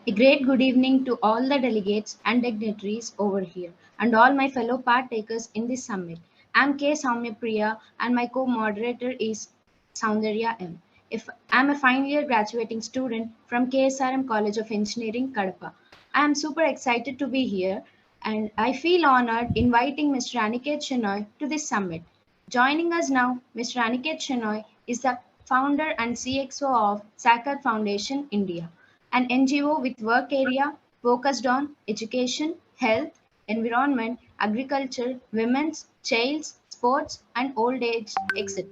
A great good evening to all the delegates and dignitaries over here and all my fellow partakers in this summit. I'm K. Soumya Priya and my co-moderator is Soundarya M. If I'm a final year graduating student from KSRM College of Engineering, Kadapa. I am super excited to be here and I feel honored inviting Mr. Aniket Shenoy to this summit. Joining us now, Mr. Aniket Shenoy is the founder and CXO of Sackar Foundation, India, an NGO with work area focused on education, health, environment, agriculture, women's, child's, sports, and old age, etc.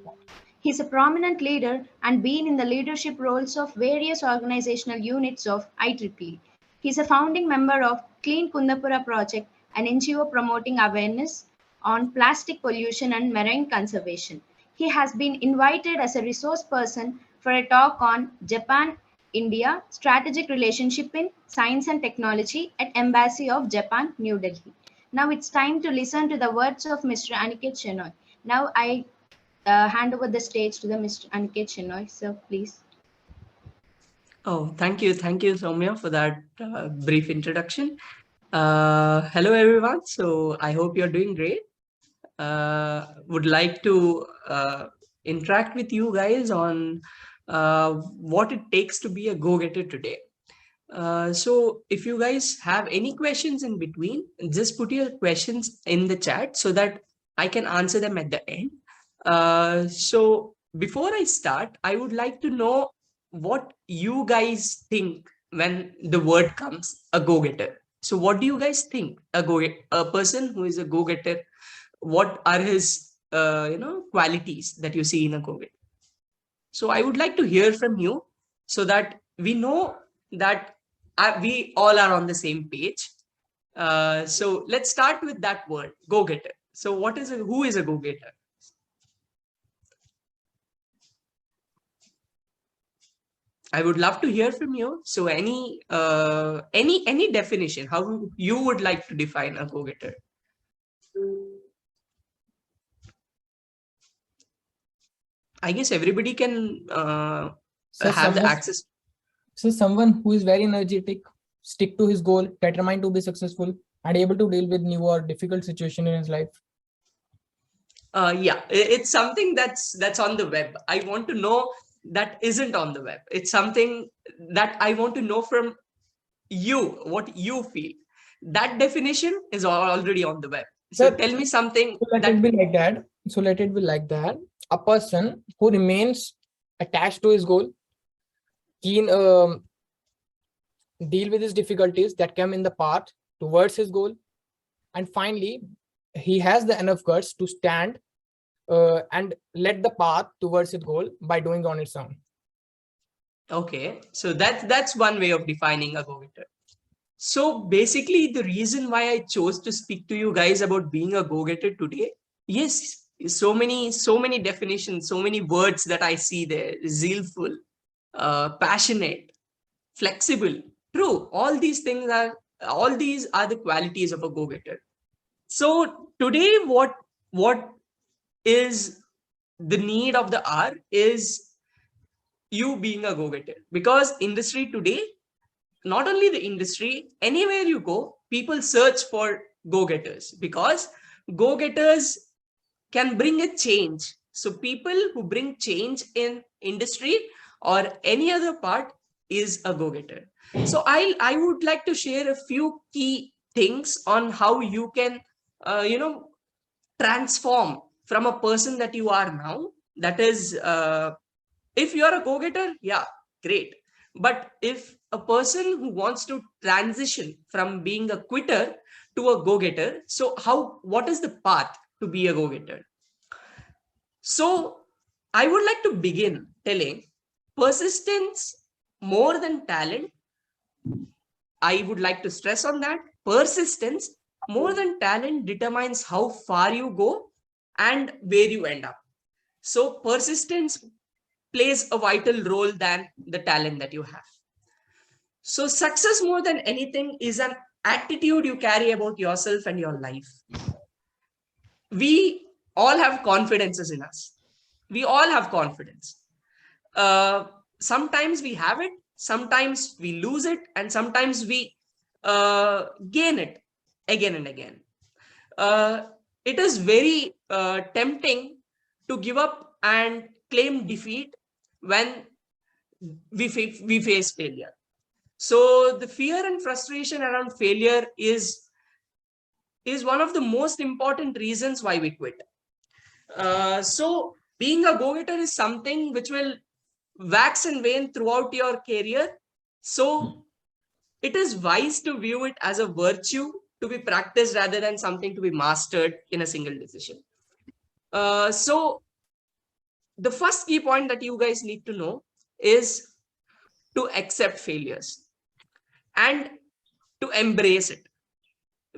He's a prominent leader and been in the leadership roles of various organizational units of IEEE. He's a founding member of Clean Kundapura Project, an NGO promoting awareness on plastic pollution and marine conservation. He has been invited as a resource person for a talk on Japan India Strategic Relationship in Science and Technology at Embassy of Japan, New Delhi. Now it's time to listen to the words of Mr. Aniket Shenoy. Now I hand over the stage to the Mr. Aniket Shenoy. Sir, please. Oh, thank you. Thank you, Soumya, for that brief introduction. Hello, everyone. So I hope you're doing great. Would like to interact with you guys on what it takes to be a go-getter today. So if you guys have any questions in between, just put your questions in the chat so that I can answer them at the end. So before I start, I would like to know what you guys think when the word comes a go-getter. So what do you guys think a person who is a go-getter, what are his qualities that you see in a go-getter? So I would like to hear from you so that we know that we all are on the same page. So let's start with that word, go-getter. So who is a go-getter? I would love to hear from you. So any definition, how you would like to define a go-getter? I guess everybody can have the access. So someone who is very energetic, stick to his goal, determined to be successful, and able to deal with new or difficult situation in his life. Yeah, it's something that's on the web. I want to know that isn't on the web. It's something that I want to know from you, what you feel. That definition is already on the web. So tell me something. So let it be like that. So let it be like that. A person who remains attached to his goal, keen deal with his difficulties that come in the path towards his goal, and finally he has the enough guts to stand and let the path towards his goal by doing on its own. Okay, so that's one way of defining a go-getter. So basically, the reason why I chose to speak to you guys about being a go-getter today, yes, so many definitions, so many words that I see there: zealful, passionate, flexible. True, all these are the qualities of a go-getter. So today, what is the need of the hour is you being a go-getter, because industry today, not only the industry, anywhere you go, people search for go-getters, because go-getters can bring a change. So people who bring change in industry or any other part is a go-getter. So I would like to share a few key things on how you can transform from a person that you are now. That is, if you are a go-getter, yeah, great. But if a person who wants to transition from being a quitter to a go-getter, so what is the path to be a go-getter? So I would like to begin telling persistence more than talent. I would like to stress on that. Persistence more than talent determines how far you go and where you end up. So persistence plays a vital role than the talent that you have. So success more than anything is an attitude you carry about yourself and your life. We all have confidences in us. We all have confidence. Sometimes we have it, sometimes we lose it, and sometimes we gain it again and again. It is very tempting to give up and claim defeat when we face failure. So the fear and frustration around failure is one of the most important reasons why we quit. So being a go-getter is something which will wax and wane throughout your career. So it is wise to view it as a virtue to be practiced rather than something to be mastered in a single decision. So the first key point that you guys need to know is to accept failures and to embrace it.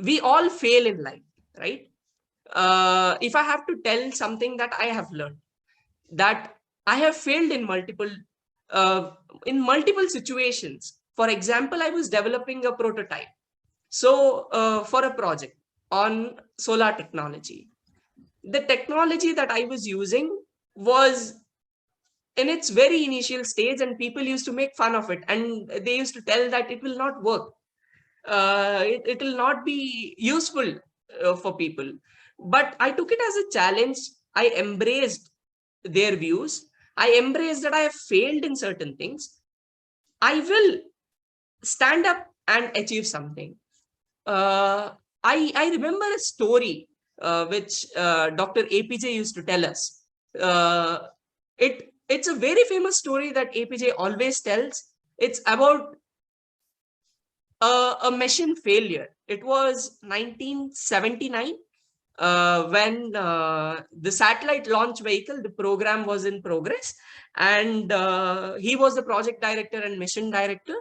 We all fail in life, right? If I have to tell something that I have learned, that I have failed in multiple situations. For example, I was developing a prototype. So for a project on solar technology, the technology that I was using was in its very initial stage, and people used to make fun of it, and they used to tell that it will not work. It will not be useful for people. But I took it as a challenge. I embraced their views. I embraced that I have failed in certain things. I will stand up and achieve something. I remember a story which Dr. APJ used to tell us. It's a very famous story that APJ always tells. It's about a mission failure. It was 1979 when the satellite launch vehicle, the program was in progress, and he was the project director and mission director.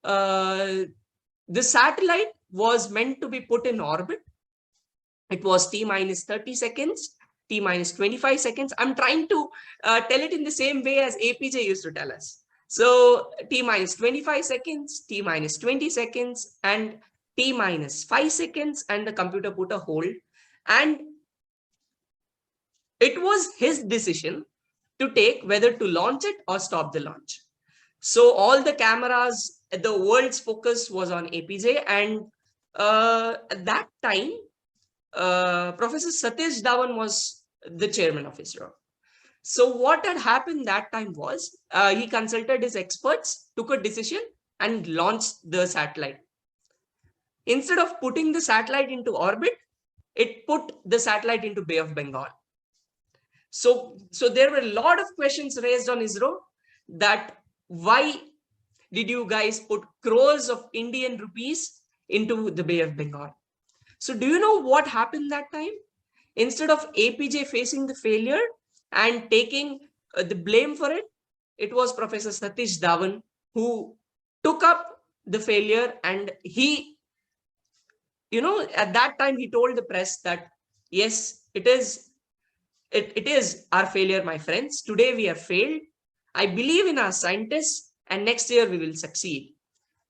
The satellite was meant to be put in orbit. It was T minus 30 seconds, T minus 25 seconds. I'm trying to tell it in the same way as APJ used to tell us. So T minus 25 seconds, T minus 20 seconds, and T minus 5 seconds, and the computer put a hold. And it was his decision to take whether to launch it or stop the launch. So all the cameras, the world's focus was on APJ. And at that time, Professor Satish Dhawan was the chairman of ISRO. So what had happened that time was he consulted his experts, took a decision, and launched the satellite. Instead of putting the satellite into orbit, it put the satellite into Bay of Bengal. So there were a lot of questions raised on ISRO that why did you guys put crores of Indian rupees into the Bay of Bengal? So do you know what happened that time? Instead of APJ facing the failure and taking the blame for it, it was Professor Satish Dhawan who took up the failure. And he, at that time, he told the press that, yes, it is our failure, my friends. Today we have failed. I believe in our scientists, and next year we will succeed.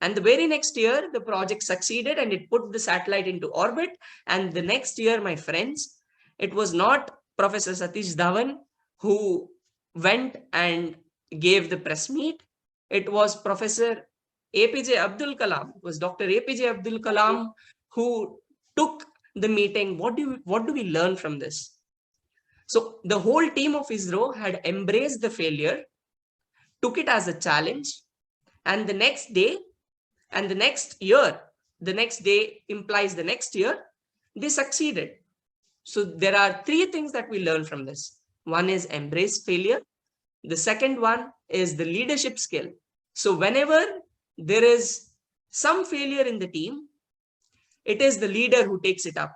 And the very next year, the project succeeded and it put the satellite into orbit. And the next year, my friends, it was not Professor Satish Dhawan who went and gave the press meet. It was Professor APJ Abdul Kalam. It was Dr. APJ Abdul Kalam who took the meeting. What do we learn from this? So the whole team of ISRO had embraced the failure, took it as a challenge, and the next day, and the next year, the next day implies the next year, they succeeded. So there are three things that we learn from this. One is embrace failure. The second one is the leadership skill. So whenever there is some failure in the team, it is the leader who takes it up.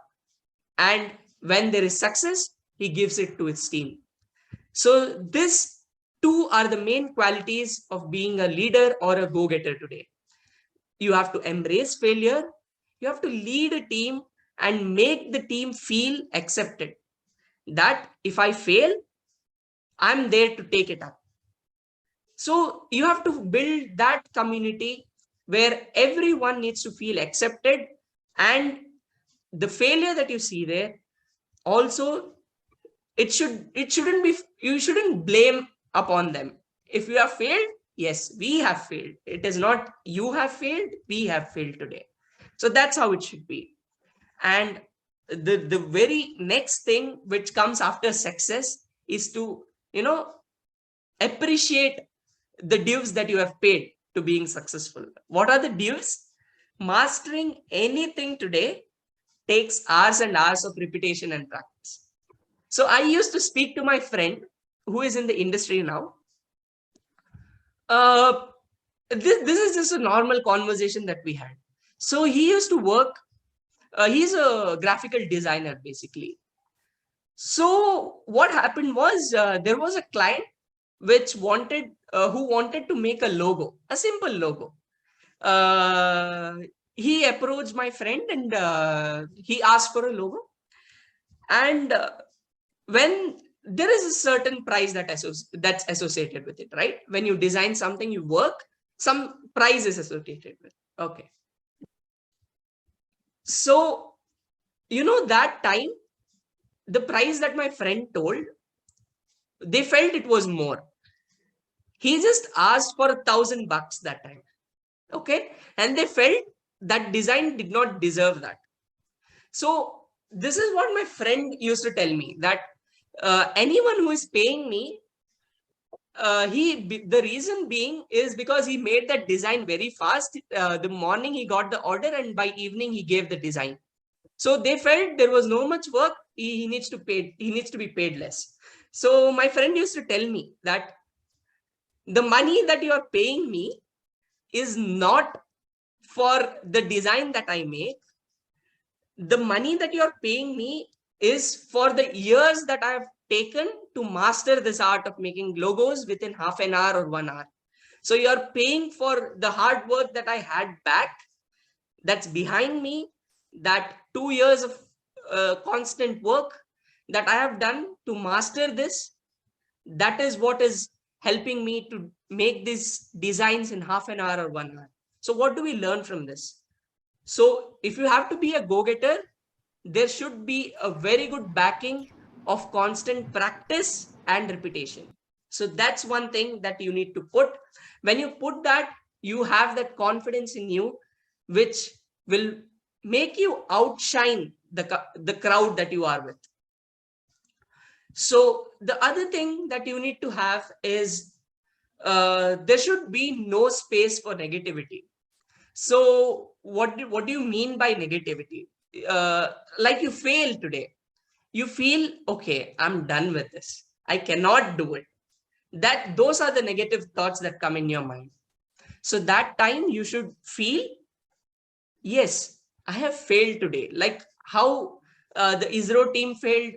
And when there is success, he gives it to its team. So these two are the main qualities of being a leader or a go-getter today. You have to embrace failure. You have to lead a team and make the team feel accepted. That if I fail, I'm there to take it up. So you have to build that community where everyone needs to feel accepted, and the failure that you see there also, you shouldn't blame upon them. If you have failed, Yes, we have failed. It is not you have failed, we have failed today. So that's how it should be. And the very next thing which comes after success is to, appreciate the dues that you have paid to being successful. What are the dues? Mastering anything today takes hours and hours of repetition and practice. So I used to speak to my friend who is in the industry now. Uh, this is just a normal conversation that we had. So he used to work, he's a graphical designer basically. So what happened was there was a client who wanted to make a logo, a simple logo. Uh, he approached my friend and he asked for a logo. And when there is a certain price that's associated with it, right? When you design something, you work, some price is associated with. Okay. So, that time, the price that my friend told, they felt it was more. He just asked for $1,000 that time. Okay. And they felt that design did not deserve that. So this is what my friend used to tell me, that anyone who is paying me, the reason being is because he made that design very fast. The morning he got the order and by evening he gave the design. So they felt there was no much work. He needs to be paid less. So my friend used to tell me that the money that you are paying me is not for the design that I make. The money that you are paying me is for the years that I have taken to master this art of making logos within half an hour or 1 hour. So you are paying for the hard work that I had back, that's behind me, that 2 years of constant work that I have done to master this. That is what is helping me to make these designs in half an hour or 1 hour. So what do we learn from this? So if you have to be a go-getter, there should be a very good backing of constant practice and repetition. So that's one thing that you need to put. When you put that, you have that confidence in you, which will make you outshine the crowd that you are with. So the other thing that you need to have is there should be no space for negativity. So what do you mean by negativity? Like you fail today, you feel, okay, I'm done with this, I cannot do it. Those are the negative thoughts that come in your mind. So that time you should feel, yes, I have failed today. Like how the ISRO team failed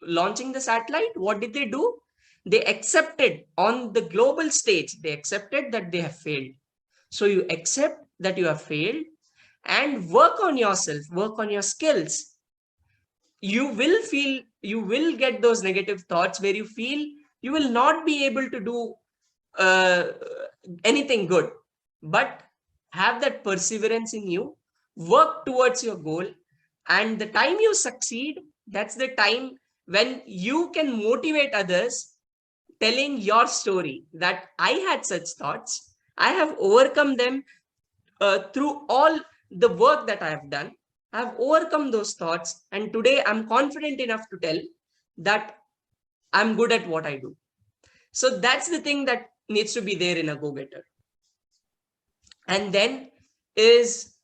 launching the satellite. What did they do? They accepted on the global stage, they accepted that they have failed. So you accept that you have failed and work on yourself, work on your skills. You will get those negative thoughts where you feel you will not be able to do uh, anything good, but have that perseverance in you, work towards your goal, and the time you succeed, that's the time when you can motivate others, telling your story that I had such thoughts, I have overcome them through all the work that I have done. I have overcome those thoughts, and today I'm confident enough to tell that I'm good at what I do. So that's the thing that needs to be there in a go-getter. And then is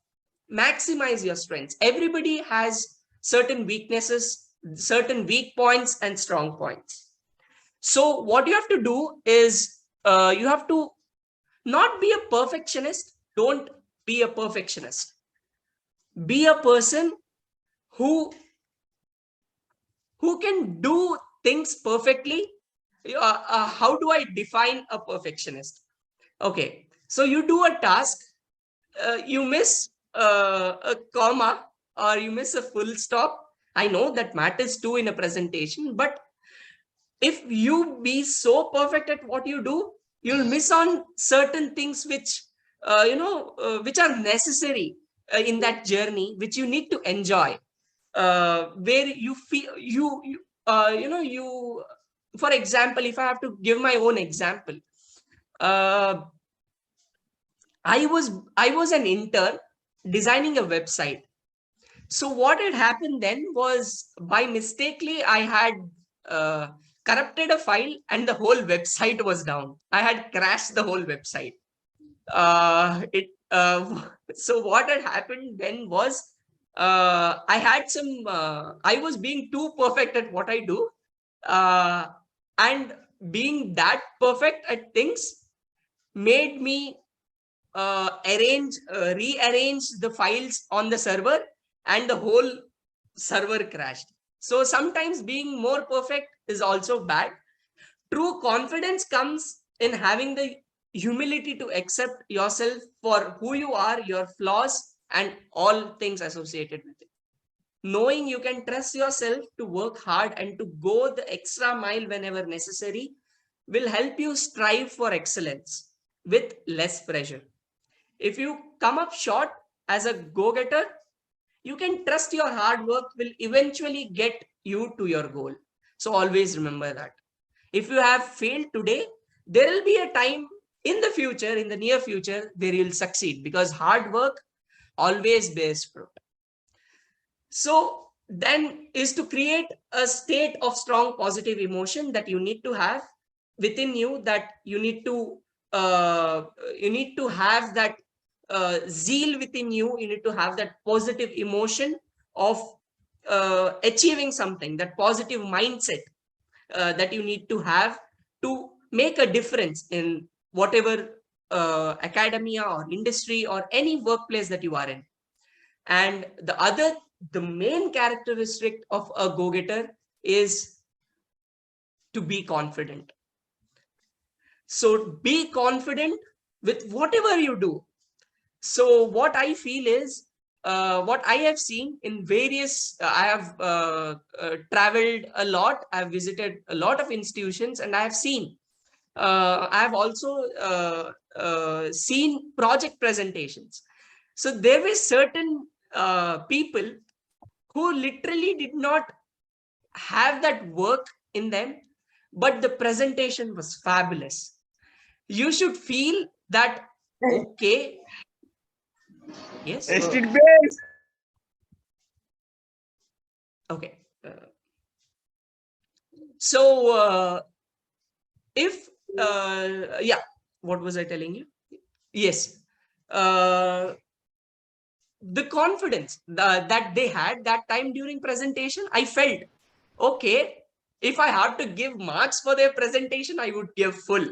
maximize your strengths. Everybody has certain weaknesses, certain weak points and strong points. So what you have to do is you have to not be a perfectionist. Don't be a perfectionist. Be a person who can do things perfectly. How do I define a perfectionist? Okay, so you do a task, you miss a comma or you miss a full stop. I know that matters too in a presentation, but if you be so perfect at what you do, you'll miss on certain things which which are necessary in that journey, which you need to enjoy, where you feel you for example, if I have to give my own example, I was an intern designing a website. So what had happened then was, by mistakenly, I had corrupted a file and the whole website was down. I had crashed the whole website. So what had happened then was, I was being too perfect at what I do, and being that perfect at things made me rearrange the files on the server, and the whole server crashed. So sometimes being more perfect is also bad. True confidence comes in having the humility to accept yourself for who you are, your flaws, and all things associated with it. Knowing you can trust yourself to work hard and to go the extra mile whenever necessary will help you strive for excellence with less pressure. If you come up short as a go-getter, you can trust your hard work will eventually get you to your goal. So always remember that. If you have failed today, there will be a time in the future, in the near future, where you'll succeed, because hard work always bears fruit. So then is to create a state of strong positive emotion that you need to have within you, that you need to have that zeal within you. You need to have that positive emotion of achieving something, that positive mindset that you need to have to make a difference in whatever academia or industry or any workplace that you are in. And the main characteristic of a go-getter is to be confident. So be confident with whatever you do. So what I feel is, what I have seen in various, I have traveled a lot, I have visited a lot of institutions, and I have seen, I have also seen project presentations. So there were certain people who literally did not have that work in them, but the presentation was fabulous. You should feel that, okay, yes, Estate base. okay. So if yeah, what was I telling you? Yes, the confidence that they had that time during presentation, I felt, okay, if I have to give marks for their presentation, I would give full.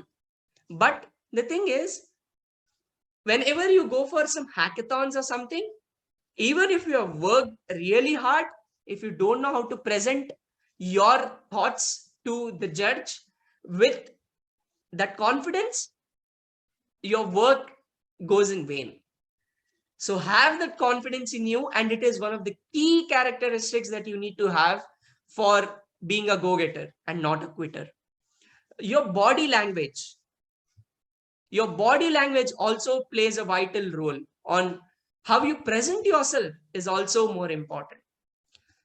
But the thing is, whenever you go for some hackathons or something, even if you have worked really hard, if you don't know how to present your thoughts to the judge with that confidence, your work goes in vain. So have that confidence in you, and it is one of the key characteristics that you need to have for being a go-getter and not a quitter. Your body language also plays a vital role on how you present yourself, is also more important.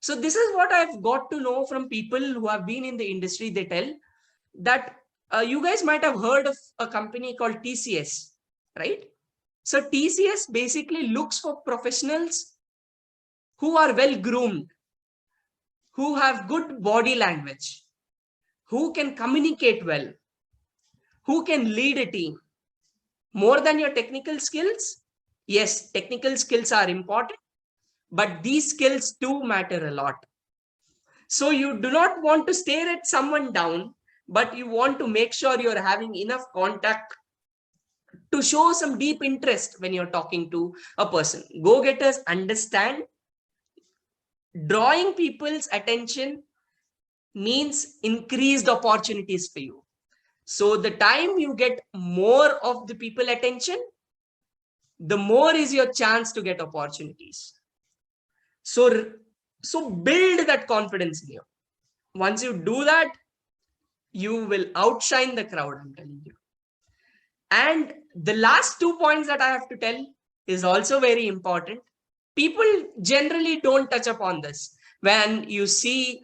So this is what I've got to know from people who have been in the industry. They tell that you guys might have heard of a company called TCS, right? So TCS basically looks for professionals who are well groomed, who have good body language, who can communicate well, who can lead a team. More than your technical skills, yes, technical skills are important, but these skills too matter a lot. So you do not want to stare at someone down, but you want to make sure you're having enough contact to show some deep interest when you're talking to a person. Go-getters understand drawing people's attention means increased opportunities for you. So the time you get more of the people attention, the more is your chance to get opportunities. So build that confidence in you. Once you do that, you will outshine the crowd, I'm telling you. And the last 2 points that I have to tell is also very important. People generally don't touch upon this. When you see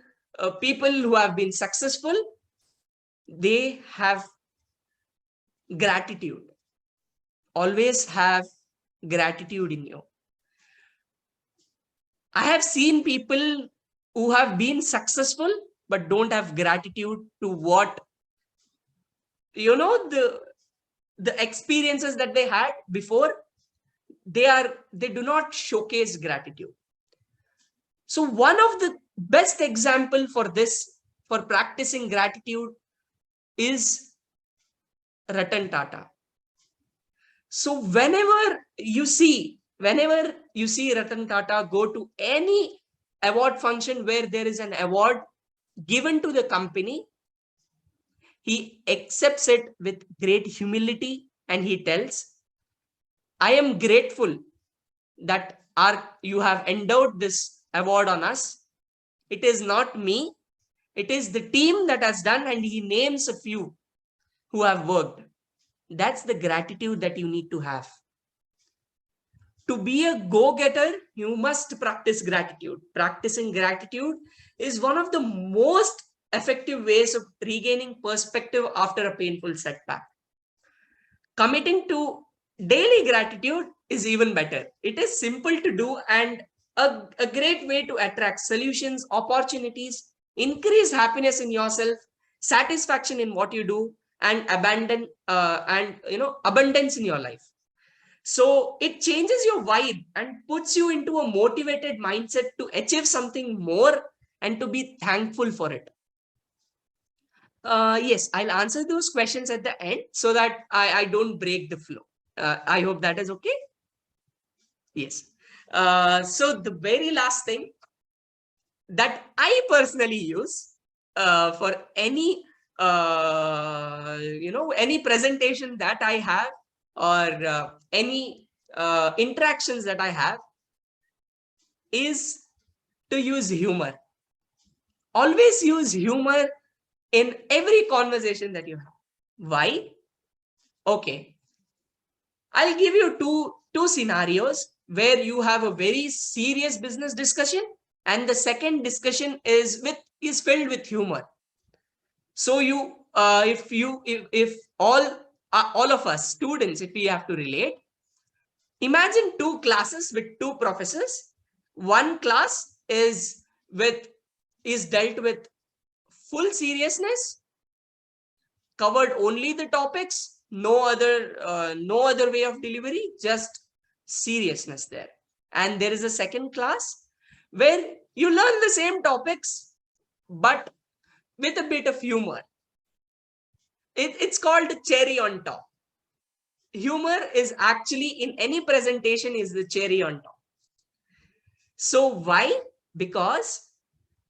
people who have been successful, they have gratitude. Always have gratitude in you. I have seen people who have been successful but don't have gratitude to what, the experiences that they had before. They do not showcase gratitude. So one of the best example for this, for practicing gratitude, is Ratan Tata. So whenever you see Ratan Tata go to any award function where there is an award given to the company, he accepts it with great humility and he tells, I am grateful that you have endowed this award on us. It is not me, it is the team that has done, and he names a few who have worked. That's the gratitude that you need to have. To be a go-getter, you must practice gratitude. Practicing gratitude is one of the most effective ways of regaining perspective after a painful setback. Committing to daily gratitude is even better. It is simple to do and a great way to attract solutions, opportunities, increase happiness in yourself, satisfaction in what you do, and abundance in your life. So it changes your vibe and puts you into a motivated mindset to achieve something more and to be thankful for it. Yes, I'll answer those questions at the end so that I don't break the flow. I hope that is okay. Yes. So the very last thing that I personally use for any any presentation that I have, or any interactions that I have, is to use humor. Always use humor in every conversation that you have. Why? Okay, I'll give you two scenarios where you have a very serious business discussion and the second discussion is filled with humor. So if all of us students, if we have to relate, imagine two classes with two professors. One class is dealt with full seriousness, covered only the topics, no other way of delivery, just seriousness there. And there is a second class where you learn the same topics but with a bit of humor. It's called cherry on top. Humor is actually, in any presentation, is the cherry on top. So why? Because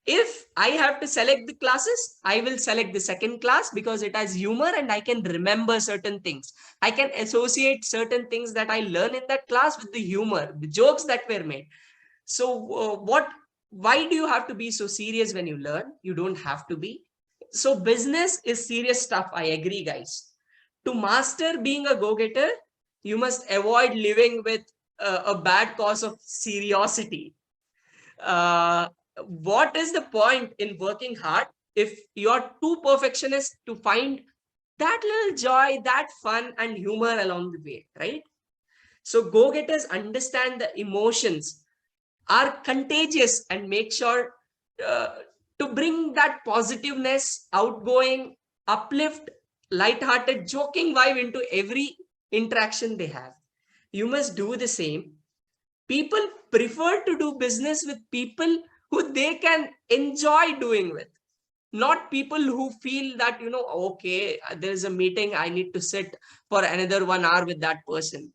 if I have to select the classes, I will select the second class because it has humor and I can remember certain things. I can associate certain things that I learn in that class with the humor, the jokes that were made. So why do you have to be so serious when you learn? You don't have to be. So business is serious stuff. I agree, guys. To master being a go-getter, you must avoid living with a bad cause of seriosity. What is the point in working hard if you're too perfectionist to find that little joy, that fun and humor along the way, right? So go-getters understand the emotions are contagious and make sure to bring that positiveness, outgoing, uplift, light-hearted, joking vibe into every interaction they have. You must do the same. People prefer to do business with people who they can enjoy doing with, not people who feel that, okay, there's a meeting, I need to sit for another 1 hour with that person.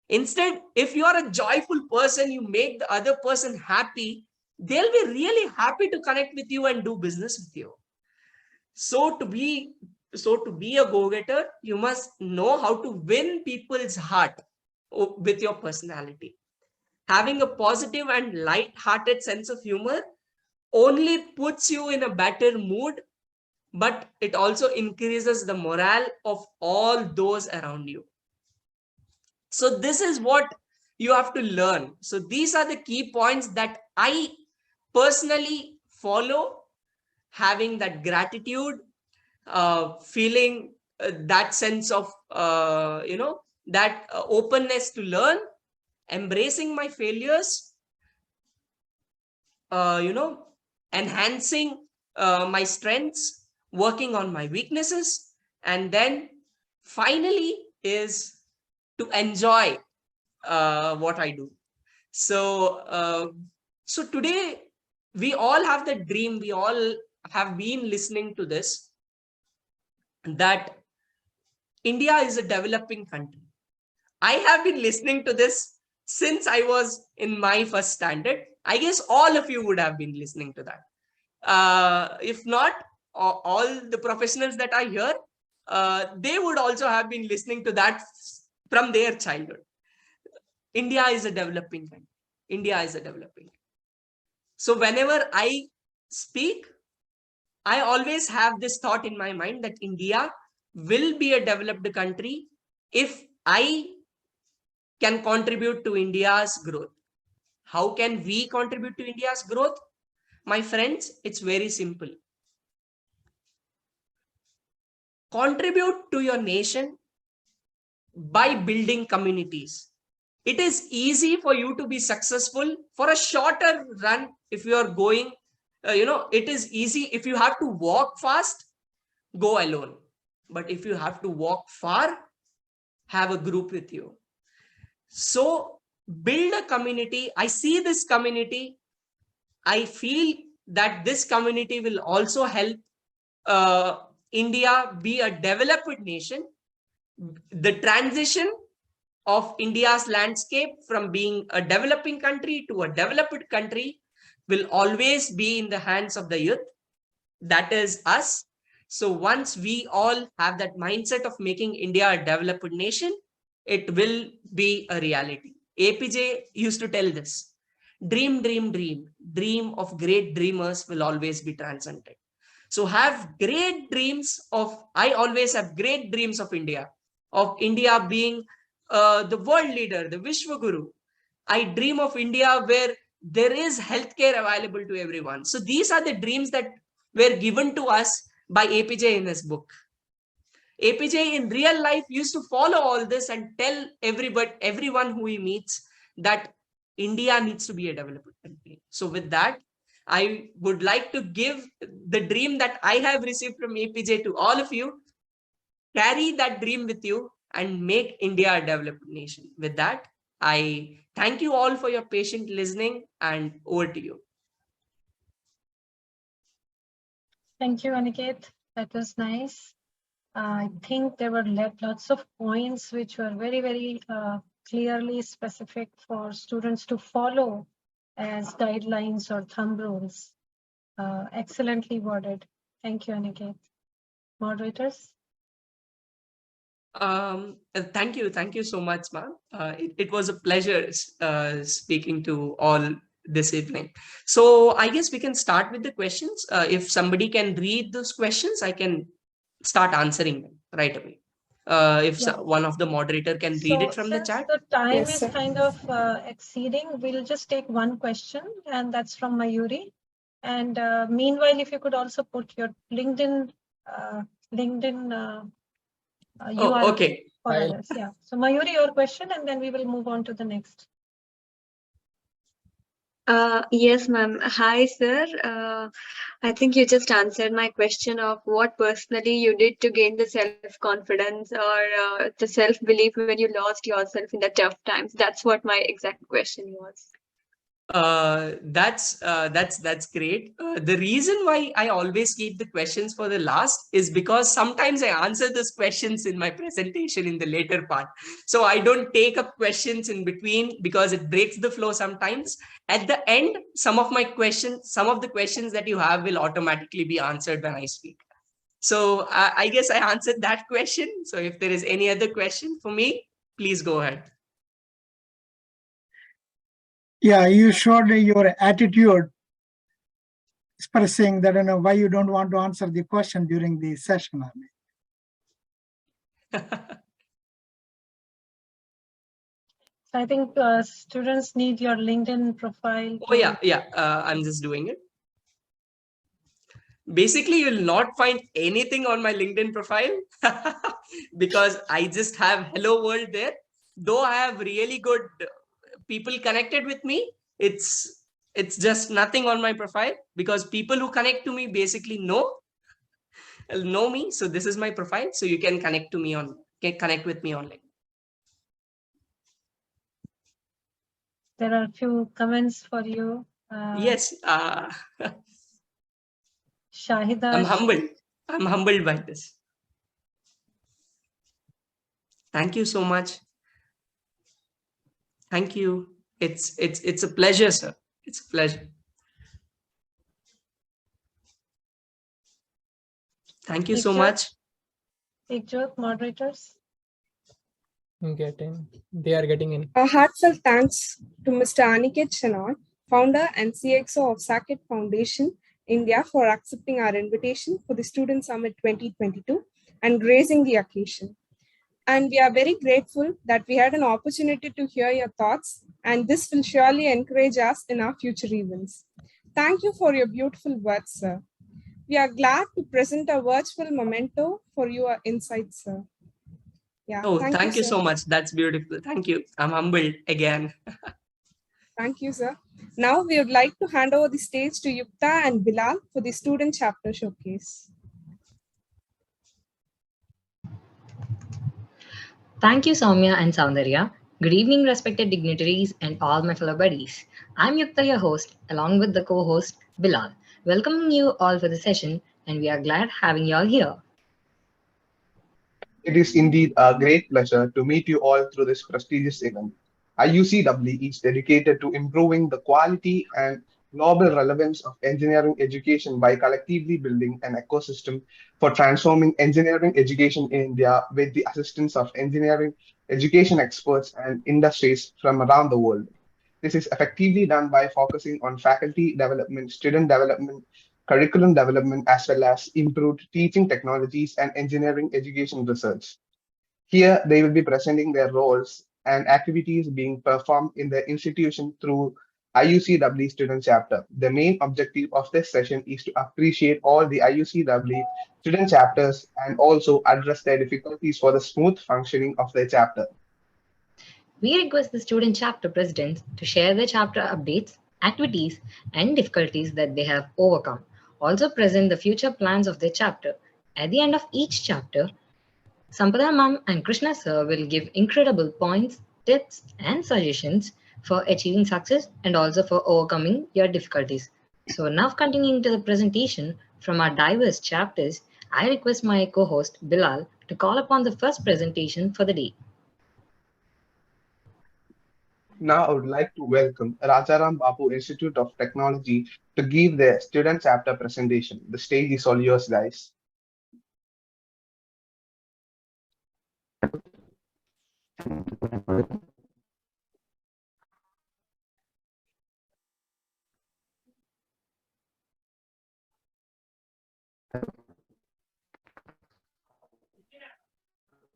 Instead, if you are a joyful person, you make the other person happy, they'll be really happy to connect with you and do business with you. So to be a go-getter, you must know how to win people's heart with your personality. Having a positive and light-hearted sense of humor only puts you in a better mood, but it also increases the morale of all those around you. So this is what you have to learn. So these are the key points that I personally follow: having that gratitude, feeling that sense of, that openness to learn, embracing my failures, enhancing my strengths, working on my weaknesses, and then finally is to enjoy what I do. So today we all have the dream, we all have been listening to this, that India is a developing country. I have been listening to this since I was in my first standard. I guess all of you would have been listening to that. If not, all the professionals that are here, they would also have been listening to that from their childhood. India is a developing country. India is a developing country. So whenever I speak, I always have this thought in my mind that India will be a developed country if I can contribute to India's growth. How can we contribute to India's growth? My friends, it's very simple. Contribute to your nation by building communities. It is easy for you to be successful for a shorter run. If you are going, it is easy. If you have to walk fast, go alone. But if you have to walk far, have a group with you. So build a community. I see this community. I feel that this community will also help India be a developed nation. The transition of India's landscape from being a developing country to a developed country will always be in the hands of the youth. That is us. So once we all have that mindset of making India a developed nation, it will be a reality. APJ used to tell this: dream, dream, dream. Dream of great dreamers will always be transcended. So have great dreams of, I always have great dreams of India being the world leader, the Vishwa Guru. I dream of India where there is healthcare available to everyone. So these are the dreams that were given to us by APJ in his book. APJ in real life used to follow all this and tell everyone who he meets that India needs to be a developed country. So with that, I would like to give the dream that I have received from APJ to all of you. Carry that dream with you and make India a developed nation. With that, I thank you all for your patient listening, and over to you. Thank you, Aniket. That was nice. I think there were lots of points which were very, very clearly specific for students to follow as guidelines or thumb rules. Excellently worded. Thank you, Aniket. Moderators? Thank you so much, ma'am. It was a pleasure speaking to all this evening. So I guess we can start with the questions. If somebody can read those questions, I can start answering them right away. If one of the moderator can read it from the chat. The time Yes, is kind of exceeding, we'll just take one question, and that's from Mayuri. And meanwhile, if you could also put your LinkedIn URL Okay. for others. Yeah. So Mayuri, your question, and then we will move on to the next. Yes, ma'am. Hi, sir. I think you just answered my question of what personally you did to gain the self-confidence or the self-belief when you lost yourself in the tough times. That's what my exact question was. That's great. The reason why I always keep the questions for the last is because sometimes I answer those questions in my presentation in the later part. So I don't take up questions in between because it breaks the flow sometimes. At the end, some of the questions that you have will automatically be answered when I speak. So I guess I answered that question. So if there is any other question for me, please go ahead. Yeah, you showed your attitude expressing that, why you don't want to answer the question during the session. I think students need your LinkedIn profile. Oh, yeah. I'm just doing it. Basically, you'll not find anything on my LinkedIn profile because I just have hello world there. Though I have really good people connected with me, it's just nothing on my profile because people who connect to me basically know me. So this is my profile. So you can connect with me on LinkedIn. There are a few comments for you. Yes. Shahida. I'm humbled by this. Thank you so much. Thank you. It's a pleasure, sir. It's a pleasure. Thank you so much. Iucee, moderators. They are getting in. A heartfelt thanks to Mr. Aniket Shenoy, founder and CXO of Saket Foundation, India, for accepting our invitation for the Student Summit 2022 and gracing the occasion. And we are very grateful that we had an opportunity to hear your thoughts, and this will surely encourage us in our future events. Thank you for your beautiful words, sir. We are glad to present a virtual memento for your insights, sir. Yeah. Oh, thank you so much. That's beautiful. Thank you. I'm humbled again. Thank you, sir. Now we would like to hand over the stage to Yukta and Bilal for the student chapter showcase. Thank you, Soumya and Soundarya. Good evening, respected dignitaries and all my fellow buddies. I'm Yukta, your host, along with the co-host, Bilal, welcoming you all for the session, and we are glad having you all here. It is indeed a great pleasure to meet you all through this prestigious event. IUCEE is dedicated to improving the quality and global relevance of engineering education by collectively building an ecosystem for transforming engineering education in India with the assistance of engineering education experts and industries from around the world. This is effectively done by focusing on faculty development, student development, curriculum development, as well as improved teaching technologies and engineering education research. Here, they will be presenting their roles and activities being performed in the institution through IUCEE student chapter. The main objective of this session is to appreciate all the IUCEE student chapters and also address their difficulties for the smooth functioning of their chapter. We request the student chapter presidents to share their chapter updates, activities, and difficulties that they have overcome. Also present the future plans of their chapter. At the end of each chapter, Sampada Ma'am and Krishna Sir will give incredible points, tips, and suggestions for achieving success and also for overcoming your difficulties. So now continuing to the presentation from our diverse chapters, I request my co-host Bilal to call upon the first presentation for the day. Now I would like to welcome Rajaram Bapu Institute of Technology to give their student chapter presentation. The stage is all yours, guys.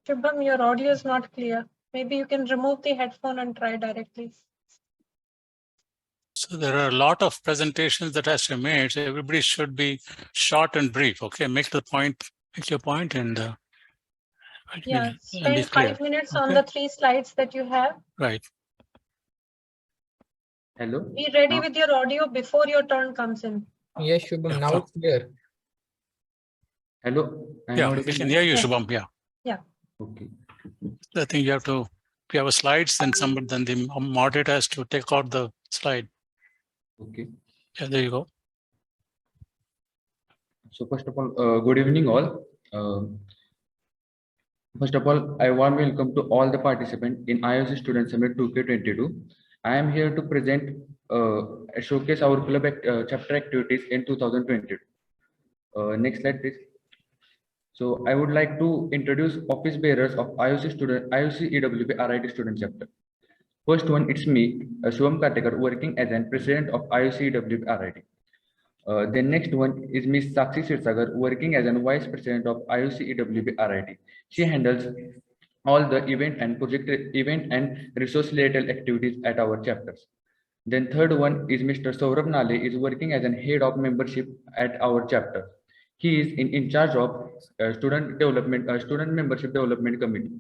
Shubham, your audio is not clear. Maybe you can remove the headphone and try directly. So there are a lot of presentations that has to be made. So everybody should be short and brief. Okay, make your point, and yeah, spend 5 minutes on the 3 slides that you have. Right. Hello. Be ready with your audio before your turn comes in. Yes, Shubham. Now it's clear. Hello. Yeah, we can hear you, Shubham. Yeah. Yeah. Okay. I think you have to. If you have a slides, then the moderator has to take out the slide. Okay. Yeah, there you go. So first of all, good evening all. First of all, I warm welcome to all the participants in IOC Student Summit 2K22. I am here to present showcase our club chapter activities in 2022. Next slide, please. So I would like to introduce office bearers of IOC EWP RIT student chapter. First one, it's me, Shivam Katekar, working as an president of IOC EWP RIT. The next one is Ms. Sakshi Sirsagar, working as a vice president of IOC EWP RIT. She handles all the event and resource related activities at our chapters. Then third one is Mr. Saurabh Nale, is working as a head of membership at our chapter. He is in charge of student membership development committee.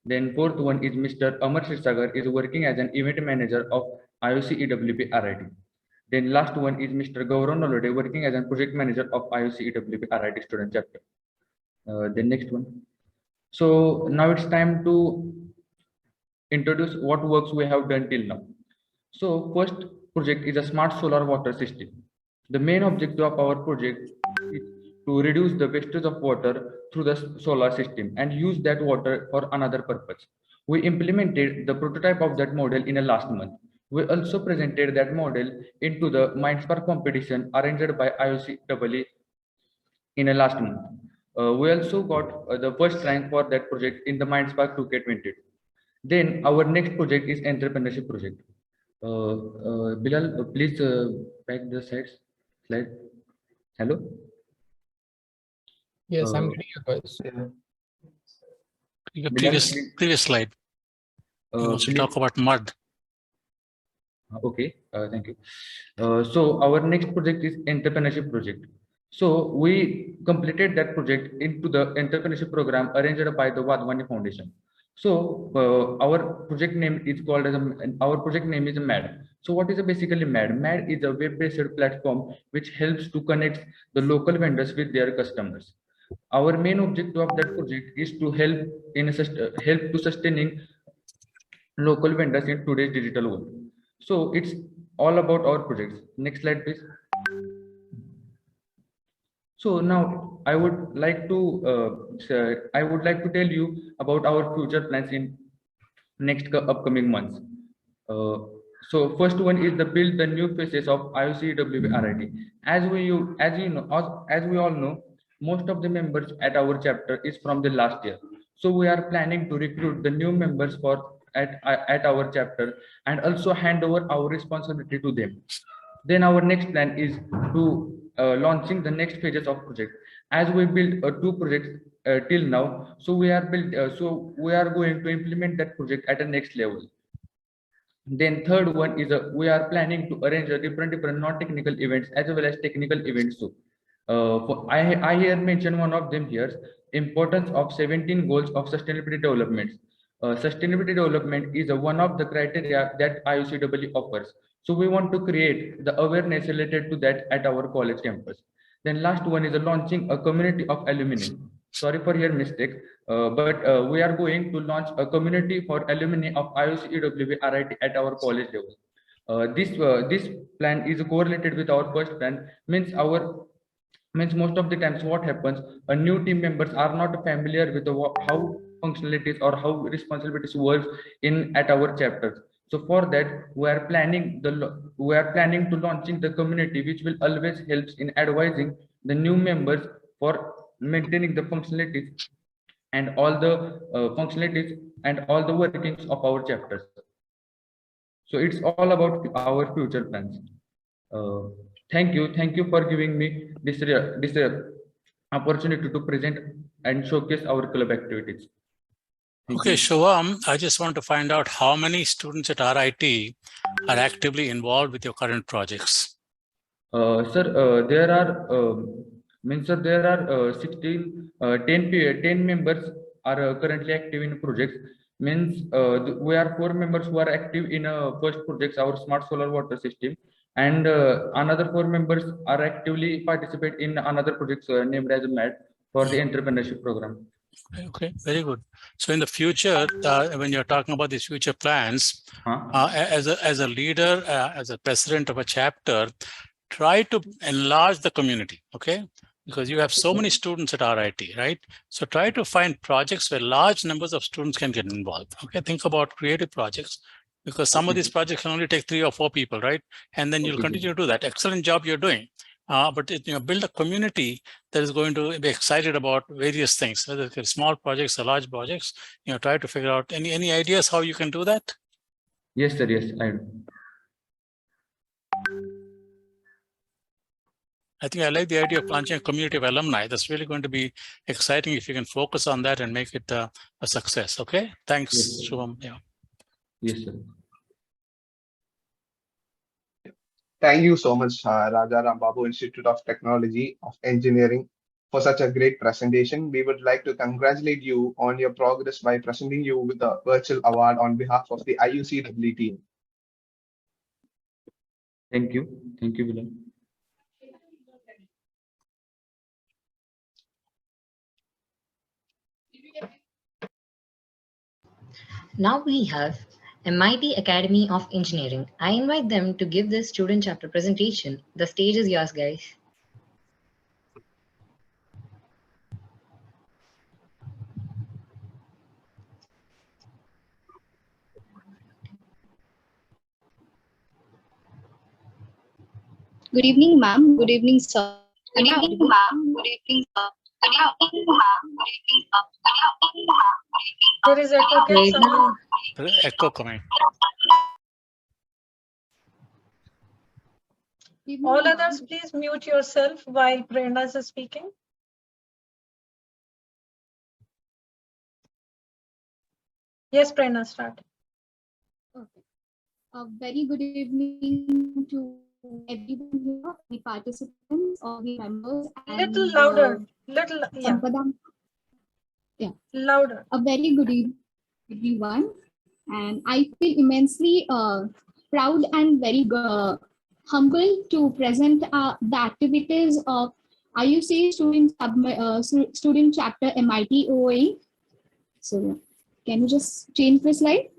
Then fourth one is Mr. Amar Shirsagar is working as an event manager of IOC EWP RIT. Then last one is Mr. Gaurav Nalode working as a project manager of IOC EWP RIT student chapter. The next one. So now it's time to introduce what works we have done till now. So first project is a smart solar water system. The main objective of our project is to reduce the wastage of water through the solar system and use that water for another purpose. We implemented the prototype of that model in a last month. We also presented that model into the Mindspark competition arranged by IOC EE in a last month. We also got the first rank for that project in the Mindspark 2K22. Then our next project is entrepreneurship project. Bilal, please back the slide. Hello. Yes, I'm getting your voice. The Bilal, previous slide. You want to talk about mud. Okay, thank you. So our next project is entrepreneurship project. So we completed that project into the entrepreneurship program arranged by the Wadhwani Foundation. So our project name is called as our project name is MAD. So what is basically MAD? MAD is a web-based platform which helps to connect the local vendors with their customers. Our main objective of that project is to help to sustaining local vendors in today's digital world. So it's all about our projects. Next slide, please. So now I would like to tell you about our future plans in next upcoming months. So first one is the build the new faces of IOC WRIT. As we all know, most of the members at our chapter is from the last year. So we are planning to recruit the new members at our chapter and also hand over our responsibility to them. Then our next plan is to launching the next phases of project. As we build two projects till now, so we are going to implement that project at a next level. Then third one is we are planning to arrange different non-technical events as well as technical events too. I here mention one of them here, importance of 17 goals of sustainability development. Sustainability development is one of the criteria that IUCEE offers. So we want to create the awareness related to that at our college campus. Then last one is launching a community of alumni. Sorry for your mistake, but we are going to launch a community for alumni of IUCEE RIT at our college level. This plan is correlated with our first plan, means most of the times what happens, new team members are not familiar with how functionalities or how responsibilities work at our chapters. So for that we are planning to launching the community which will always helps in advising the new members for maintaining the functionalities and all the workings of our chapters. So it's all about our future plans. Thank you for giving me this opportunity to present and showcase our club activities. Okay, Shubham, I just want to find out how many students at RIT are actively involved with your current projects. Sir, there are 10 members are currently active in projects. Means we are 4 members who are active in first projects, our smart solar water system, and another 4 members are actively participate in another projects named as MAD for the entrepreneurship program. Okay, very good. So in the future, when you're talking about these future plans, as a leader, as a president of a chapter, try to enlarge the community, okay? Because you have so many students at RIT, right? So try to find projects where large numbers of students can get involved, okay? Think about creative projects, because some of these projects can only take 3 or 4 people, right? And then you'll continue to do that. Excellent job you're doing. But build a community that is going to be excited about various things, whether it's small projects or large projects. Try to figure out any ideas how you can do that. Yes, sir. Yes, I think I like the idea of launching a community of alumni. That's really going to be exciting if you can focus on that and make it a success. Okay, thanks, yes, Shubham. Yeah. Yes, sir. Thank you so much, Rajaram Babu Institute of Technology of Engineering, for such a great presentation. We would like to congratulate you on your progress by presenting you with a virtual award on behalf of the IUCEE team. Thank you. Thank you, Bilal. Now we have MIT Academy of Engineering. I invite them to give this student chapter presentation. The stage is yours, guys. Good evening, ma'am. Good evening, sir. Good evening, ma'am. Good evening, sir. Good evening, ma'am. Good evening, sir. There is echo. Can someone? Echo coming. All others, please mute yourself while Prerna is speaking. Yes, Prerna, start. Okay. A very good evening to everyone here, the participants, all the members, and Little louder. Little, yeah. Sampadam. Yeah. Louder. A very good evening, everyone. And I feel immensely proud and very humble to present the activities of Iucee student chapter MIT OA. So can you just change the slide?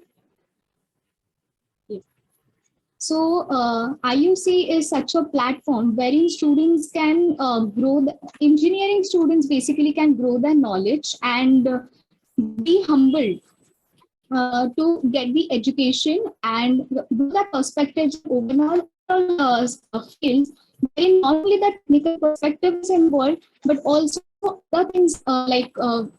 Yeah. So Iucee is such a platform wherein students can grow, engineering students basically can grow their knowledge and be humbled to get the education and the perspectives overall fields, wherein not only the technical perspective is involved, but also other things the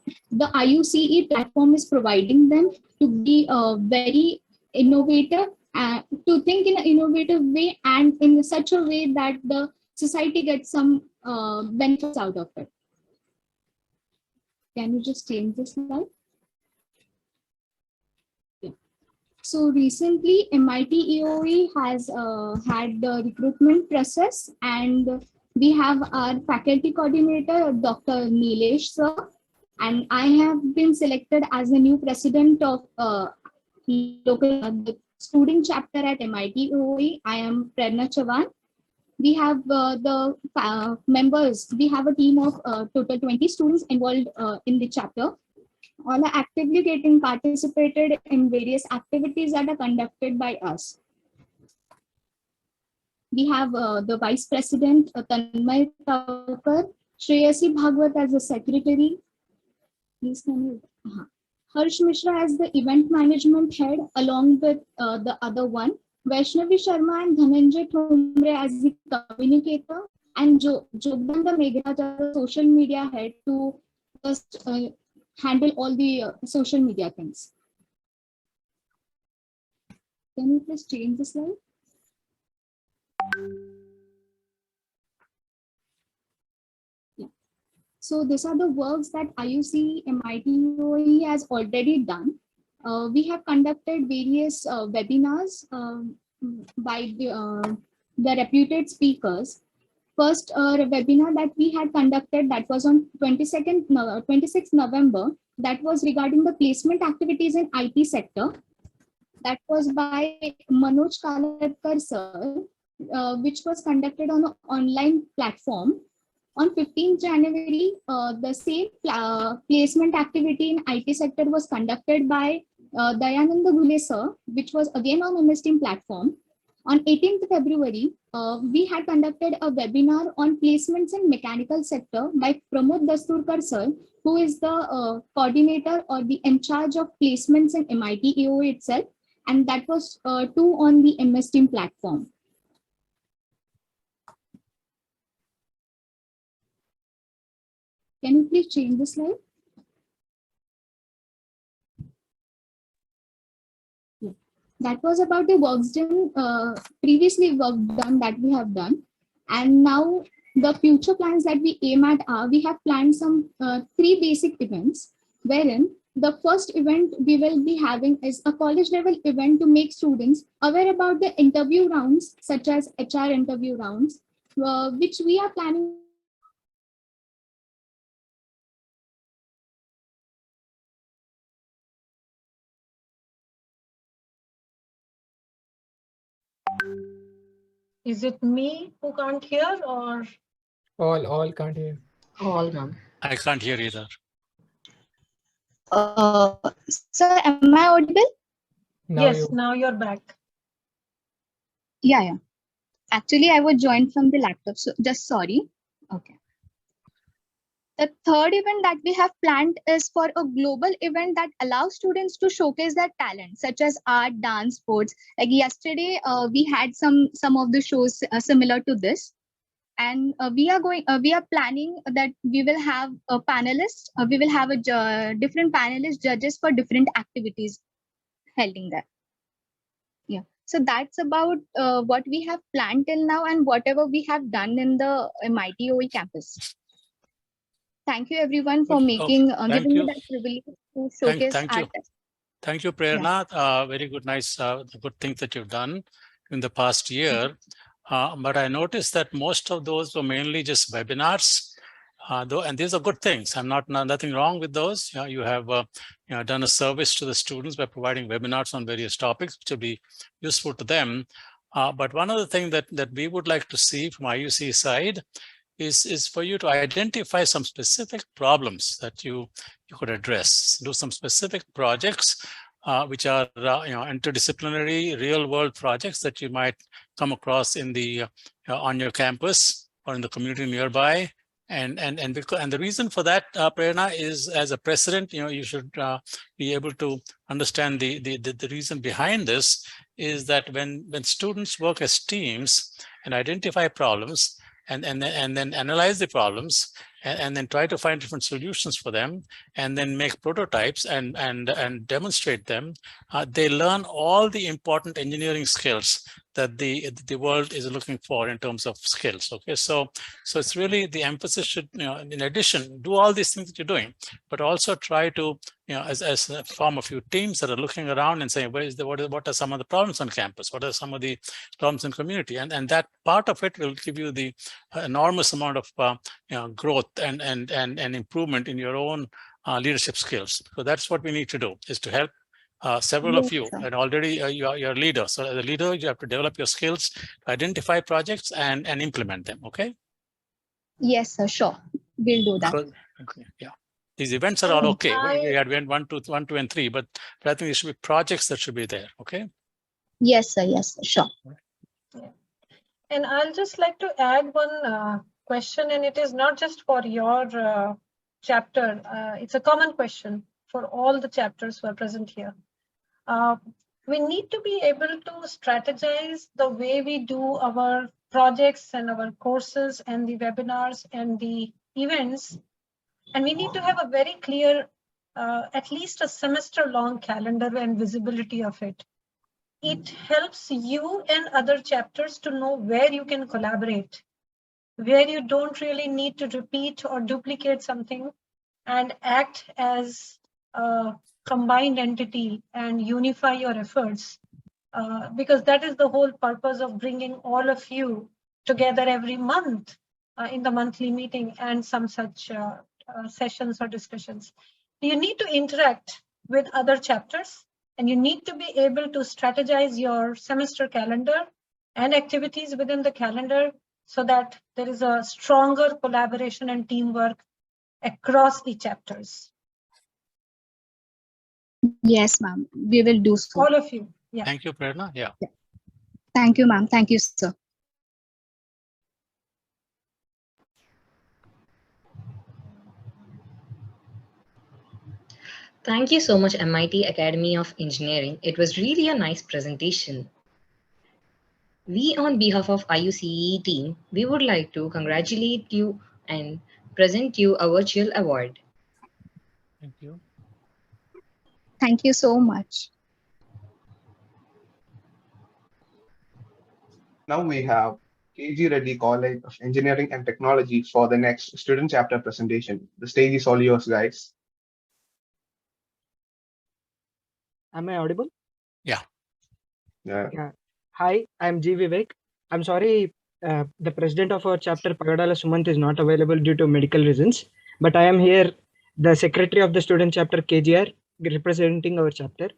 IUCE platform is providing them to be very innovative, to think in an innovative way and in such a way that the society gets some benefits out of it. Can you just change the slide? So recently, MIT EOE has had the recruitment process, and we have our faculty coordinator, Dr. Nilesh sir, and I have been selected as the new president of the student chapter at MIT EOE. I am Prerna Chavan. We have the members. We have a team of total 20 students involved in the chapter. All are actively getting participated in various activities that are conducted by us. We have the Vice President, Tanmay Thakur, Shreyasi Bhagwat as the Secretary. Please can you? Harsh Mishra as the Event Management Head, along with the other one. Vaishnavi Sharma and Dhananjay Thomre as the Communicator, and Jogdanda Meghraj as the Social Media Head to just handle all the social media things. Can you please change the slide? Yeah. So these are the works that IUCEE MIT OE has already done. We have conducted various webinars by the reputed speakers. First webinar that we had conducted, that was on 26th November, that was regarding the placement activities in IT sector. That was by Manoj Kalatkar sir, which was conducted on an online platform. On 15th January, the same placement activity in IT sector was conducted by Dayananda Ghule sir, which was again on MS Team platform. On 18th February, we had conducted a webinar on placements in mechanical sector by Pramod Dasturkar sir, who is the coordinator or the in charge of placements in MIT EOE itself, and that was too on the MS Team platform. Can you please change the slide? Yeah. That was about the works done, previously work done that we have done. And now the future plans that we aim at are, we have planned some 3 basic events, wherein the first event we will be having is a college level event to make students aware about the interview rounds, such as HR interview rounds, which we are planning Is it me who can't hear or? All can't hear. All, ma'am. I can't hear either. Sir, am I audible? Yes, now you're back. Yeah. Actually, I was joined from the laptop, so just sorry. Okay. The third event that we have planned is for a global event that allows students to showcase their talent, such as art, dance, sports. Like yesterday, we had some of the shows similar to this, and we are planning that we will have a panelist. We will have different panelist judges for different activities held in there. Yeah. So that's about what we have planned till now and whatever we have done in the MIT OE campus. Thank you everyone for making giving me that privilege to showcase Thank you. art. Thank you, Prerna. Very good, nice, good things that you've done in the past year. But I noticed that most of those were mainly just webinars. And these are good things. Nothing wrong with those. You have done a service to the students by providing webinars on various topics, which will be useful to them. But one of the things that we would like to see from Iucee side is for you to identify some specific problems that you could address. Do some specific projects which are interdisciplinary, real-world projects that you might come across in the on your campus or in the community nearby. And the reason for that, Prerna, is as a precedent, you should be able to understand the reason behind this is that when students work as teams and identify problems and then analyze the problems and then try to find different solutions for them and then make prototypes and demonstrate them, they learn all the important engineering skills that the world is looking for in terms of skills. Okay, so it's really the emphasis should, in addition, do all these things that you're doing, but also try to, as form a few teams that are looking around and saying, what are some of the problems on campus? What are some of the problems in community? And that part of it will give you the enormous amount of growth and improvement in your own leadership skills. So that's what we need to do, is to help several of you, and already you're a leader. So as a leader, you have to develop your skills, identify projects and implement them. Okay. Yes, sir. Sure, we'll do that. Okay. Yeah. These events are all okay. We had 1, 2, and 3, but I think there should be projects that should be there. Okay. Yes, sir. Yes, sir. Sure. Yeah. And I'll just like to add one question, and it is not just for your chapter. It's a common question for all the chapters who are present here. We need to be able to strategize the way we do our projects and our courses and the webinars and the events. And we need to have a very clear, at least a semester-long calendar and visibility of it. It helps you and other chapters to know where you can collaborate, where you don't really need to repeat or duplicate something, and act as a combined entity and unify your efforts, because that is the whole purpose of bringing all of you together every month in the monthly meeting and some such sessions or discussions. You need to interact with other chapters, and you need to be able to strategize your semester calendar and activities within the calendar so that there is a stronger collaboration and teamwork across the chapters. Yes, ma'am. We will do so. All of you. Yeah. Thank you, Prerna. Yeah. Thank you, ma'am. Thank you, sir. Thank you so much, MIT Academy of Engineering. It was really a nice presentation. We, on behalf of IUCE team, we would like to congratulate you and present you a virtual award. Thank you. Thank you so much. Now we have KG Reddy College of Engineering and Technology for the next student chapter presentation. The stage is all yours, guys. Am I audible? Yeah. Yeah. Hi, I'm G. Vivek. I'm sorry, the president of our chapter, Pagadala Sumant, is not available due to medical reasons. But I am here, the secretary of the student chapter, KGR, representing our chapter.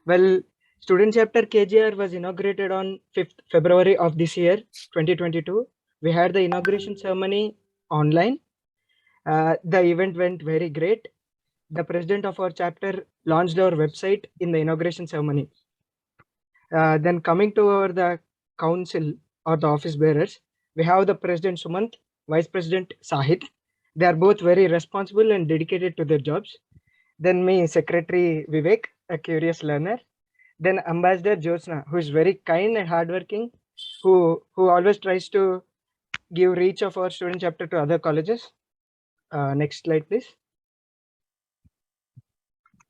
Well, Student chapter KGR was inaugurated on 5th February of this year, 2022. We had the inauguration ceremony online. The event went very great. The president of our chapter launched our website in the inauguration ceremony. Then coming to the council or the office bearers, we have the President Sumant, Vice President Sahid. They are both very responsible and dedicated to their jobs. Then me, Secretary Vivek, a curious learner. Then Ambassador Jyotsna, who is very kind and hardworking, who always tries to give reach of our student chapter to other colleges. Next slide, please.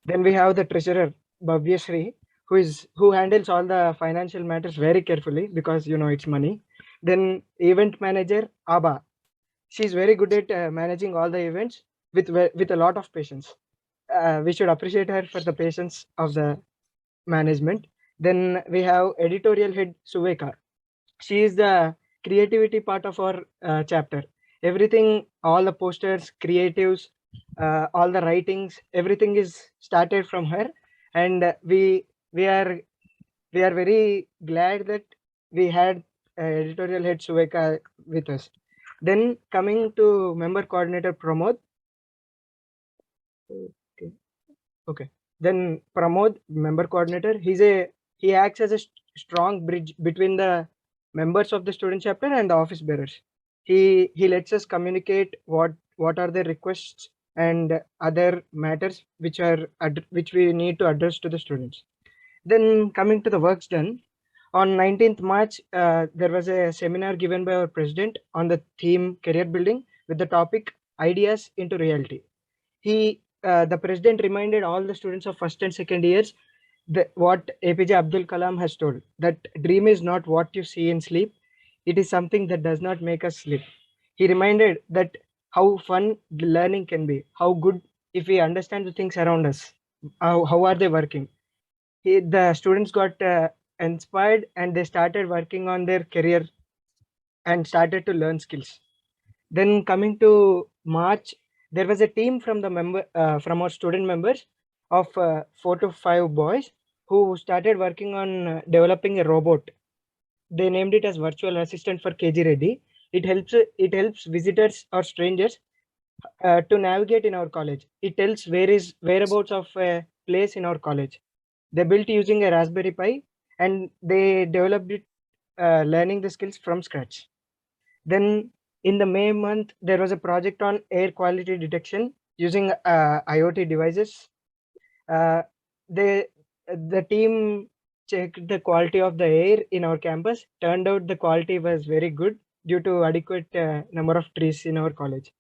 Then we have the treasurer, Bhavya Shri, who handles all the financial matters very carefully because it's money. Then event manager, Abba. She's very good at managing all the events with a lot of patience. We should appreciate her for the patience of the management. Then we have editorial head, Suveka. She is the creativity part of our chapter. Everything, all the posters, creatives, all the writings, everything is started from her, and we are very glad that we had editorial head Suveka with us. Then coming to member coordinator Pramod. Okay. Then Pramod, member coordinator, he acts as a strong bridge between the members of the student chapter and the office bearers. He lets us communicate what are the requests and other matters which we need to address to the students. Then coming to the works done, on 19th March, there was a seminar given by our president on the theme career building with the topic ideas into reality. The president reminded all the students of first and second years what APJ Abdul Kalam has told, that dream is not what you see in sleep. It is something that does not make us sleep. He reminded that how fun the learning can be, how good if we understand the things around us, how are they working. The students got inspired and they started working on their career and started to learn skills. Then coming to March, there was a team from from our student members of 4 to 5 boys who started working on developing a robot. They named it as virtual assistant for KG Reddy. It helps visitors or strangers to navigate in our college. It tells whereabouts of a place in our college. They built using a Raspberry Pi and they developed it learning the skills from scratch. Then in the May month, there was a project on air quality detection using IoT devices. The team checked the quality of the air in our campus. Turned out the quality was very good due to adequate number of trees in our college.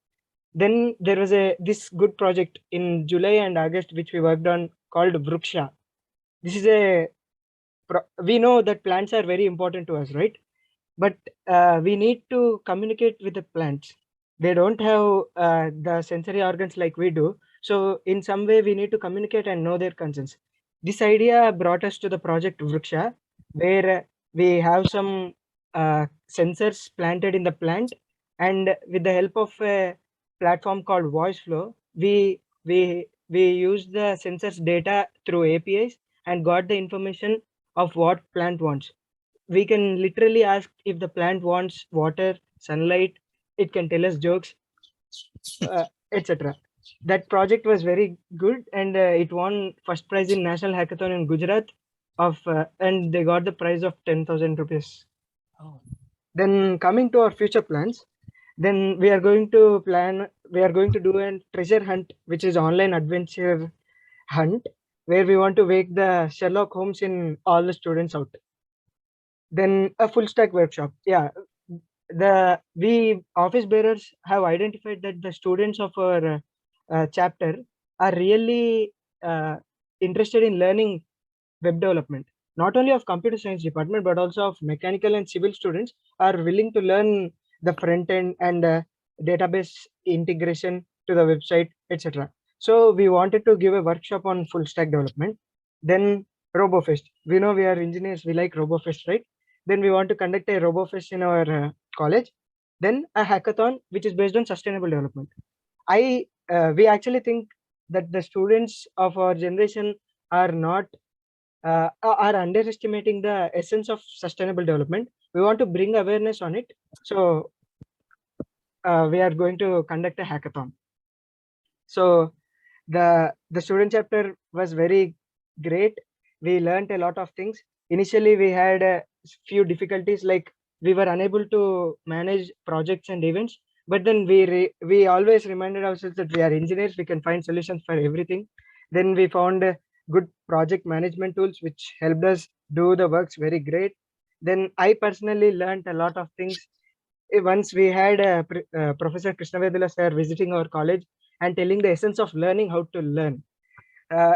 Then there was this good project in July and August which we worked on called Vruksha. This is we know that plants are very important to us, right? But we need to communicate with the plants. They don't have the sensory organs like we do. So in some way we need to communicate and know their concerns. This idea brought us to the project Vruksha, where we have some sensors planted in the plant, and with the help of a platform called VoiceFlow, we use the sensors data through APIs and got the information of what plant wants. We can literally ask if the plant wants water, sunlight, it can tell us jokes, etc. That project was very good, and it won first prize in National Hackathon in Gujarat and they got the prize of 10,000 rupees. Oh. Then coming to our future plans, then we are going to do a treasure hunt, which is online adventure hunt, where we want to wake the Sherlock Holmes in all the students out. Then a full stack workshop. Yeah, we office bearers have identified that the students of our chapter are really interested in learning web development. Not only of computer science department, but also of mechanical and civil students are willing to learn the front end and database integration to the website, etc. So we wanted to give a workshop on full stack development. Then RoboFest. We know we are engineers, we like RoboFest, right? Then we want to conduct a RoboFest in our college. Then a hackathon, which is based on sustainable development. We actually think that the students of our generation are not are underestimating the essence of sustainable development. We want to bring awareness on it. So we are going to conduct a hackathon. So the student chapter was very great. We learned a lot of things. Initially, we had a few difficulties, like we were unable to manage projects and events. But then we always reminded ourselves that we are engineers. We can find solutions for everything. Then we found good project management tools which helped us do the works very great. Then I personally learned a lot of things. Once we had Professor Krishnavedula sir visiting our college and telling the essence of learning how to learn,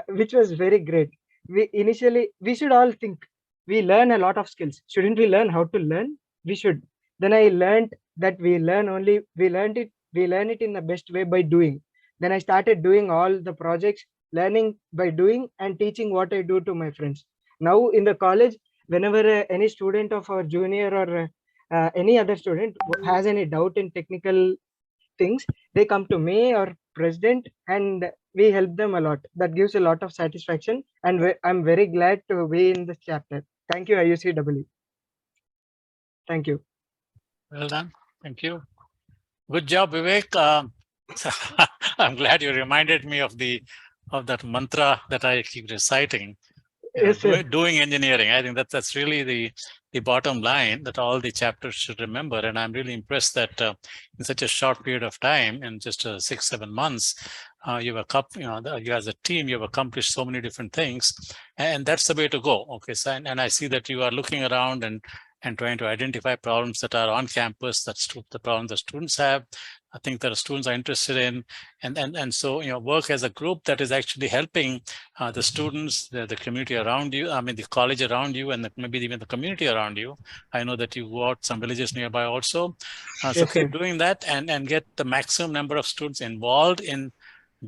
which was very great. We should all think we learn a lot of skills. Shouldn't we learn how to learn? We should. Then I learned that we learn it in the best way by doing. Then I started doing all the projects, learning by doing and teaching what I do to my friends. Now in the college, whenever any student of our junior or any other student has any doubt in technical things, they come to me or president and we help them a lot. That gives a lot of satisfaction, and I'm very glad to be in this chapter. Thank you, IUCEE. Thank you. Well done. Thank you. Good job, Vivek. I'm glad you reminded me of that mantra that I keep reciting. Yes, doing engineering. I think that's really the bottom line that all the chapters should remember. And I'm really impressed that in such a short period of time, in just 6-7 months, you as a team, you've accomplished so many different things, and that's the way to go. Okay, so and I see that you are looking around and trying to identify problems that are on campus. That's the problems that students have. I think that students are interested in, and so work as a group that is actually helping the students, the community around you. I mean, the college around you, and maybe even the community around you. I know that you go out some villages nearby also. So keep doing that and get the maximum number of students involved in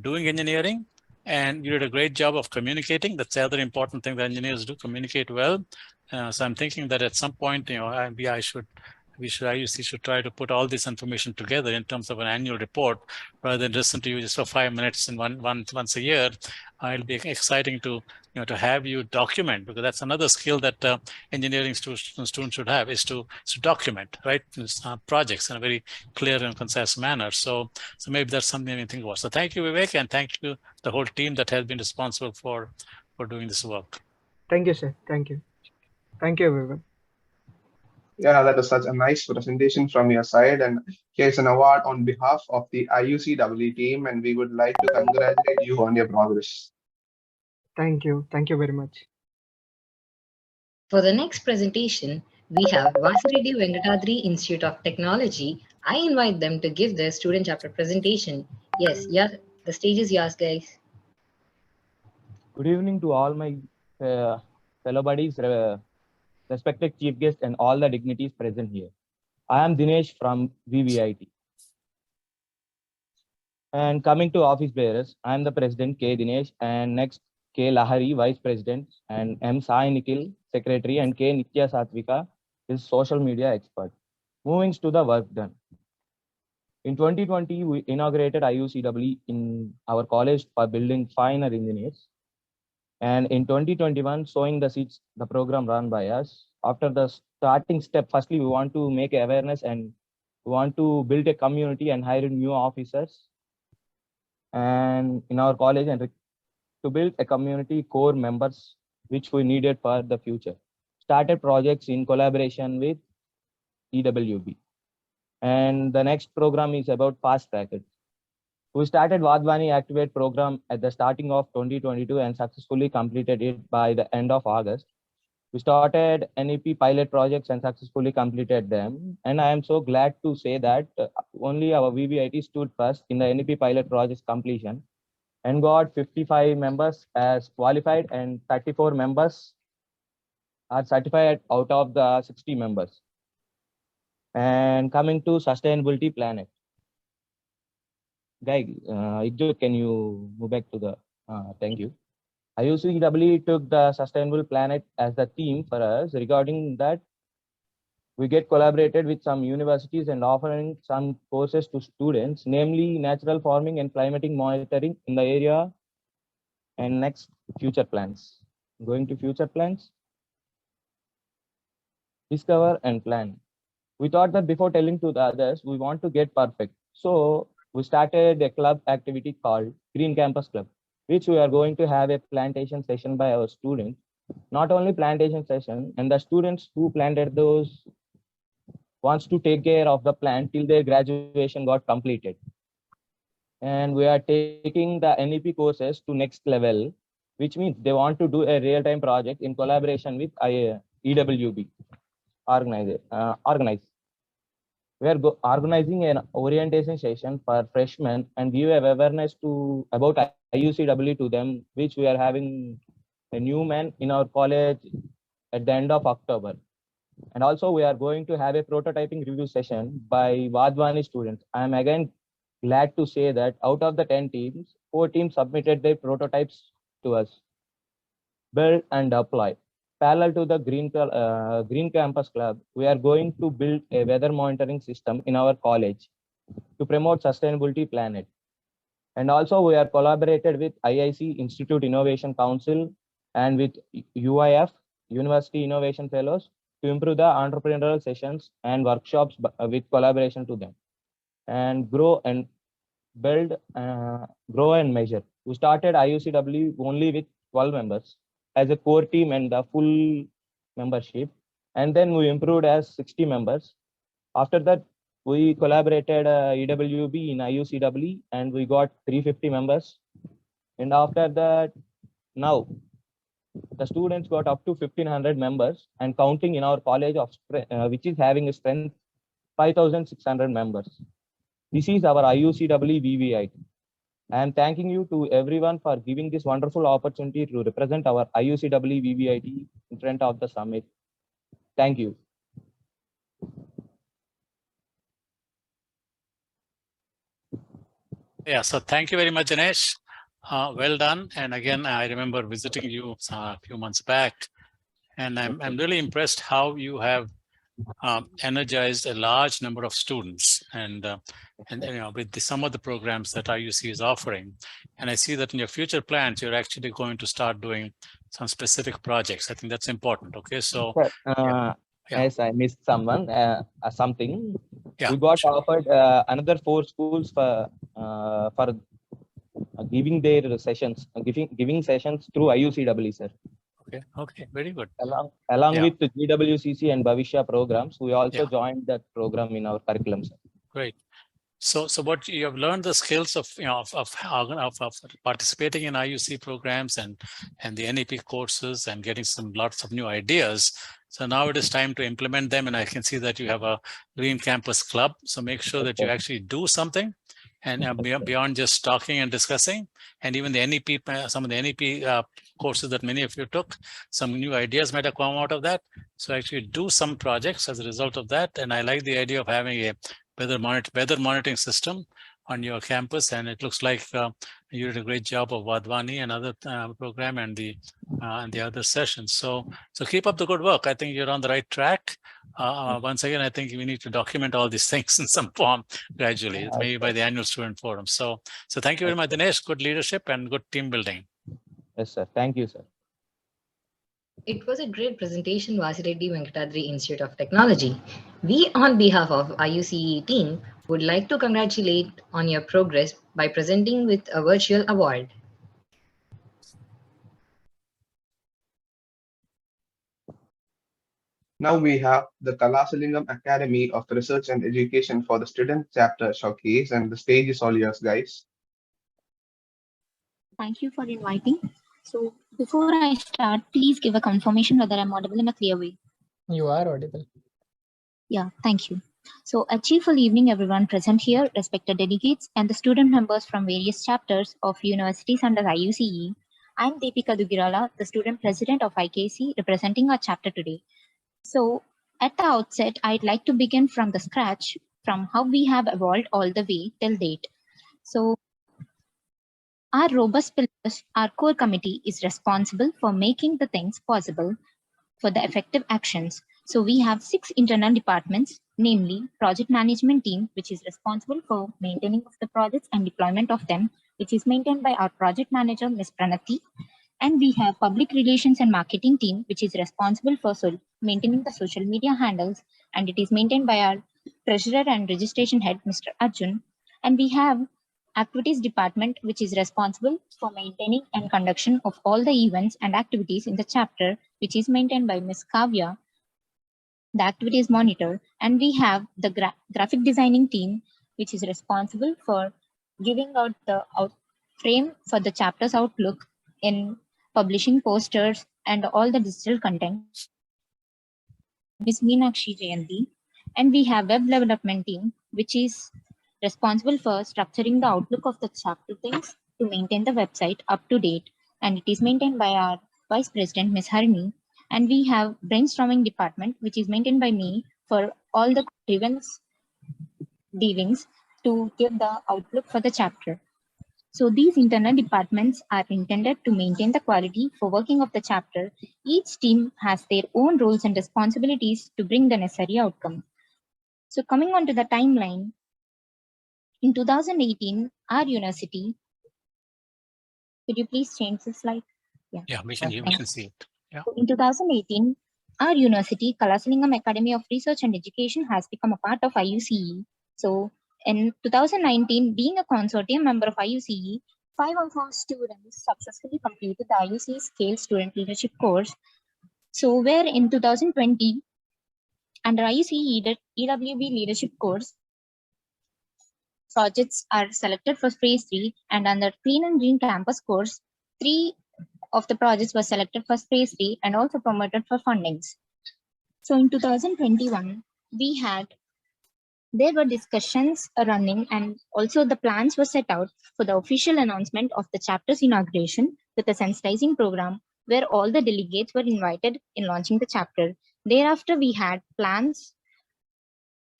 doing engineering. And you did a great job of communicating. That's the other important thing that engineers do: communicate well. So I'm thinking that at some point, IUCEE should try to put all this information together in terms of an annual report, rather than listen to you just for 5 minutes and once a year. It'll be exciting to have you document, because that's another skill that engineering students should have, is to document, right, projects in a very clear and concise manner. So maybe that's something we think about. So thank you, Vivek, and thank you the whole team that has been responsible for doing this work. Thank you, sir. Thank you. Thank you, everyone. Yeah, that was such a nice presentation from your side. And here's an award on behalf of the IUCEE team, and we would like to congratulate you on your progress. Thank you. Thank you very much. For the next presentation, we have Vasireddy Venkatadri Institute of Technology. I invite them to give their student chapter presentation. Yes, the stage is yours, guys. Good evening to all my fellow buddies, respected chief guests, and all the dignitaries present here. I am Dinesh from VVIT. And coming to office bearers, I am the president, K. Dinesh, and next K. Lahari, vice president, and M. Sai Nikhil, secretary, and K. Nitya Satvika is social media expert. Moving to the work done. In 2020, we inaugurated IUCEE in our college for building finer engineers. And in 2021, sowing the seeds, the program run by us. After the starting step, firstly, we want to make awareness and we want to build a community and hire new officers and in our college, and to build a community core members, which we needed for the future. Started projects in collaboration with EWB. And the next program is about fast trackers. We started Vadvani Activate program at the starting of 2022 and successfully completed it by the end of August. We started NEP pilot projects and successfully completed them. And I am so glad to say that only our VVIT stood first in the NEP pilot projects completion and got 55 members as qualified and 34 members are certified out of the 60 members. And coming to sustainability planet. Guy, can you move back to the, thank you. IUCEE took the sustainable planet as the theme for us. Regarding that, we get collaborated with some universities and offering some courses to students, namely natural farming and climatic monitoring in the area and next future plans. Going to future plans. Discover and plan. We thought that before telling to the others, we want to get perfect. So we started a club activity called Green Campus Club, which we are going to have a plantation session by our students. Not only plantation session, and the students who planted those wants to take care of the plant till their graduation got completed. And we are taking the NEP courses to next level, which means they want to do a real-time project in collaboration with EWB organize. We are organizing an orientation session for freshmen and give awareness to about IUCW to them, which we are having a new man in our college at the end of October. And also we are going to have a prototyping review session by Vadvani students. I am again glad to say that out of the 10 teams, 4 teams submitted their prototypes to us. Build and apply. Parallel to the Green Campus Club, we are going to build a weather monitoring system in our college to promote sustainability planet. And also we are collaborated with IIC Institute Innovation Council and with UIF, University Innovation Fellows, to improve the entrepreneurial sessions and workshops with collaboration to them. And grow and build, grow and measure. We started IUCW only with 12 members as a core team and the full membership. And then we improved as 60 members. After that, we collaborated EWB in IUCW and we got 350 members. And after that, now the students got up to 1500 members and counting in our college of which is having a strength 5600 members. This is our IUCW VVIT. I am thanking you to everyone for giving this wonderful opportunity to represent our IUCW VVIT in front of the summit. Thank you. Yeah, so thank you very much, Dinesh. Well done. And again, I remember visiting you a few months back, and I'm really impressed how you have energized a large number of students and with some of the programs that IUC is offering. And I see that in your future plans, you're actually going to start doing some specific projects. I think that's important. Okay, so yes, I missed someone, something. Yeah, we got offered another 4 schools for giving their sessions, giving sessions through IUCW, sir. Okay, very good. Along with the GWCC and Bhavishya programs, we also joined that program in our curriculum, sir. Great. So what you have learned the skills of participating in IUC programs and the NEP courses and getting lots of new ideas. So now it is time to implement them, and I can see that you have a Green Campus Club. So make sure that you actually do something, and beyond just talking and discussing. And even the NEP, some of the NEP courses that many of you took, some new ideas might have come out of that. So actually do some projects as a result of that. And I like the idea of having a weather monitoring system on your campus, and it looks like you did a great job of Vadvani and other program and the other sessions. So keep up the good work. I think you're on the right track. Once again, I think we need to document all these things in some form gradually, maybe by the annual student forum. So thank you very much, Dinesh. Good leadership and good team building. Yes, sir. Thank you, sir. It was a great presentation, Vasireddy Venkatadri Institute of Technology. We, on behalf of IUCE team, would like to congratulate on your progress by presenting with a virtual award. Now we have the Kalasalingam Academy of Research and Education for the Student Chapter Showcase, and the stage is all yours, guys. Thank you for inviting. So before I start, please give a confirmation whether I'm audible in a clear way. You are audible. Yeah, thank you. So a cheerful evening, everyone present here, respected delegates, and the student members from various chapters of universities under IUCE. I'm Deepika Dugirala, the student president of IKC, representing our chapter today. So at the outset, I'd like to begin from the scratch, from how we have evolved all the way till date. So our robust pillars, our core committee is responsible for making the things possible for the effective actions. So we have 6 internal departments, namely project management team, which is responsible for maintaining of the projects and deployment of them, which is maintained by our project manager, Ms. Pranati. And we have public relations and marketing team, which is responsible for maintaining the social media handles, and it is maintained by our treasurer and registration head, Mr. Arjun. And we have activities department, which is responsible for maintaining and conduction of all the events and activities in the chapter, which is maintained by Ms. Kavya, the activities monitor. And we have the graphic designing team, which is responsible for giving out the frame for the chapter's outlook in publishing posters and all the digital content. Ms. Meenakshi Jayanti. And we have web development team, which is responsible for structuring the outlook of the chapter things to maintain the website up to date. And it is maintained by our Vice President, Ms. Harini. And we have brainstorming department, which is maintained by me for all the events dealings to give the outlook for the chapter. So these internal departments are intended to maintain the quality for working of the chapter. Each team has their own roles and responsibilities to bring the necessary outcome. So coming on to the timeline, in 2018, our university, could you please change the slide? Yeah, we can see it. Yeah. So in 2018, our university, Kalasalingam Academy of Research and Education, has become a part of Iucee. So in 2019, being a consortium member of Iucee, 5 of our students successfully completed the Iucee Scale Student Leadership course. So where in 2020, under Iucee EWB Leadership course, projects are selected for phase 3, and under Clean and Green Campus course, 3 of the projects were selected for phase 3 and also promoted for fundings. So in 2021, there were discussions running, and also the plans were set out for the official announcement of the chapter's inauguration with a sensitizing program where all the delegates were invited in launching the chapter. Thereafter, we had plans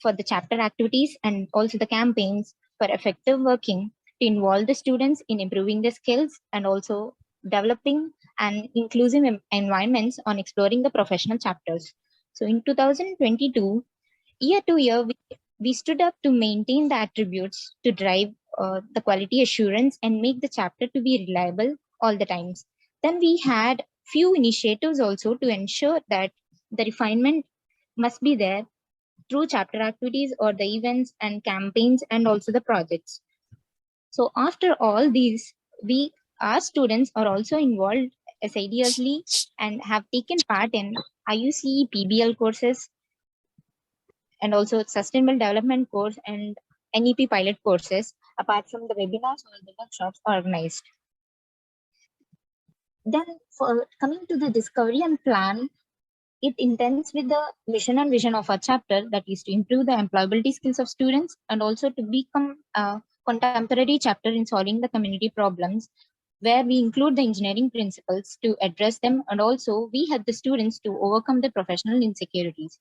for the chapter activities and also the campaigns for effective working to involve the students in improving their skills and also developing an inclusive environments on exploring the professional chapters. So in 2022, year to year, we stood up to maintain the attributes to drive the quality assurance and make the chapter to be reliable all the times. Then we had few initiatives also to ensure that the refinement must be there through chapter activities or the events and campaigns and also the projects. So after all these, our students are also involved assiduously and have taken part in Iucee PBL courses and also sustainable development course and NEP pilot courses, apart from the webinars or the workshops organized. Then for coming to the discovery and plan, it intends with the mission and vision of our chapter, that is to improve the employability skills of students and also to become a contemporary chapter in solving the community problems, where we include the engineering principles to address them, and also we help the students to overcome the professional insecurities.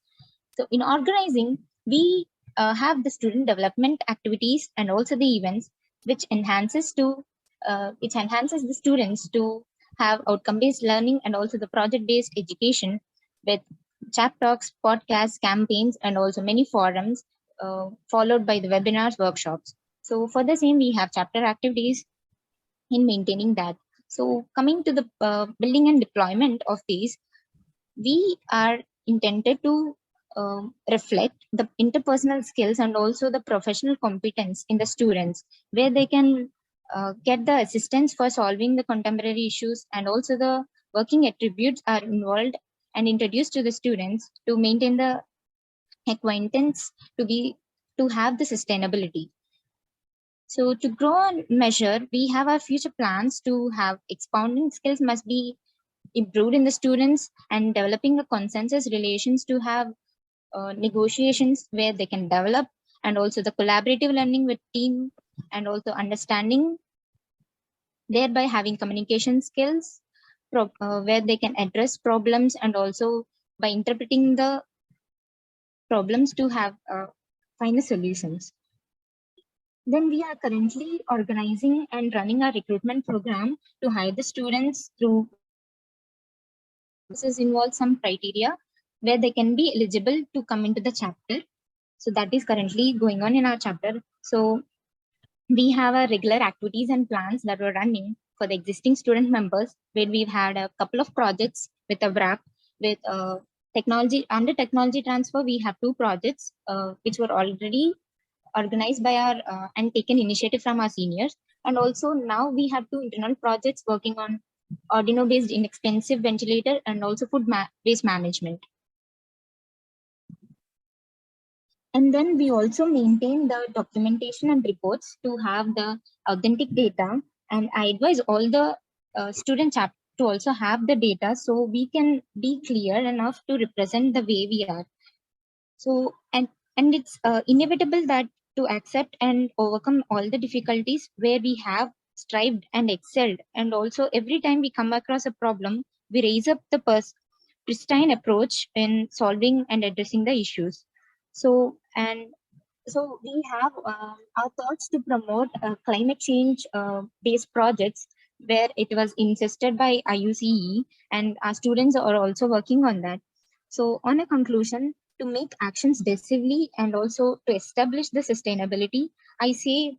So in organizing, we have the student development activities and also the events, which enhances the students to have outcome-based learning and also the project-based education with chat talks, podcasts, campaigns, and also many forums, followed by the webinars, workshops. So for the same, we have chapter activities in maintaining that. So coming to the building and deployment of these, we are intended to reflect the interpersonal skills and also the professional competence in the students, where they can get the assistance for solving the contemporary issues, and also the working attributes are involved and introduced to the students to maintain the acquaintance to have the sustainability. So to grow and measure, we have our future plans to have expounding skills must be improved in the students, and developing a consensus relations to have negotiations where they can develop, and also the collaborative learning with team, and also understanding, thereby having communication skills where they can address problems, and also by interpreting the problems to have find the solutions. Then we are currently organizing and running a recruitment program to hire the students through. This involves some criteria where they can be eligible to come into the chapter. So that is currently going on in our chapter. So we have a regular activities and plans that were running for the existing student members, where we've had a couple of projects with a wrap with technology. Under technology transfer, we have 2 projects which were already organized by our and taken initiative from our seniors. And also now we have 2 internal projects working on Arduino based inexpensive ventilator and also food waste management. And then we also maintain the documentation and reports to have the authentic data. And I advise all the student chapter to also have the data so we can be clear enough to represent the way we are. So, and it's inevitable that to accept and overcome all the difficulties where we have strived and excelled. And also every time we come across a problem, we raise up the pristine approach in solving and addressing the issues. So, and so we have our thoughts to promote climate change based projects where it was insisted by Iucee, and our students are also working on that. So on a conclusion, to make actions decisively and also to establish the sustainability, I say,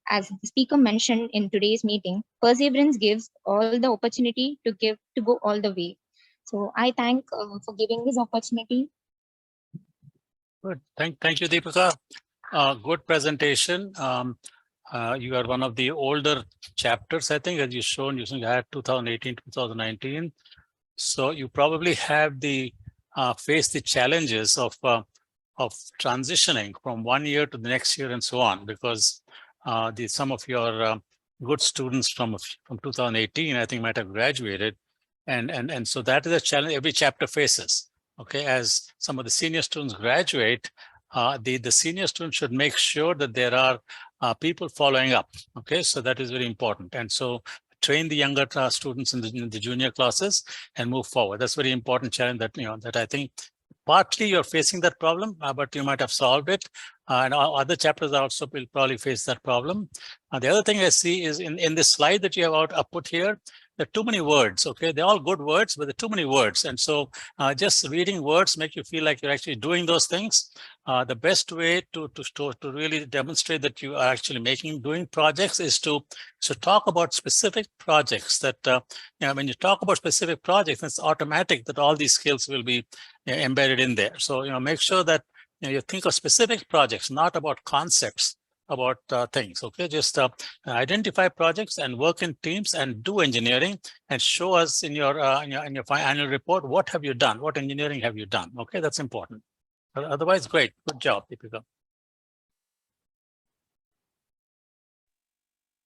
as the speaker mentioned in today's meeting, perseverance gives all the opportunity to go all the way. So I thank for giving this opportunity. Good. Thank you, Deepika. Good presentation. You are one of the older chapters, I think, as you shown. You had 2018, 2019. So you probably have the faced the challenges of transitioning from one year to the next year and so on, because some of your good students from 2018, I think, might have graduated, and so that is a challenge every chapter faces. Okay, as some of the senior students graduate, the senior students should make sure that there are people following up. Okay, so that is very important, and so train the younger students in the junior classes and move forward. That's a very important challenge that that I think partly you're facing that problem, but you might have solved it. And other chapters also will probably face that problem. The other thing I see is in this slide that you have put here, there are too many words. Okay, they're all good words, but there are too many words. And so just reading words make you feel like you're actually doing those things. The best way to really demonstrate that you are actually doing projects is to talk about specific projects that, when you talk about specific projects, it's automatic that all these skills will be embedded in there. So, make sure that you think of specific projects, not about concepts, about things. Okay, just identify projects and work in teams and do engineering and show us in your annual report what have you done, what engineering have you done. Okay, that's important. Otherwise, great, good job, Deepika.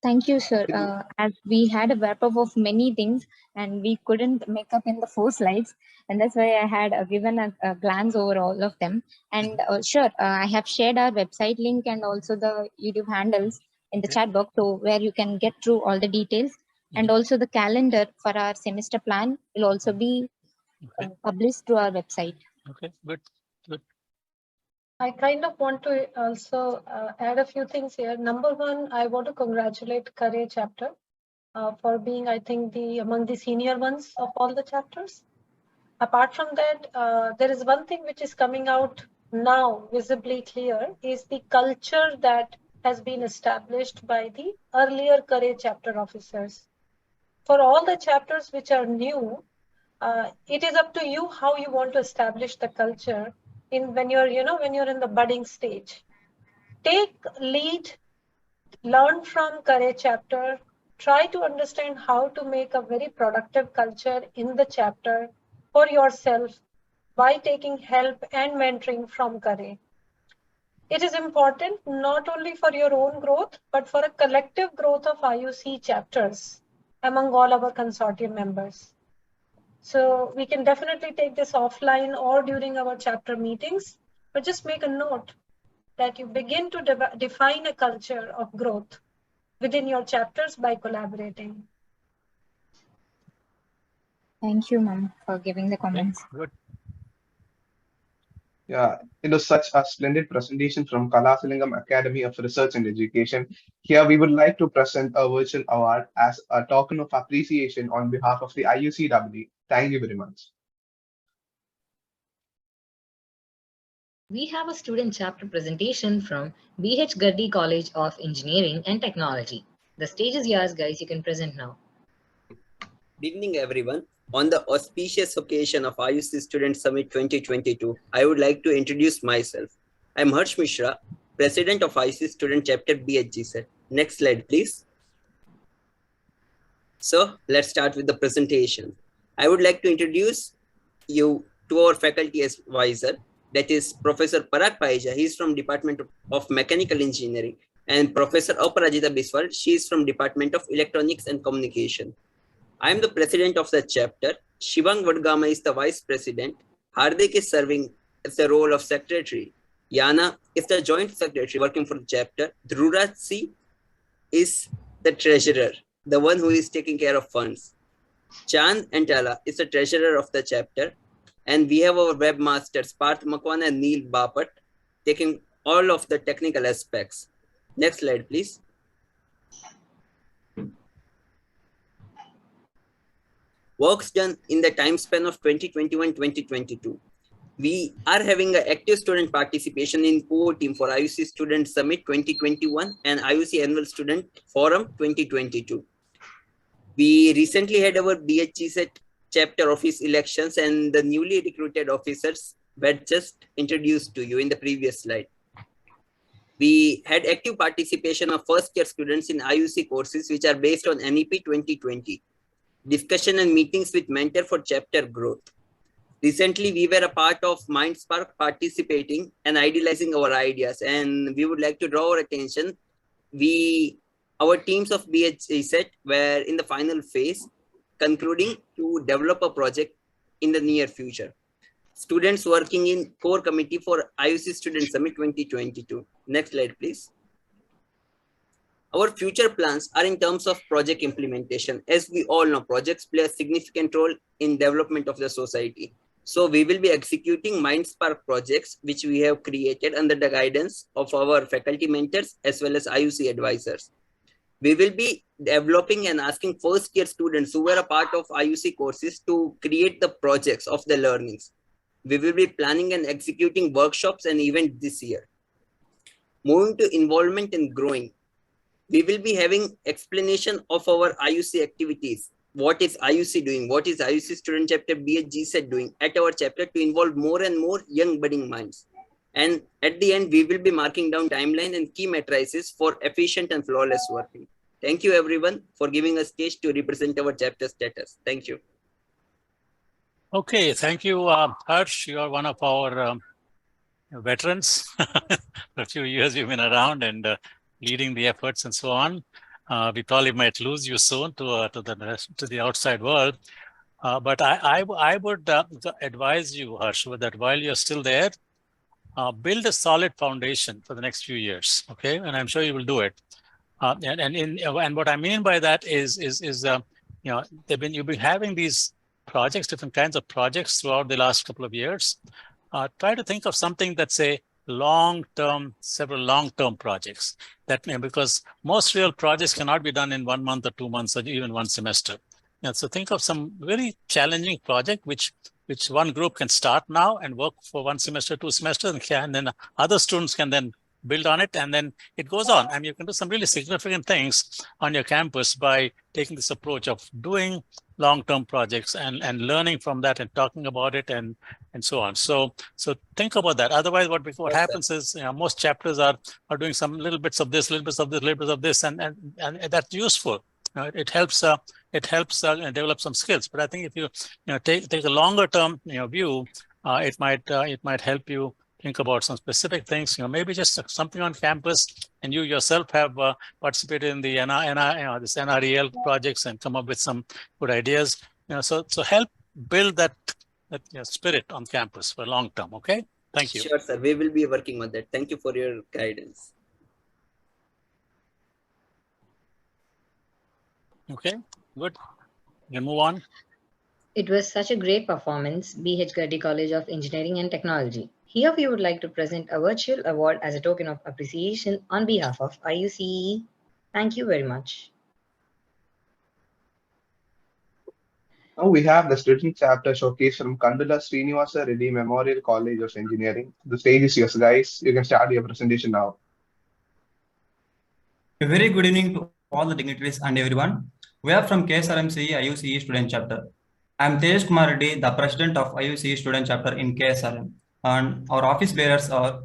Thank you, sir. As we had a wrap up of many things and we couldn't make up in the 4 slides, and that's why I had given a glance over all of them. And sure, I have shared our website link and also the YouTube handles in the chat box, so where you can get through all the details. And also the calendar for our semester plan will also be published through our website. Okay, good. I kind of want to also add a few things here. Number one, I want to congratulate Kare chapter for being, I think, among the senior ones of all the chapters. Apart from that, there is one thing which is coming out now visibly clear is the culture that has been established by the earlier Kare chapter officers. For all the chapters which are new, it is up to you how you want to establish the culture when you're in the budding stage. Take lead, learn from Kare chapter, try to understand how to make a very productive culture in the chapter for yourself by taking help and mentoring from Kare. It is important not only for your own growth, but for a collective growth of Iucee chapters among all our consortium members. So we can definitely take this offline or during our chapter meetings, but just make a note that you begin to define a culture of growth within your chapters by collaborating. Thank you, ma'am, for giving the comments. Good. Yeah, it was such a splendid presentation from Kalasilingam Academy of Research and Education. Here we would like to present a virtual award as a token of appreciation on behalf of the IUCEE. Thank you very much. We have a student chapter presentation from BH Gardi College of Engineering and Technology. The stage is yours, guys. You can present now. Good evening, everyone. On the auspicious occasion of Iucee Student Summit 2022, I would like to introduce myself. I'm Harsh Mishra, President of Iucee Student Chapter BHGSET. Next slide, please. So let's start with the presentation. I would like to introduce you to our faculty advisor, that is Professor Parag Paija. He is from Department of Mechanical Engineering, and Professor Aparajita Biswal. She is from Department of Electronics and Communication. I am the president of the chapter. Shivang Vadgama is the vice president. Hardik is serving as the role of secretary. Yana is the joint secretary working for the chapter. Dhruraj C is the treasurer, the one who is taking care of funds. Chand and Tala is the treasurer of the chapter. And we have our webmasters, Parth Makwan and Neil Bapat, taking all of the technical aspects. Next slide, please. Works done in the time span of 2021-2022. We are having an active student participation in core team for Iucee Student Summit 2021 and Iucee Annual Student Forum 2022. We recently had our BHGSET chapter office elections, and the newly recruited officers were just introduced to you in the previous slide. We had active participation of first year students in Iucee courses which are based on NEP 2020. Discussion and meetings with mentor for chapter growth. Recently, we were a part of MindSpark, participating and idealizing our ideas, and we would like to draw our attention. Our teams of BHGSET were in the final phase, concluding to develop a project in the near future. Students working in core committee for Iucee Student Summit 2022. Next slide, please. Our future plans are in terms of project implementation. As we all know, projects play a significant role in development of the society. So we will be executing MindSpark projects, which we have created under the guidance of our faculty mentors as well as Iucee advisors. We will be developing and asking first year students who were a part of Iucee courses to create the projects of the learnings. We will be planning and executing workshops and events this year. Moving to involvement and growing. We will be having explanation of our Iucee activities. What is Iucee doing? What is Iucee Student Chapter BHGSET doing at our chapter to involve more and more young budding minds. And at the end, we will be marking down timeline and key matrices for efficient and flawless working. Thank you, everyone, for giving us stage to represent our chapter status. Thank you. Okay, thank you, Harsh. You are one of our veterans. For a few years you've been around and leading the efforts and so on. We probably might lose you soon to the outside world. But I would advise you, Harsh, that while you're still there, build a solid foundation for the next few years. Okay, and I'm sure you will do it. And what I mean by that is you know, you've been having these projects, different kinds of projects throughout the last couple of years. Try to think of something that's a long-term, several long-term projects that, because most real projects cannot be done in 1 month or 2 months or even one semester. So think of some very challenging project which one group can start now and work for 1 semester, 2 semesters, and then other students can then build on it, and then it goes on. I mean, you can do some really significant things on your campus by taking this approach of doing long-term projects and learning from that and talking about it and so on. So think about that. Otherwise, what happens is, you know, most chapters are doing some little bits of this, little bits of this, little bits of this, and that's useful. It helps develop some skills. But I think if you take a longer term view, it might help you think about some specific things. Maybe just something on campus, and you yourself have participated in the this NREL projects and come up with some good ideas. So help build that spirit on campus for long term. Okay, thank you. Sure, sir. We will be working on that. Thank you for your guidance. Okay, good. You can move on. It was such a great performance, BH Gardi College of Engineering and Technology. Here we would like to present a virtual award as a token of appreciation on behalf of Iucee. Thank you very much. Now we have the student chapter showcase from Kandula Srinivasa Reddy Memorial College of Engineering. The stage is yours, guys. You can start your presentation now. A very good evening to all the dignitaries and everyone. We are from KSRMCE IUCE Student Chapter. I am Tejas Kumar Reddy, the President of IUCE Student Chapter in KSRM. And our office bearers are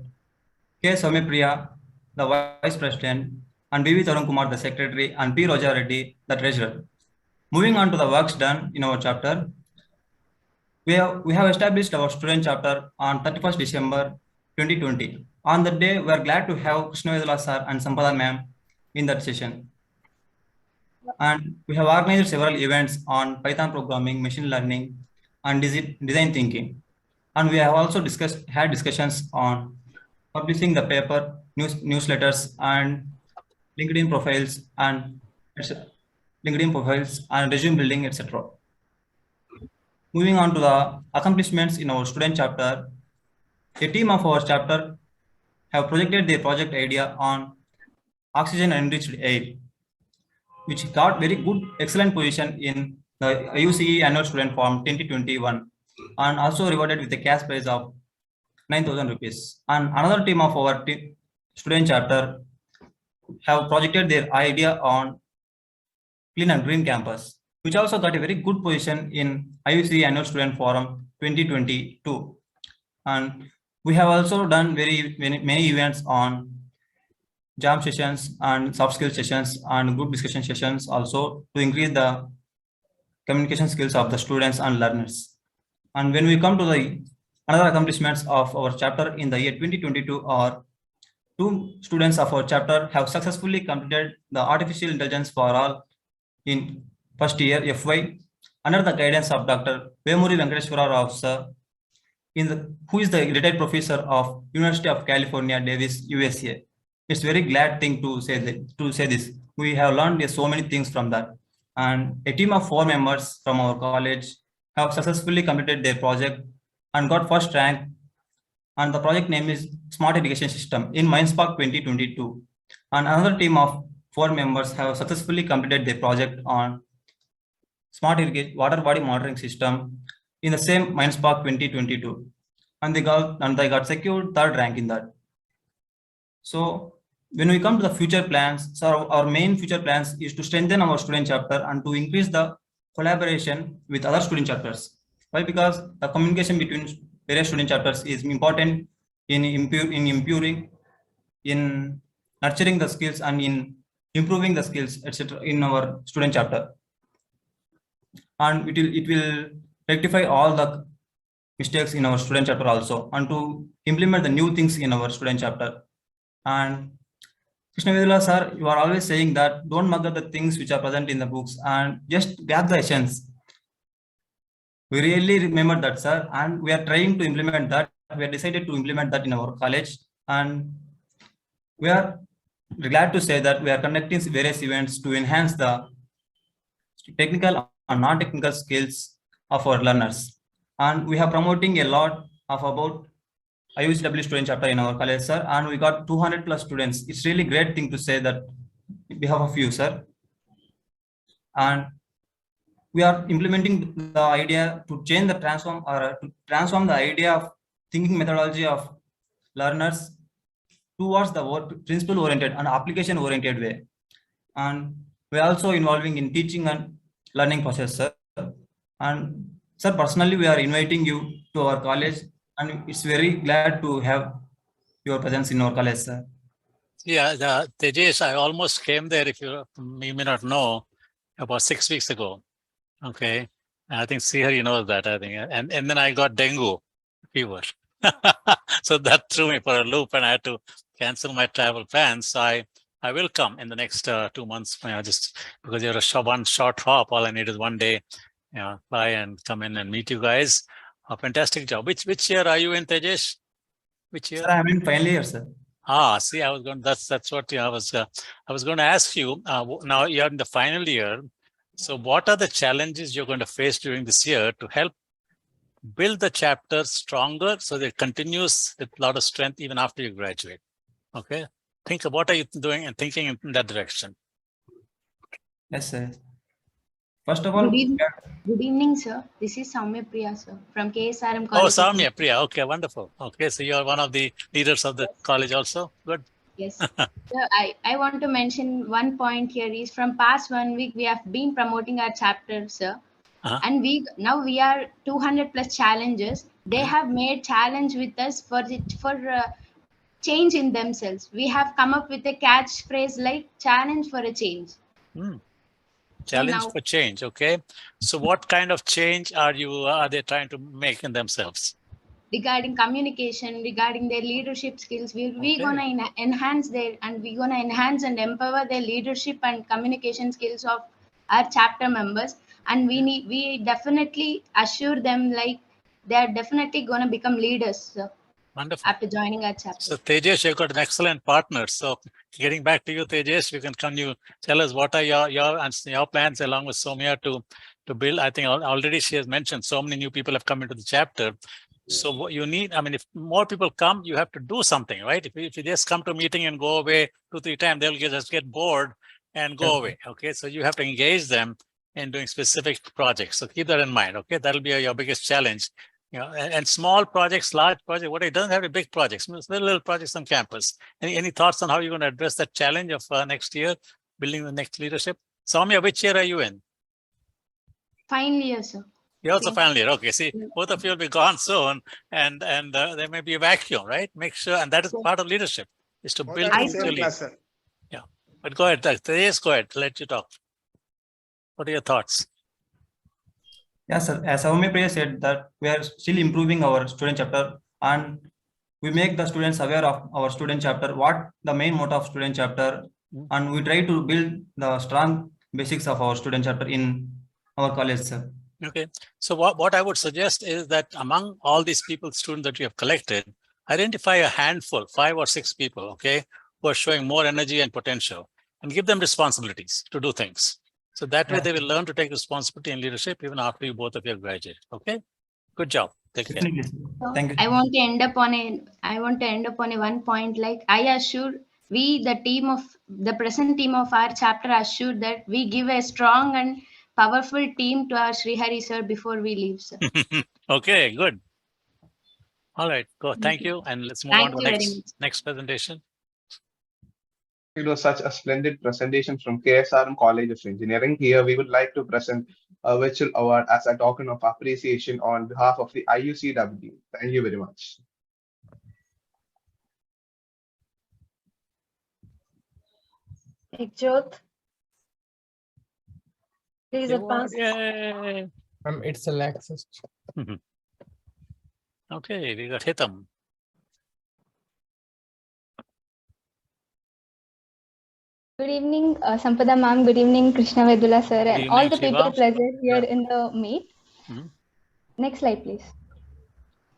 K. Soumyapriya, the Vice President, and B.V. Tarun Kumar, the Secretary, and P. Roja Reddy, the Treasurer. Moving on to the works done in our chapter, we have established our student chapter on 31st December 2020. On that day, we are glad to have Krishnavedula sir and Sampada ma'am in that session. And we have organized several events on Python programming, machine learning, and design thinking. And we have also had discussions on publishing the paper, newsletters, and LinkedIn profiles, and resume building, etc. Moving on to the accomplishments in our student chapter, a team of our chapter have projected their project idea on oxygen enriched air, which got very good, excellent position in the Iucee Annual Student Forum 2021, and also rewarded with a cash prize of 9,000 rupees. And another team of our student chapter have projected their idea on clean and green campus, which also got a very good position in Iucee Annual Student Forum 2022. And we have also done many events on jam sessions and soft skill sessions and group discussion sessions also to increase the communication skills of the students and learners. And when we come to the another accomplishments of our chapter in the year 2022 are 2 students of our chapter have successfully completed the artificial intelligence for all in first year FY under the guidance of Dr. Vemuri Venkateswara Rao sir, who is the retired professor of University of California, Davis, USA. It's very glad thing to say this. We have learned so many things from that. And a team of 4 members from our college have successfully completed their project and got first rank. And the project name is Smart Education System in Mindspark 2022. And another team of 4 members have successfully completed their project on Smart Water Body Monitoring System in the same Mindspark 2022. And they got secured 3rd rank in that. So when we come to the future plans, so our main future plans is to strengthen our student chapter and to increase the collaboration with other student chapters. Why? Because the communication between various student chapters is important in nurturing the skills and in improving the skills, etc. in our student chapter. And it will rectify all the mistakes in our student chapter also, and to implement the new things in our student chapter. And Krishnavedula sir, you are always saying that don't mug up the things which are present in the books and just grab the essence. We really remember that, sir, and we are trying to implement that. We have decided to implement that in our college, and we are glad to say that we are conducting various events to enhance the technical and non-technical skills of our learners. And we are promoting a lot of about IUCW student chapter in our college, sir, and we got 200+ students. It's really great thing to say that on behalf of you, sir. And we are implementing the idea to change the transform the idea of thinking methodology of learners towards the principle oriented and application oriented way. And we are also involving in teaching and learning process, sir. And sir, personally, we are inviting you to our college, and it's very glad to have your presence in our college, sir. Yeah, Tejas, I almost came there, if you may not know, about 6 weeks ago. Okay. And I think Srihari knows that, I think. And then I got dengue fever. So that threw me for a loop and I had to cancel my travel plans. So I will come in the next 2 months, just because you're one short hop. All I need is 1 day, fly and come in and meet you guys. A fantastic job. Which year are you in, Tejas? Which year? Sir, I'm in final year, sir. See, I was going. That's what I was going to ask you. Now you're in the final year. So what are the challenges you're going to face during this year to help build the chapter stronger so that it continues with a lot of strength even after you graduate? Okay. Think of what are you doing and thinking in that direction. Yes, sir. First of all, Good evening, sir. This is Soumya Priya, sir, from KSRM Oh, College. Soumya Priya. Okay, wonderful. Okay, so you're one of the leaders of the college also. Good. Yes. Sir, I want to mention one point here is from past 1 week, we have been promoting our chapter, sir. And now we are 200 plus challenges. They have made challenge with us for change in themselves. We have come up with a catchphrase like challenge for a change. Challenge now- for change. Okay. So what kind of change are they trying to make in themselves? Regarding communication, regarding their leadership skills, we gonna enhance we gonna enhance and empower their leadership and communication skills of our chapter members. And we definitely assure them like they are definitely gonna become leaders, sir, Wonderful. after joining our chapter. So Tejas, you've got an excellent partner. So getting back to you, Tejas, can you tell us what are your plans along with Soumya to build? I think already she has mentioned so many new people have come into the chapter. So what you need, I mean, if more people come, you have to do something, right? If you just come to a meeting and go away 2-3 times, they'll just get bored and go away. Okay, so you have to engage them in doing specific projects. So keep that in mind. Okay, that'll be your biggest challenge. You know, and small projects, large projects, what it doesn't have to be big projects, little projects on campus. Any thoughts on how you're going to address that challenge of next year, building the next leadership? Soumya, which year are you in? Final year, sir. You're also final year. Okay, see, both of you will be gone soon, and there may be a vacuum, right? Make sure, and that is part of leadership, is to build things to lead. Yeah, but go ahead, Tejas, go ahead. Let you talk. What are your thoughts? Yes, sir. As Soumya Priya said, that we are still improving our student chapter, and we make the students aware of our student chapter, what the main motto of student chapter, and we try to build the strong basics of our student chapter in our college, sir. Okay, so what I would suggest is that among all these people, students that you have collected, identify a handful, 5 or 6 people, okay, who are showing more energy and potential, and give them responsibilities to do things. So that way they will learn to take responsibility and leadership even after you both of you graduate. Okay, good job. Take care. Thank you. I want to end up on a one point. Like I assure the present team of our chapter assure that we give a strong and powerful team to our Srihari sir before we leave, sir. Okay, good. All right, go. Thank you. And let's move on to the next presentation. It was such a splendid presentation from KSRM College of Engineering. Here we would like to present a virtual award as a token of appreciation on behalf of the IUCW. Thank you very much. Ekjot, please advance. Yay. It's a Lexus. Okay, we got Hitam. Good evening, Sampada ma'am. Good evening, Krishna Vedula sir, and evening, all the Shiva. people present here in the meet. Next slide, please.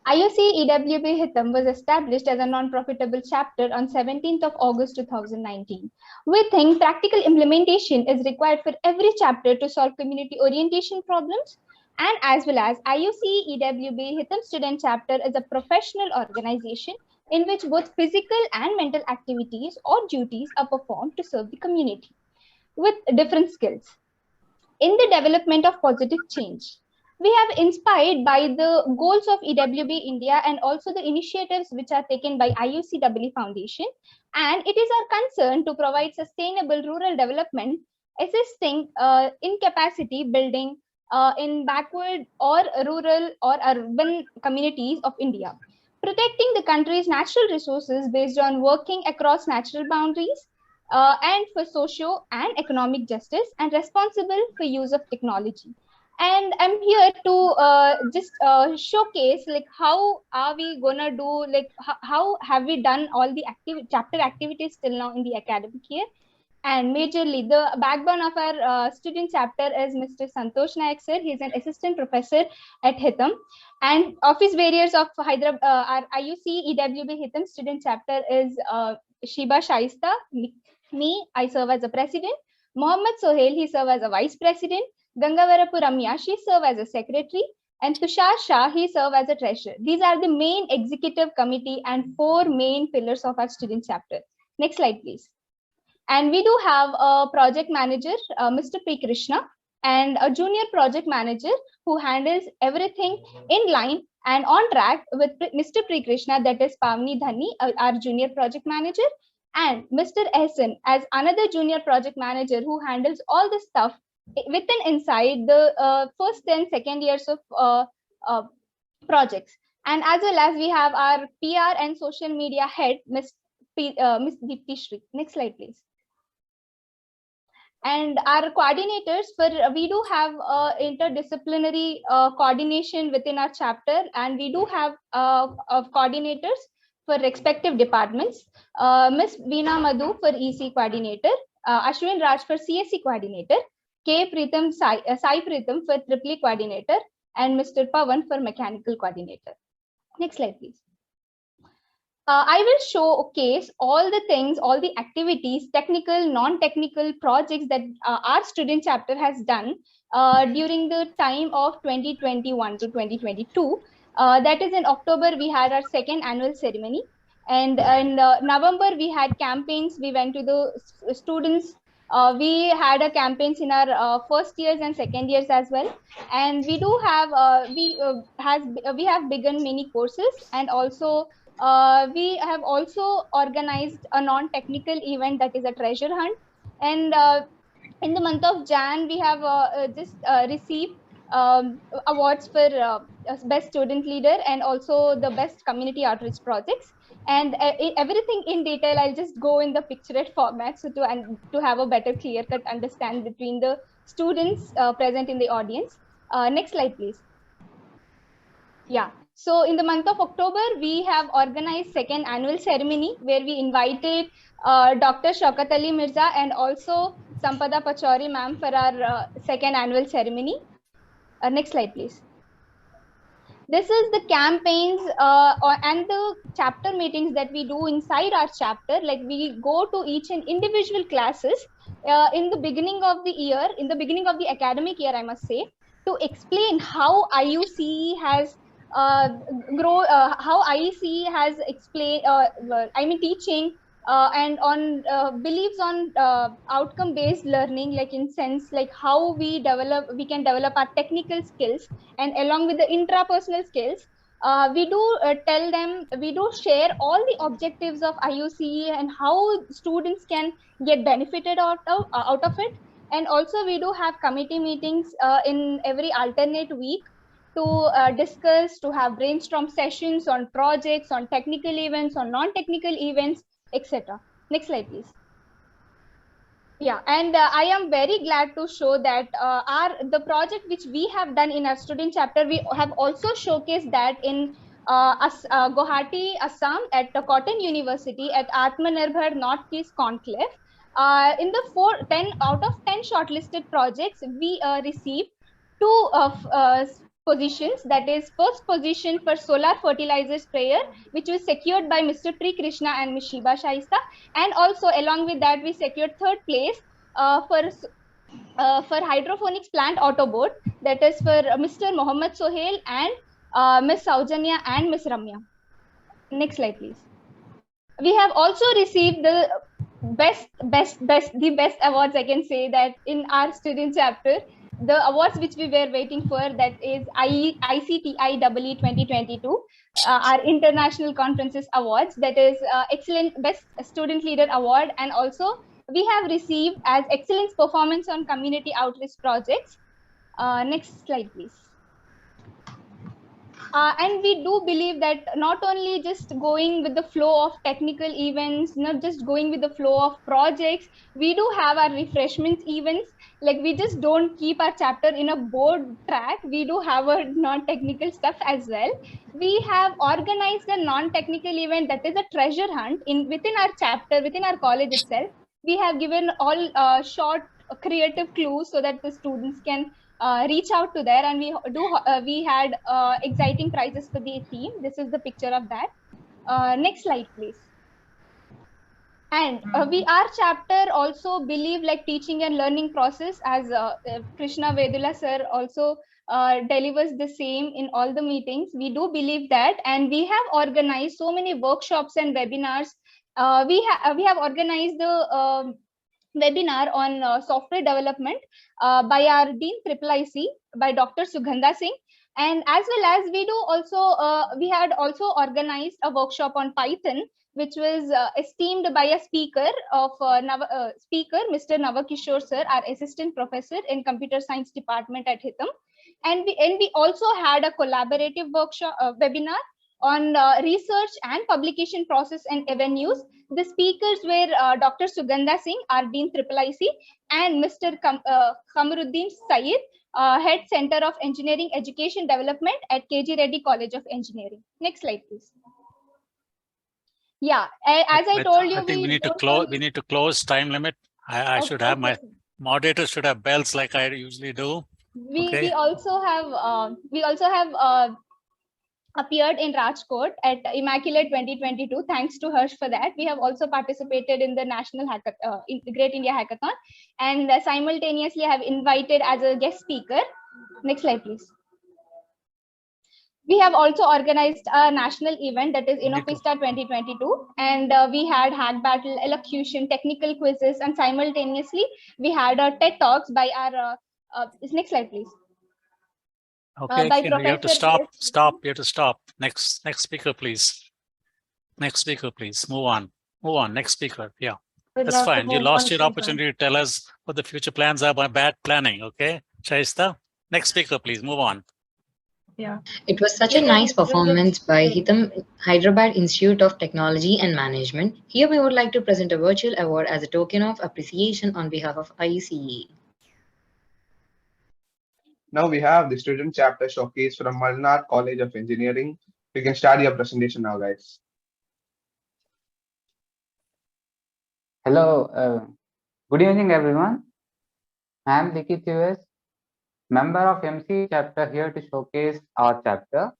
Iucee EWB Hitam was established as a non-profitable chapter on 17th of August 2019. We think practical implementation is required for every chapter to solve community orientation problems, and as well as Iucee EWB Hitam Student Chapter is a professional organization in which both physical and mental activities or duties are performed to serve the community with different skills in the development of positive change. We have inspired by the goals of EWB India and also the initiatives which are taken by IUCEE Foundation, and it is our concern to provide sustainable rural development, assisting in capacity building in backward or rural or urban communities of India, protecting the country's natural resources based on working across natural boundaries, and for socio and economic justice, and responsible for use of technology. And I'm here to just showcase like how are we gonna do, like how have we done all the chapter activities till now in the academic year. And majorly the backbone of our student chapter is Mr. Santosh Nayak sir. He's an assistant professor at Hitam, and office bearers of Hyderabad, our IUCEE EWB Hitam student chapter is Shiba Shaista, me, I serve as a president. Mohammad Sohail, he serves as a vice president. Gangavarapu Ramya, she serves as a secretary. And Tushar Shah, he serves as a treasurer. These are the main executive committee and 4 main pillars of our student chapter. Next slide, please. And we do have a project manager, Mr. P. Krishna. and a junior project manager who handles everything in line and on track with Mr. Pri Krishna, that is Pavni Dhani, our junior project manager, and Mr. Ehsan as another junior project manager who handles all the stuff within inside the first and second years of projects. And as well as we have our PR and social media head, Miss Deepti Shri. Next slide, please. And our coordinators we do have interdisciplinary coordination within our chapter, and we do have coordinators for respective departments. Miss Veena Madhu for EC coordinator, Ashwin Raj for CSC coordinator, K. Pritham Sai Pritham for Triple coordinator, and Mr. Pawan for mechanical coordinator. Next slide, please. I will showcase all the things, all the activities, technical, non-technical projects that our student chapter has done during the time of 2021 to 2022. That is in October, we had our second annual ceremony. And in November, we had campaigns. We went to the students. We had a campaigns in our first years and second years as well. And we do have, we have begun many courses, and also we have also organized a non-technical event, that is a treasure hunt. And in the month of Jan, we have just received awards for best student leader and also the best community outreach projects. And everything in detail, I'll just go in the picturate format, so to have a better clear-cut understand between the students present in the audience. Next slide, please. Yeah. So in the month of October, we have organized second annual ceremony where we invited Dr. Shaukat Ali Mirza and also Sampada Pachauri ma'am for our second annual ceremony. Next slide, please. This is the campaigns and the chapter meetings that we do inside our chapter. Like we go to each and individual classes in the beginning of the year, in the beginning of the academic year, I must say, to explain how Iucee has how Iucee has explained, teaching and on beliefs on outcome-based learning, like in sense like how we can develop our technical skills, and along with the intrapersonal skills, we do tell them, we do share all the objectives of Iucee and how students can get benefited out of it. And also we do have committee meetings in every alternate week to discuss, to have brainstorm sessions on projects, on technical events, on non-technical events, etc. Next slide, please. Yeah, and I am very glad to show that the project which we have done in our student chapter, we have also showcased that in Guwahati, Assam, at Cotton University at Atmanirbhar Northeast Conclave. In the 10 out of 10 shortlisted projects, we received 2 positions. That is, first position for solar fertilizer sprayer, which was secured by Mr. Pri Krishna and Ms. Shiba Shaista, and also along with that we secured 3rd place for hydroponics plant autoboard, that is for Mr. Mohammad Sohail and Ms. Saujanya and Ms. Ramya. Next slide, please. We have also received the best awards, I can say, that in our student chapter. The awards which we were waiting for, that is ICTI 2022, our International Conferences Awards, that is Excellent Best Student Leader Award, and also we have received as Excellence Performance on Community Outreach Projects. Next slide, please. And we do believe that not only just going with the flow of technical events, not just going with the flow of projects, we do have our refreshments events. Like we just don't keep our chapter in a board track. We do have a non-technical stuff as well. We have organized a non-technical event, that is a treasure hunt within our chapter, within our college itself. We have given all short creative clues so that the students can reach out to there, and we had exciting prizes for the theme. This is the picture of that. Next slide, please. And our chapter also believe like teaching and learning process, as Krishna Vedula sir also delivers the same in all the meetings. We do believe that, and we have organized so many workshops and webinars. We have organized the webinar on software development by our Dean IIIC, by Dr. Sugandha Singh. And as well as we do also, we had also organized a workshop on Python, which was esteemed by a speaker of Mr. Navakishore sir, our assistant professor in computer science department at Hitam. And we also had a collaborative workshop webinar on research and publication process and avenues. The speakers were Dr. Sugandha Singh, our Dean IIIC, and Mr. Kamaruddin Syed, Head Center of Engineering Education Development at KG Reddy College of Engineering. Next slide, please. Yeah, as I told you, I think we need to close. We need to close. Time limit. I should have my moderators should have bells like I usually do. We also have appeared in Rajkot at Immaculate 2022. Thanks to Harsh for that. We have also participated in the National Great India Hackathon, and simultaneously have invited as a guest speaker. Next slide, please. We have also organized a national event, that is Innopista 2022, and we had hack battle, elocution, technical quizzes, and simultaneously we had TED Talks by our next slide, please. Okay, you have to stop. You have to stop. Next speaker, please. Next speaker, please. Move on. Next speaker. Yeah, that's fine. You lost your opportunity to tell us what the future plans are by bad planning. Okay, Shaista. Next speaker, please. Move on. Yeah. It was such a nice performance by Hitam Hyderabad Institute of Technology and Management. Here we would like to present a virtual award as a token of appreciation on behalf of Iucee. Now we have the student chapter showcase from Malnad College of Engineering. You can start your presentation now, guys. Hello, good evening, everyone. I am Iucee, member of MC chapter, here to showcase our chapter.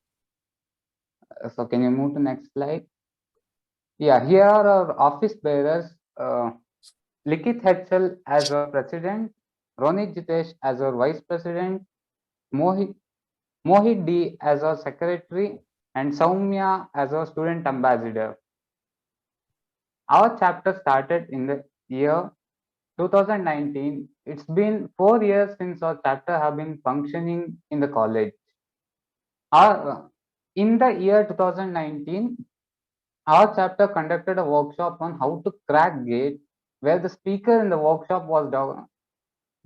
So can you move to next slide? Yeah, here are our office bearers. Likith Hetzel as our president, Ronit Jitesh as our vice president, Mohit D as our secretary, and Soumya as our student ambassador. Our chapter started in the year 2019. It's been 4 years since our chapter have been functioning in the college. In the year 2019, our chapter conducted a workshop on how to crack GATE, where the speaker in the workshop was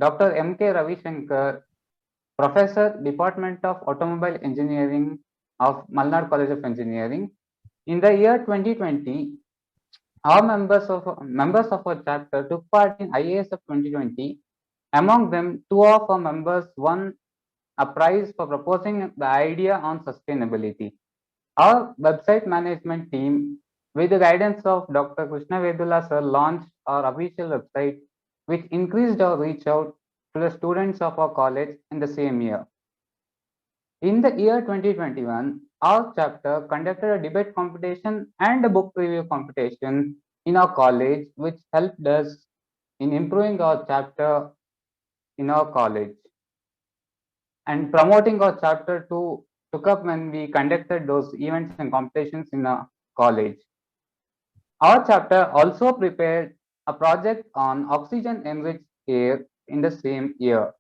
Dr. M.K. Ravishankar, Professor, Department of Automobile Engineering of Malnad College of Engineering. In the year 2020, our members of our chapter took part in IAS of 2020. Among them, 2 of our members won a prize for proposing the idea on sustainability. Our website management team, with the guidance of Dr. Krishna Vedula sir, launched our official website, which increased our reach out to the students of our college in the same year. In the year 2021, our chapter conducted a debate competition and a book review competition in our college, which helped us in improving our chapter in our college. And promoting our chapter took up when we conducted those events and competitions in our college. Our chapter also prepared a project on oxygen-enriched air in the same year.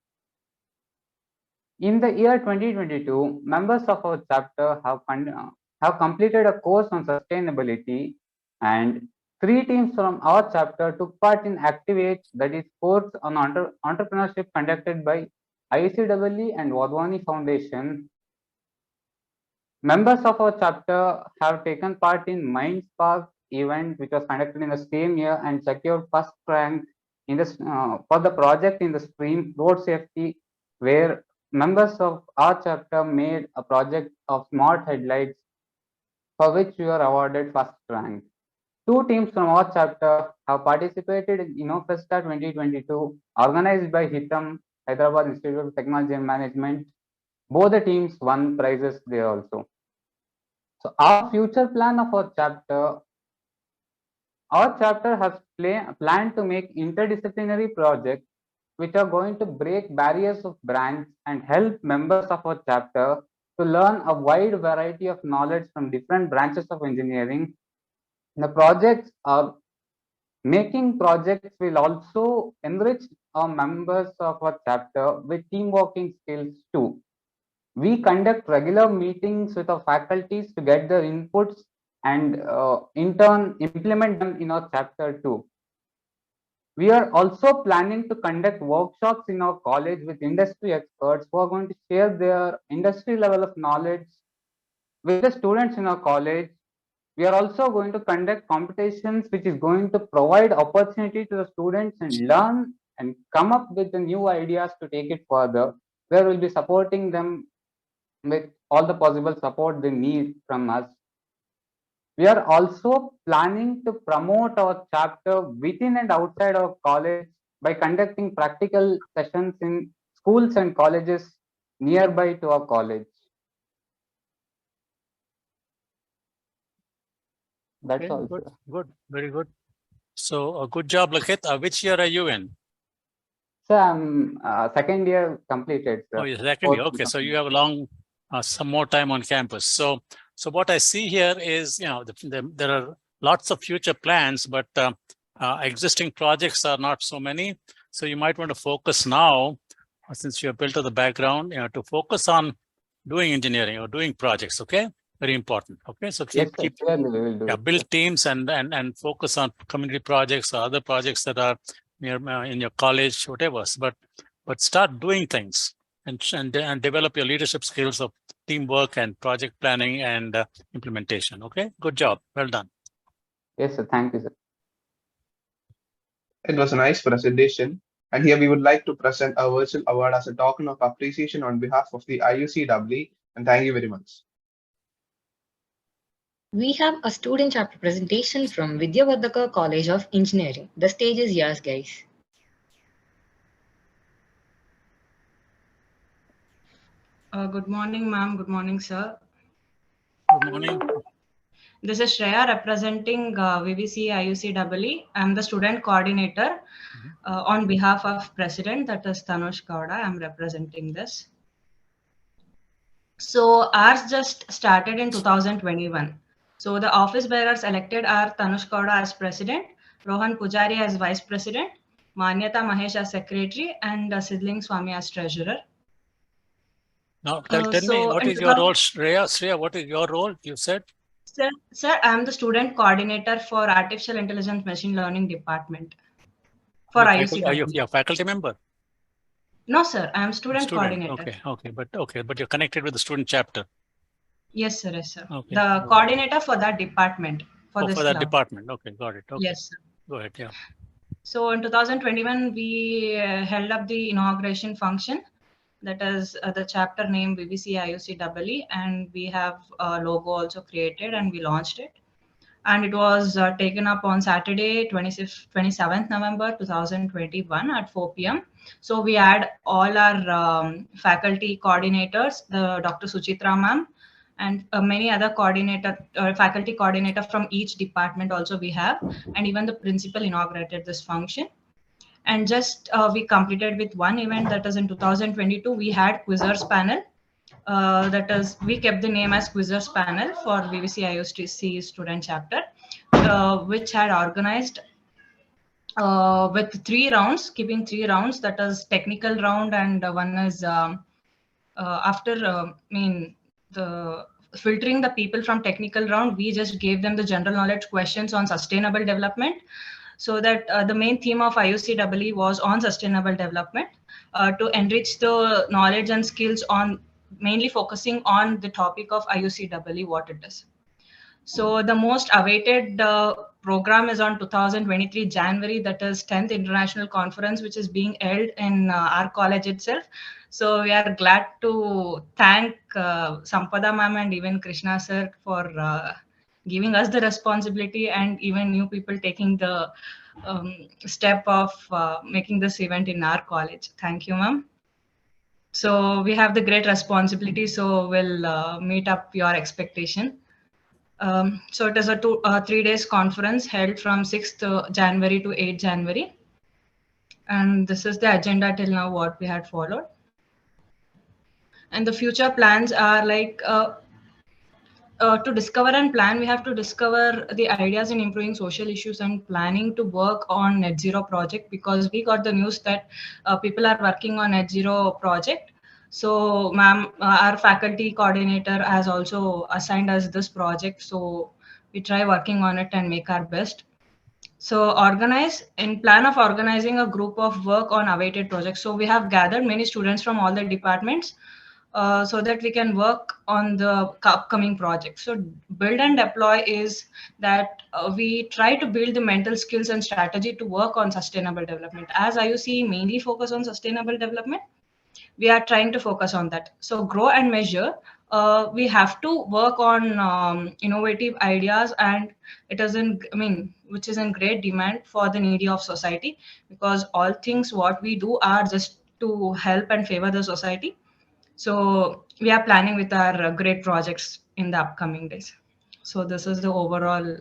In the year 2022, members of our chapter have completed a course on sustainability, and 3 teams from our chapter took part in Activate, that is course on entrepreneurship conducted by ICEE and Wadhwani Foundation. Members of our chapter have taken part in MindSpark event, which was conducted in the same year, and secured first rank in this for the project in the stream road safety, where members of our chapter made a project of smart headlights, for which we were awarded first rank. 2 teams from our chapter have participated in Innofesta 2022, organized by Hitam, Hyderabad Institute of Technology and Management. Both the teams won prizes there also. So our future plan of our chapter has planned to make interdisciplinary projects which are going to break barriers of branch and help members of our chapter to learn a wide variety of knowledge from different branches of engineering. The projects are Making projects will also enrich our members of our chapter with team working skills too. We conduct regular meetings with our faculties to get their inputs and in turn implement them in our chapter too. We are also planning to conduct workshops in our college with industry experts who are going to share their industry level of knowledge with the students in our college. We are also going to conduct competitions which is going to provide opportunity to the students and learn and come up with the new ideas to take it further, where we'll be supporting them with all the possible support they need from us. We are also planning to promote our chapter within and outside our college by conducting practical sessions in schools and colleges nearby to our college. That's Okay, all. good, Sir. good, very good. So good job, Lakit. Which year are you in? So I'm second year completed, sir. Oh, your second year. Okay, so you have a long, some more time on campus. So what I see here is, you know, there are lots of future plans, but existing projects are not so many. So you might want to focus now, since you have built up the background, you know, to focus on doing engineering or doing projects. Okay, very important. Okay, so keep build teams and focus on community projects or other projects that are near in your college, whatever. But start doing things and develop your leadership skills of teamwork and project planning and implementation. Okay, good job, well done. Yes, sir. Thank you, sir. It was a nice presentation. And here we would like to present a virtual award as a token of appreciation on behalf of the IUCEE. And thank you very much. We have a student chapter presentation from Vidyavardhaka College of Engineering. The stage is yours, guys. Good morning, ma'am. Good morning, sir. Good morning. This is Shreya representing VVC IUCEE. I'm the student coordinator on behalf of President, that is Tanush Kauda. I'm representing this. So ours just started in 2021. So the office bearers elected are Tanush Kauda as President, Rohan Pujari as Vice President, Manyata Mahesh as Secretary, and Sidling Swami as Treasurer. Now, tell me, what is your role, Shreya, what is your role, you said? Sir, I'm the student coordinator for Artificial Intelligence Machine Learning Department for IUCEE. Are you a faculty member? No, sir, I'm student coordinator. Okay, but you're connected with the student chapter. Yes, sir, yes, sir. Okay. The coordinator for that department. For that department. Okay, got it. Okay. Yes, sir. Go ahead, yeah. So in 2021, we held up the inauguration function. That is the chapter name VVC IUCEE, and we have a logo also created and we launched it. And it was taken up on Saturday, 27th November 2021 at 4 p.m. So we had all our faculty coordinators, the Dr. Suchitra ma'am, and many other faculty coordinator from each department also we have, and even the principal inaugurated this function. And just we completed with one event, that is in 2022, we had quizzers panel. That is, we kept the name as quizzers panel for VVC IUCEE student chapter, which had organized with 3 rounds, keeping 3 rounds, that is technical round, and one is the filtering the people from technical round, we just gave them the general knowledge questions on sustainable development. So that the main theme of IUCEE was on sustainable development to enrich the knowledge and skills on mainly focusing on the topic of IUCEE, what it is. So the most awaited program is on 2023 January, that is 10th International Conference, which is being held in our college itself. So we are glad to thank Sampada ma'am and even Krishna sir for giving us the responsibility, and even new people taking the step of making this event in our college. Thank you, ma'am. So we have the great responsibility, so we'll meet up your expectation. So it is a 3 days conference held from 6th January to 8th January. And this is the agenda till now what we had followed. And the future plans are like to discover and plan, we have to discover the ideas in improving social issues and planning to work on net zero project, because we got the news that people are working on net zero project. So ma'am, our faculty coordinator has also assigned us this project. So we try working on it and make our best. So organize in plan of organizing a group of work on awaited projects. So we have gathered many students from all the departments so that we can work on the upcoming project. So build and deploy is that we try to build the mental skills and strategy to work on sustainable development. As IUC mainly focus on sustainable development, we are trying to focus on that. So grow and measure. We have to work on innovative ideas, and it is in, I mean, which is in great demand for the needy of society, because all things what we do are just to help and favor the society. So we are planning with our great projects in the upcoming days. So this is the overall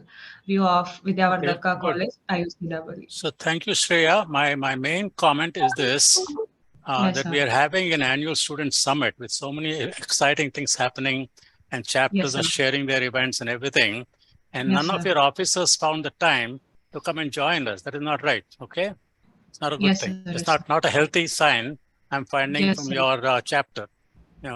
view of Vidyavardhaka College, IUCW. So thank you, Shreya. My main comment is this, Yes, that sir. we are having an annual student summit with so many exciting things happening, and chapters Yes, are sir. sharing their events and everything. And Yes, none of sir. your officers found the time to come and join us. That is not right. Okay. It's not a good Yes, thing. sir. It's not a healthy sign I'm finding Yes, from sir. your chapter.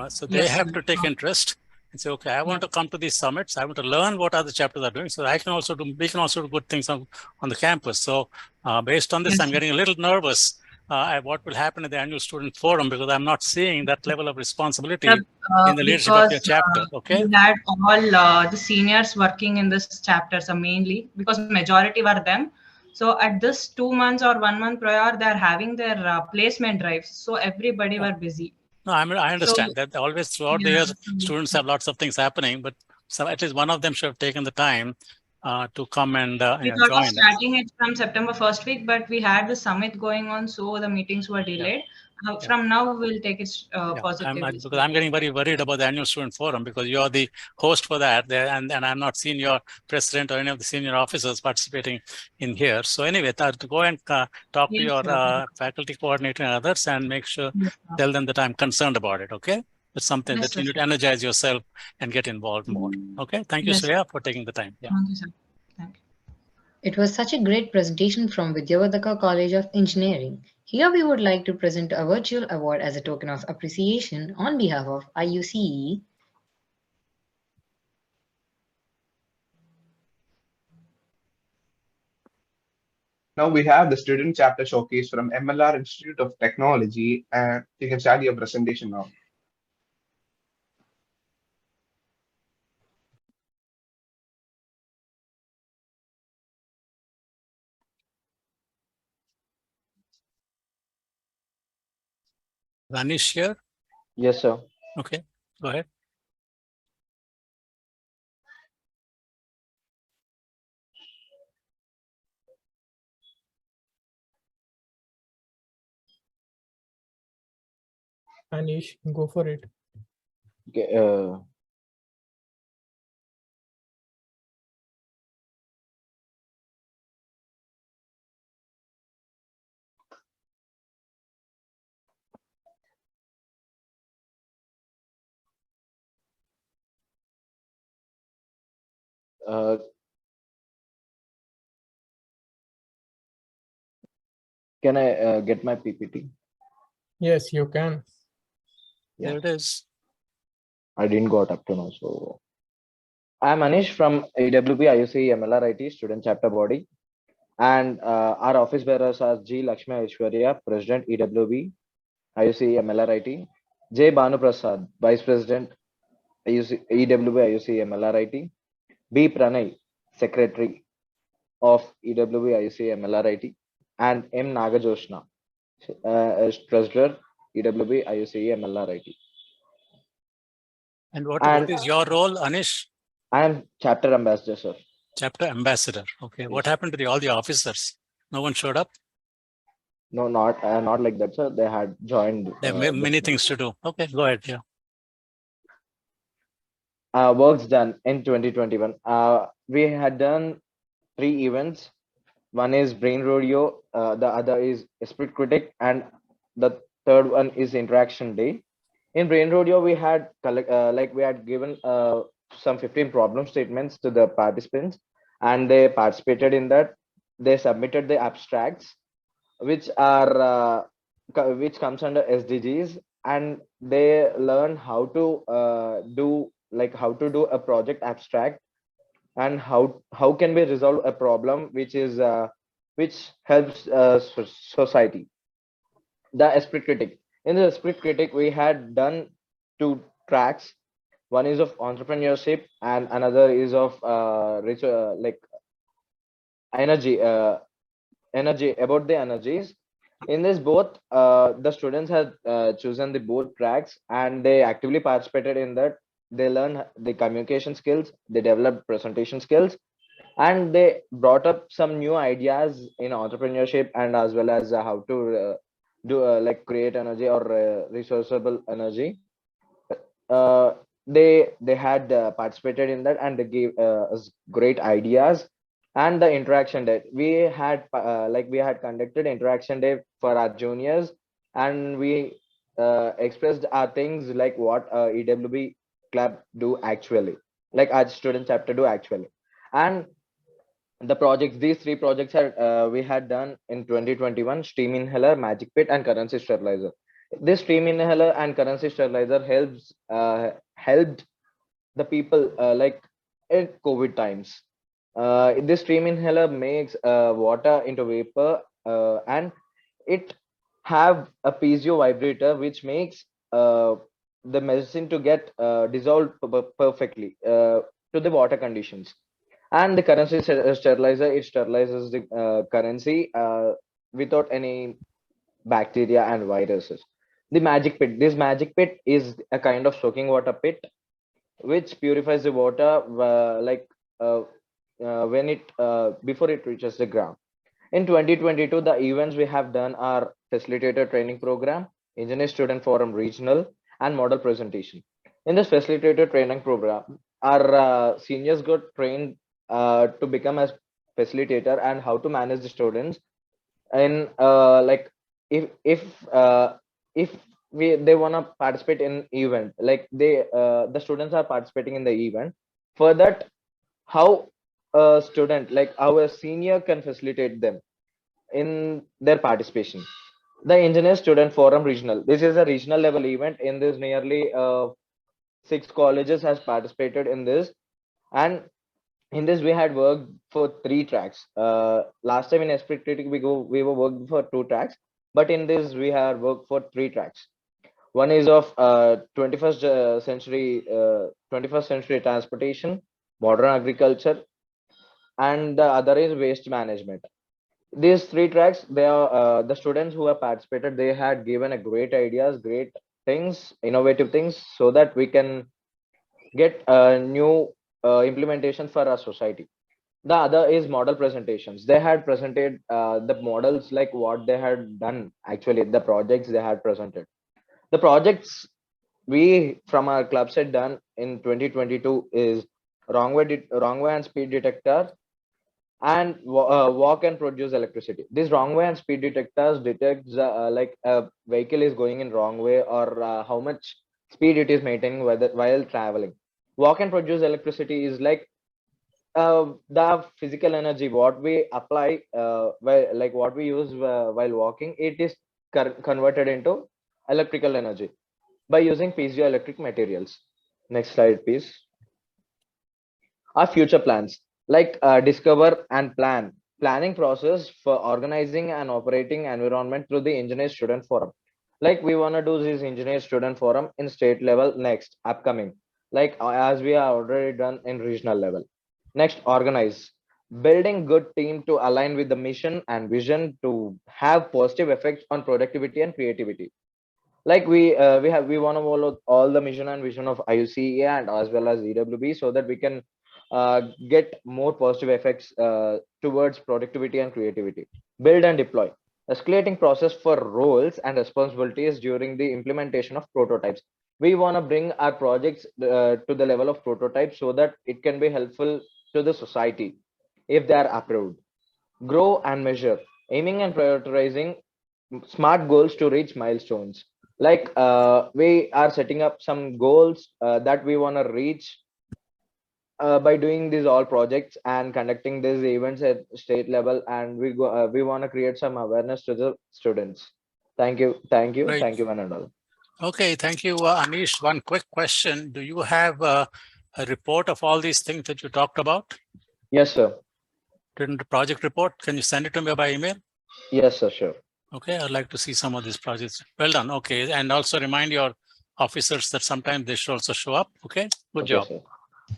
So they Yes, have sir. to take interest and say, okay, I want to come to these summits. I want to learn what other chapters are doing, so I can also do. We can also do good things on the campus. So based on this, Yes, I'm sir. getting a little nervous. What will happen at the annual student forum, because I'm not seeing that level of responsibility in the leadership of your Because chapter. Okay. we had all the seniors working in this chapter, so mainly because majority were them. So at this 2 months or 1 month prior, they are having their placement drives. So everybody were busy. No, I So understand that always throughout the yeah, years, students have lots of things happening, but at least one of them should have taken the time to come and we thought of join us. starting it from September first week, but we had the summit going on, so the meetings were delayed. From now, we'll take it positively. Because I'm getting very worried about the annual student forum, because you're the host for that, and I'm not seeing your president or any of the senior officers participating in here. So anyway, to go and talk to Yes, your sir. faculty coordinator and others, and make sure, Yes, sir. tell them that I'm concerned about it. Okay, it's something Yes, that you sir. need to energize yourself and get involved more. Okay, thank you, Yes, sir. Shreya, for taking the time. Yeah. Thank you, sir. Thank you. It was such a great presentation from Vidyavardhaka College of Engineering. Here we would like to present a virtual award as a token of appreciation on behalf of IUCE. Now we have the student chapter showcase from MLR Institute of Technology, and you can start your presentation now. Anish here? Yes, sir. Okay, go ahead. Anish, go for it. Okay, can I get my PPT? Yes, you can. Yeah. There it is. I didn't got up to now, so I'm Anish from AWB IUC MLRIT student chapter body, and our office bearers are G. Lakshmi Aishwarya, President EWB IUC MLRIT, J. Banu Prasad, Vice President EWB IUC MLRIT, B. Pranay, Secretary of EWB IUC MLRIT, and M. Nagajoshna, as Treasurer EWB IUC MLRIT. And what is your role, Anish? I am chapter ambassador, sir. Chapter ambassador. Okay. Yes. What happened to all the officers? No one showed up? No, not like that, sir. They had joined. There are many things to do. Okay, go ahead. Yeah. Works done in 2021. We had done 3 events. One is Brain Rodeo, the other is Spirit Critic, and the third one is Interaction Day. In Brain Rodeo, we had we had given some 15 problem statements to the participants, and they participated in that. They submitted the abstracts, which are which comes under SDGs, and they learn how to how to do a project abstract, and how can we resolve a problem which helps society. The esprit critic. In the esprit critic, we had done two tracks. One is of entrepreneurship, and another is of energy energy, about the energies. In this both, the students had chosen the both tracks, and they actively participated in that. They learn the communication skills, they developed presentation skills, and they brought up some new ideas in entrepreneurship, and as well as how to do create energy or resourceable energy. They had participated in that, and they gave us great ideas. And the interaction day, we had conducted interaction day for our juniors, and we expressed our things, like what EWB club do actually, like our student chapter do actually. And the projects, these three projects had we had done in 2021: steam inhaler, magic pit, and currency sterilizer. This steam inhaler and currency sterilizer helped the people in COVID times. This steam inhaler makes water into vapor, and it have a piezo vibrator, which makes the medicine to get dissolved perfectly to the water conditions. And the currency sterilizer, it sterilizes the currency without any bacteria and viruses. The magic pit, this magic pit is a kind of soaking water pit, which purifies the water when it before it reaches the ground. In 2022, the events we have done are facilitator training program, engineer student forum regional, and model presentation. In this facilitator training program, our seniors got trained to become a facilitator and how to manage the students. And if they want to participate in event, like the students are participating in the event. For that, how a student, like our senior, can facilitate them in their participation. The engineer student forum regional, this is a regional level event. In this, nearly 6 colleges has participated in this. And in this, we had worked for 3 tracks. Last time in esprit critic, we were working for 2 tracks, but in this we had worked for 3 tracks. One is of 21st century transportation, modern agriculture, and the other is waste management. These 3 tracks, they are the students who have participated, they had given a great ideas, great things, innovative things, so that we can get a new implementation for our society. The other is model presentations. They had presented the models, like what they had done, actually the projects they had presented. The projects we from our clubs had done in 2022 is wrong way and speed detector, and walk and produce electricity. These wrong way and speed detectors detects like a vehicle is going in wrong way, or how much speed it is maintaining while traveling. Walk and produce electricity is like the physical energy what we apply like what we use while walking, it is converted into electrical energy by using piezoelectric materials. Next slide, please. Our future plans, like discover and planning process for organizing and operating environment through the engineer student forum. Like we want to do this engineer student forum in state level next upcoming, like as we are already done in regional level. Next, organize, building good team to align with the mission and vision to have positive effects on productivity and creativity. Like we want to follow all the mission and vision of Iucee and as well as EWB, so that we can get more positive effects towards productivity and creativity. Build and deploy, escalating process for roles and responsibilities during the implementation of prototypes. We want to bring our projects to the level of prototypes, so that it can be helpful to the society if they are approved. Grow and measure, aiming and prioritizing smart goals to reach milestones. Like we are setting up some goals that we want to reach by doing these all projects and conducting these events at state level, and we want to create some awareness to the students. Thank you, Great. one and all. Okay, thank you, Anish. One quick question: do you have a report of all these things that you talked about? Yes, sir. Written project report. Can you send it to me by email? Yes, sir. Sure. Okay, I'd like to see some of these projects. Well done. Okay, and also remind your officers that sometimes they should also show up. Okay, good Okay, job. sir.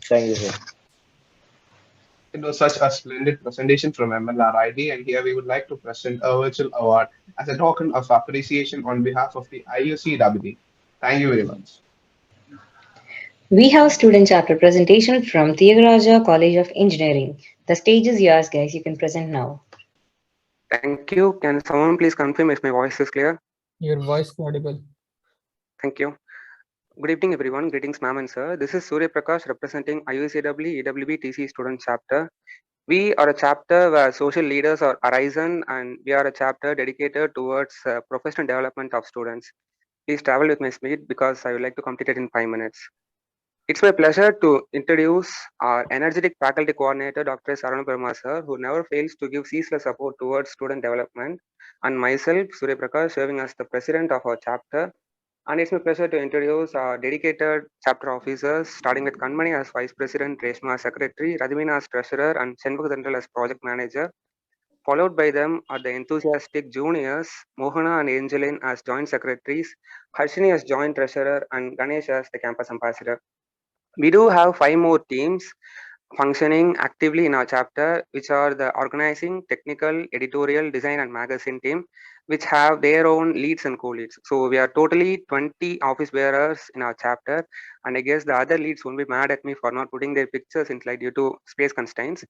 Thank you, sir. It was such a splendid presentation from MLRID, and here we would like to present a virtual award as a token of appreciation on behalf of the IUCEE. Thank you very much. We have student chapter presentation from Thiagaraja College of Engineering. The stage is yours, guys. You can present now. Thank you. Can someone please confirm if my voice is clear? Your voice is audible. Thank you. Good evening, everyone. Greetings, ma'am and sir. This is Surya Prakash representing IUCEE EWB TC student chapter. We are a chapter where social leaders are arisen, and we are a chapter dedicated towards professional development of students. Please travel with my speed because I would like to complete it in 5 minutes. It's my pleasure to introduce our energetic faculty coordinator, Dr. Sarana Parma sir, who never fails to give ceaseless support towards student development, and myself, Surya Prakash, serving as the president of our chapter. And it's my pleasure to introduce our dedicated chapter officers, starting with Kanmani as vice president, Reshma as secretary, Radhimina as treasurer, and Senvakadandral as project manager. Followed by them are the enthusiastic juniors, Mohana and Angeline as joint secretaries, Harshini as joint treasurer, and Ganesh as the campus ambassador. We do have 5 more teams functioning actively in our chapter, which are the organizing, technical, editorial, design, and magazine team, which have their own leads and co-leads. So we are totally 20 office bearers in our chapter, and I guess the other leads won't be mad at me for not putting their pictures in slide due to space constraints.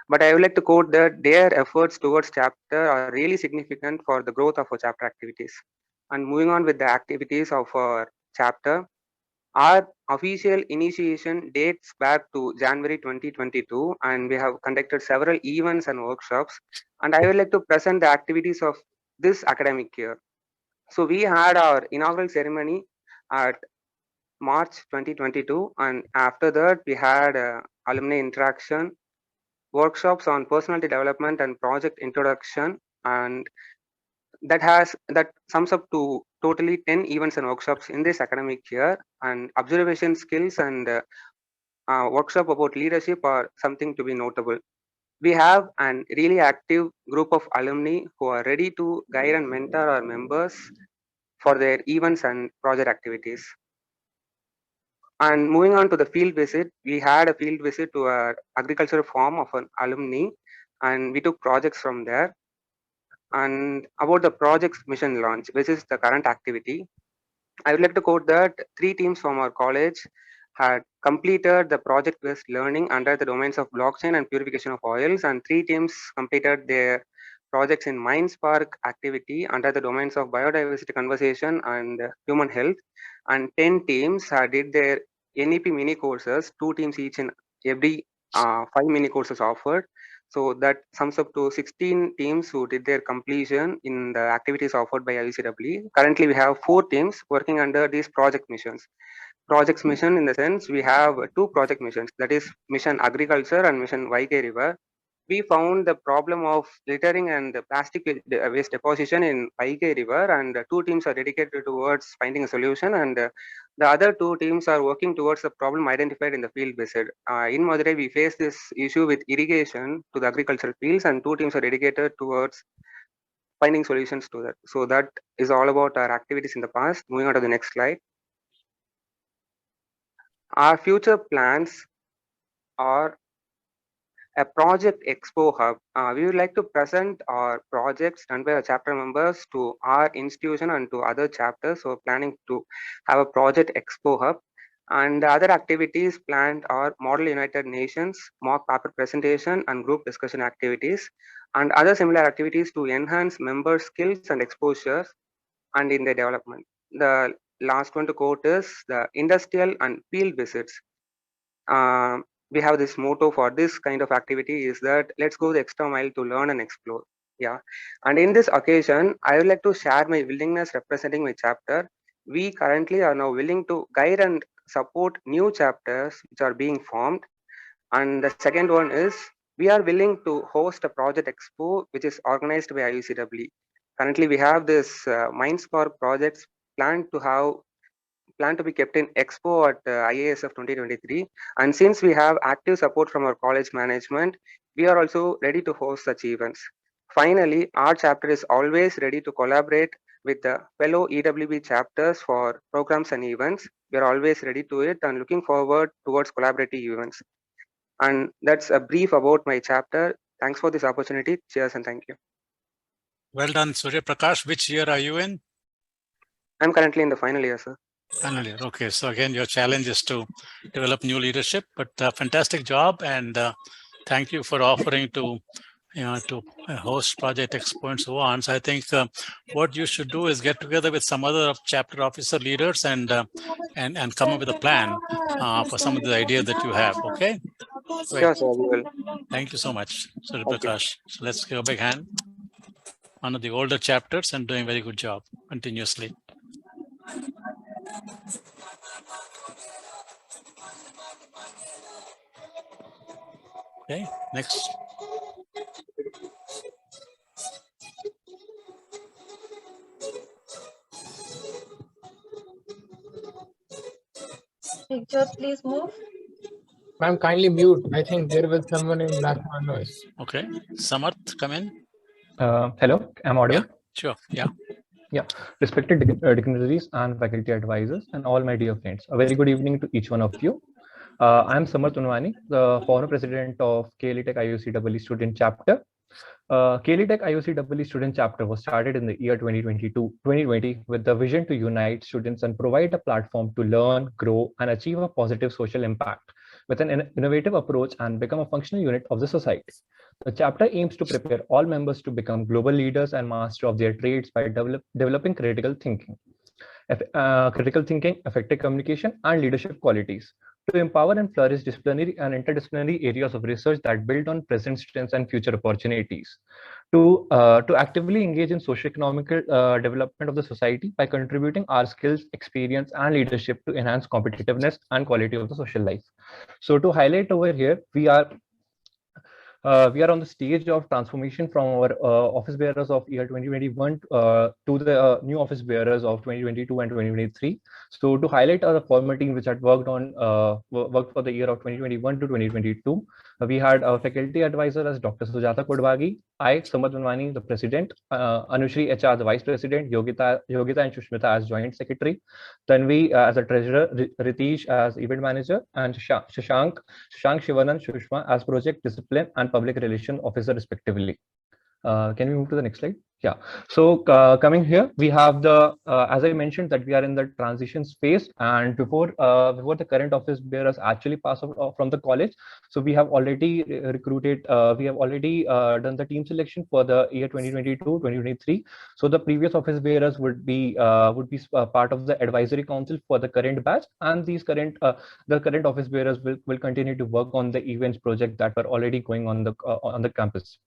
But I would like to quote that their efforts towards chapter are really significant for the growth of our chapter activities. And moving on with the activities of our chapter, our official initiation dates back to January 2022, and we have conducted several events and workshops. And I would like to present the activities of this academic year. So we had our inaugural ceremony at March 2022, and after that we had alumni interaction, workshops on personality development and project introduction, and that sums up to totally 10 events and workshops in this academic year. And observation skills and workshop about leadership are something to be notable. We have an really active group of alumni who are ready to guide and mentor our members for their events and project activities. And moving on to the field visit, we had a field visit to our agricultural farm of an alumni, and we took projects from there. And about the project's mission launch, which is the current activity, I would like to quote that 3 teams from our college had completed the project-based learning under the domains of blockchain and purification of oils, and 3 teams completed their projects in MindSpark activity under the domains of biodiversity conservation and human health, and 10 teams did their NEP mini courses, 2 teams each in every 5 mini courses offered. So that sums up to 16 teams who did their completion in the activities offered by IUCEE. Currently, we have 4 teams working under these project missions. Projects mission in the sense we have 2 project missions, that is Mission Agriculture and Mission YK River. We found the problem of littering and the plastic waste deposition in YK River, and 2 teams are dedicated towards finding a solution, and the other 2 teams are working towards the problem identified in the field visit. In Madurai, we face this issue with irrigation to the agricultural fields, and 2 teams are dedicated towards finding solutions to that. So that is all about our activities in the past. Moving on to the next slide. Our future plans are a project expo hub. We would like to present our projects done by our chapter members to our institution and to other chapters. So planning to have a project expo hub. And the other activities planned are Model United Nations, mock paper presentation, and group discussion activities, and other similar activities to enhance member skills and exposures and in their development. The last one to quote is the industrial and field visits. We have this motto for this kind of activity is that let's go the extra mile to learn and explore. Yeah. And in this occasion, I would like to share my willingness representing my chapter. We currently are now willing to guide and support new chapters which are being formed. And the second one is we are willing to host a project expo which is organized by IUCW. Currently, we have this Mindspark projects planned to be kept in Expo at IASF 2023. And since we have active support from our college management, we are also ready to host such events. Finally, our chapter is always ready to collaborate with the fellow EWB chapters for programs and events. We are always ready to it and looking forward towards collaborative events. And that's a brief about my chapter. Thanks for this opportunity. Cheers and thank you. Well done, Surya Prakash. Which year are you in? I'm currently in the final year, sir. Final year. Okay. So again, your challenge is to develop new leadership, but fantastic job. And thank you for offering to host Project Expo and so on. So I think what you should do is get together with some other chapter officer leaders and come up with a plan for some of the ideas that you have. Okay. Sure, sir, we will. Thank you so much, Surya Prakash. So let's give a big hand. One of the older chapters and doing very good job continuously. Okay, next. Picture, please move. Ma'am, kindly mute. I think there was someone in background noise. Okay, Samarth, come in. Hello, I'm audible? Yeah, sure, yeah. Yeah, respected dignitaries and faculty advisors and all my dear friends, a very good evening to each one of you. I am Samarth Unwani, the former president of KLE Tech IUCEE student chapter. KLE Tech IUCEE student chapter was started in the year 2020 with the vision to unite students and provide a platform to learn, grow, and achieve a positive social impact with an innovative approach and become a functional unit of the society. The chapter aims to prepare all members to become global leaders and master of their trades by developing critical thinking, effective communication, and leadership qualities to empower and flourish disciplinary and interdisciplinary areas of research that build on present strengths and future opportunities, to actively engage in socio-economical development of the society by contributing our skills, experience, and leadership to enhance competitiveness and quality of the social life. So to highlight over here, we are on the stage of transformation from our office bearers of year 2021 to the new office bearers of 2022 and 2023. So to highlight our former team which had worked for the year of 2021 to 2022, we had our faculty advisor as Dr. Sujata Kodwagi, I, Samarth Unwani, the president, Anushri HR, the vice president, Yogita and Shushmita as joint secretary, Tanvi as a treasurer, Ritesh as event manager, and Shashank Shivanand Shushma as project discipline and public relation officer respectively. Can we move to the next slide? Yeah. So coming here, we have the, as I mentioned, that we are in the transition phase, and before the current office bearers actually pass out from the college, so we have already recruited, we have already done the team selection for the year 2022-2023. So the previous office bearers would be part of the advisory council for the current batch, and these current office bearers will continue to work on the events project that were already going on the campus.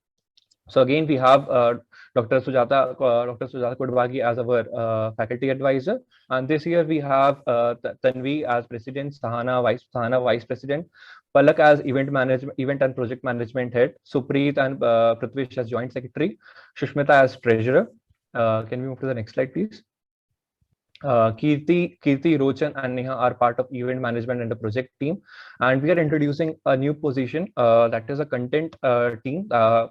So again, we have Dr. Sujata Kodwagi as our faculty advisor, and this year we have Tanvi as president, Sahana vice president, Palak as event and project management head, Supreet and Prithvish as joint secretary, Shushmita as treasurer. Can we move to the next slide, please? Kirti, Rochan, and Neha are part of event management and the project team, and we are introducing a new position that is a content team.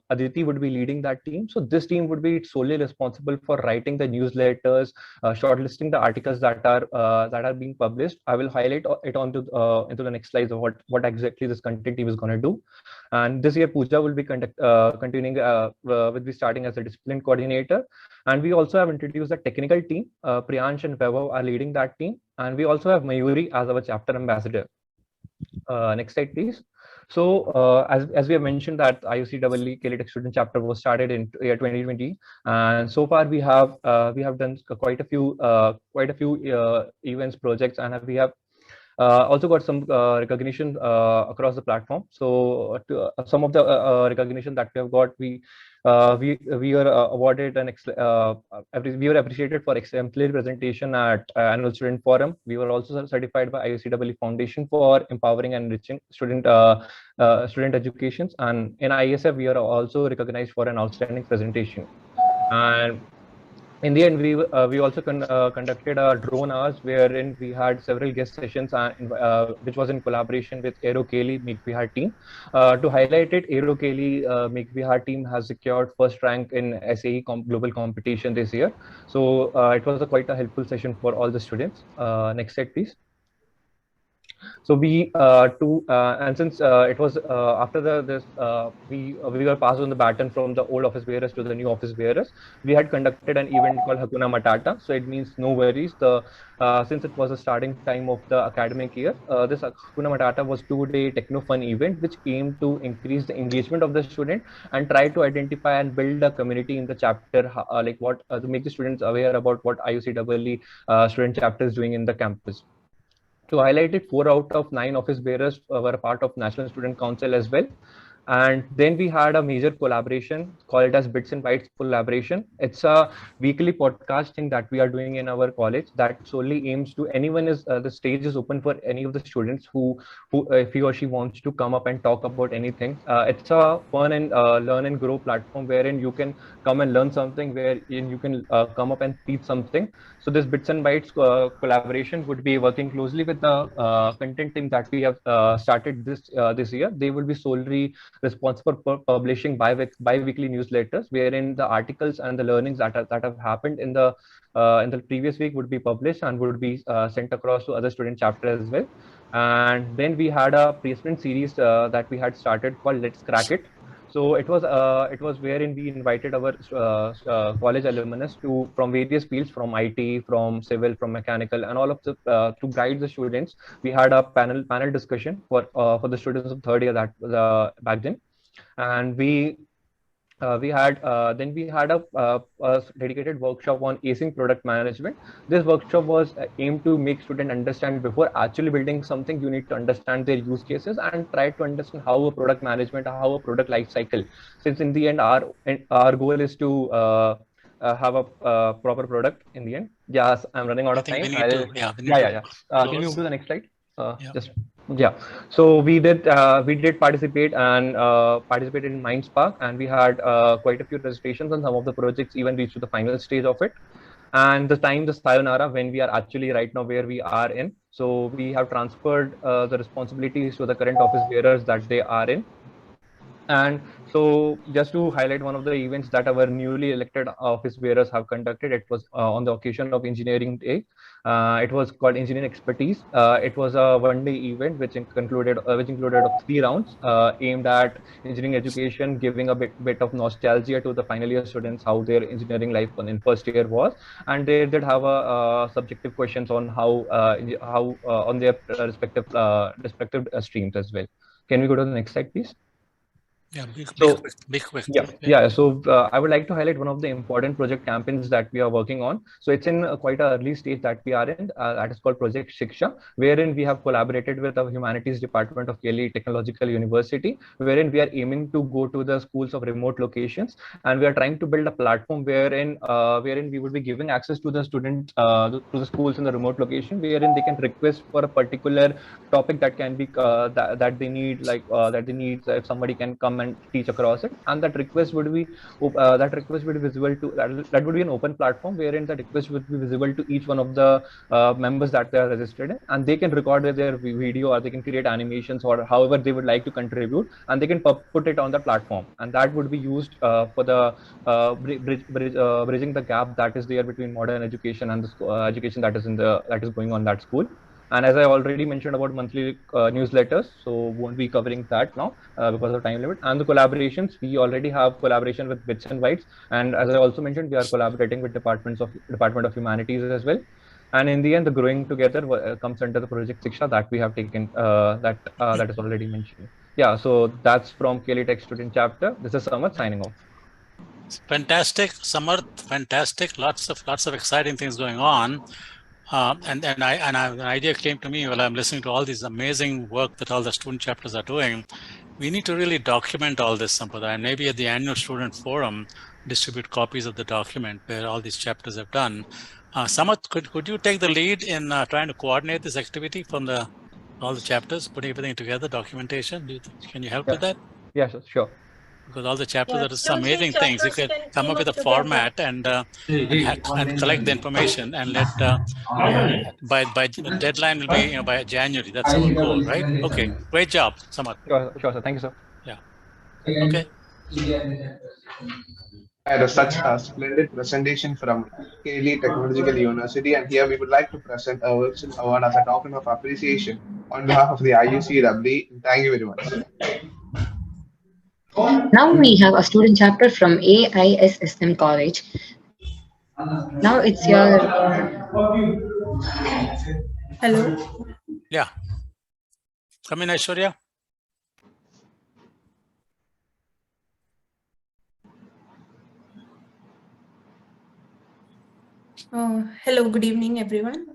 Aditi would be leading that team. So this team would be solely responsible for writing the newsletters, shortlisting the articles that are being published. I will highlight it into the next slides of what exactly this content team is going to do. And this year, Pooja will be continuing, will be starting as a discipline coordinator. And we also have introduced a technical team. Priyansh and Vaibhav are leading that team. And we also have Mayuri as our chapter ambassador. Next slide, please. So as we have mentioned that IUCEE KLE Tech student chapter was started in year 2020, and so far we have done quite a few events projects, and we have Also got some recognition across the platform. So some of the recognition that we have got, we were awarded we were appreciated for exemplary presentation at annual student forum. We were also certified by IUCEE Foundation for empowering and enriching student educations, and in ISF we are also recognized for an outstanding presentation. And in the end, we also conducted a drone hours wherein we had several guest sessions, which was in collaboration with Aero Kelly Make Bihar team. To highlight it, Aero Kelly Make Bihar team has secured first rank in SAE global competition this year. So it was quite a helpful session for all the students. Next slide, please. So and since it was after we were passed on the baton from the old office bearers to the new office bearers, we had conducted an event called Hakuna Matata. So it means no worries. Since it was the starting time of the academic year, this Hakuna Matata was 2-day techno fun event which aimed to increase the engagement of the student and try to identify and build a community in the chapter, like what to make the students aware about what IUCEE student chapter is doing in the campus. To highlight it, 4 out of 9 office bearers were a part of National Student Council as well. And then we had a major collaboration called as Bits and Bytes collaboration. It's a weekly podcasting that we are doing in our college that solely aims to anyone is the stage is open for any of the students who if he or she wants to come up and talk about anything. It's a fun and learn and grow platform wherein you can come and learn something, wherein you can come up and teach something. So this Bits and Bytes collaboration would be working closely with the content team that we have started this year. They will be solely responsible for publishing bi-weekly newsletters, wherein the articles and the learnings that have happened in the previous week would be published and would be sent across to other student chapters as well. And then we had a placement series that we had started called Let's Crack It. So it was wherein we invited our college alumnus from various fields, from IT, from civil, from mechanical, and all of the to guide the students. We had a panel discussion for the students of third year that back then, and we had a dedicated workshop on acing product management. This workshop was aimed to make students understand before actually building something, you need to understand their use cases and try to understand how a product management, how a product life cycle. Since in the end, our goal is to have a proper product in the end. Yes, I'm running out of time. Can we move to the next slide? So we did participate and participated in Mindspark, and we had quite a few registrations, and some of the projects even reached to the final stage of it. And the sayonara, when we are actually right now where we are in. So we have transferred the responsibilities to the current office bearers that they are in. And so just to highlight one of the events that our newly elected office bearers have conducted, it was on the occasion of Engineering Day. It was called Engineering Expertise. It was a one-day event which included 3 rounds aimed at engineering education, giving a bit of nostalgia to the final year students, how their engineering life in first year was. And they did have a subjective questions on how on their respective streams as well. Can we go to the next slide, please? Yeah, big question. Yeah. So I would like to highlight one of the important project campaigns that we are working on. So it's in quite an early stage that we are in. That is called Project Shiksha, wherein we have collaborated with the Humanities Department of Delhi Technological University, wherein we are aiming to go to the schools of remote locations, and we are trying to build a platform wherein we would be giving access to the students to the schools in the remote location, wherein they can request for a particular topic that can be that they need, if somebody can come and teach across it, and that request would be visible to that would be an open platform wherein the request would be visible to each one of the members that they are registered in, and they can record their video, or they can create animations, or however they would like to contribute, and they can put it on the platform, and that would be used for the bridging the gap that is there between modern education and the education that is going on that school. And as I already mentioned about monthly newsletters, so won't be covering that now because of time limit. And the collaborations, we already have collaboration with Bits and Bytes, and as I also mentioned, we are collaborating with Department of Humanities as well. And in the end, the growing together comes under the Project Shiksha that we have taken that is already mentioned. Yeah, so that's from KLE Tech Student Chapter. This is Samarth signing off. Fantastic, Samarth. Fantastic. Lots of exciting things going on. And an idea came to me while I'm listening to all this amazing work that all the student chapters are doing. We need to really document all this, Sampada, and maybe at the annual student forum, distribute copies of the document where all these chapters have done. Samat, could you take the lead in trying to coordinate this activity from all the chapters, putting everything together, documentation? Can you help with that? Yeah, sure. Because all the chapters Yeah, are some 2-3 amazing things. You chapters could can come team up with a up together. format and collect the information and let by the deadline will be by January. That's our goal, right? Okay, great job, Samat. Sure, sir. Thank you, sir. Yeah. Okay. Had such a splendid presentation from Kelly Technological University, and here we would like to present a virtual award as a token of appreciation on behalf of the IUCW. Thank you very much. Now we have a student chapter from AISSM College. Now it's your... Hello. Yeah. Come in, Aishwarya. Hello, good evening, everyone.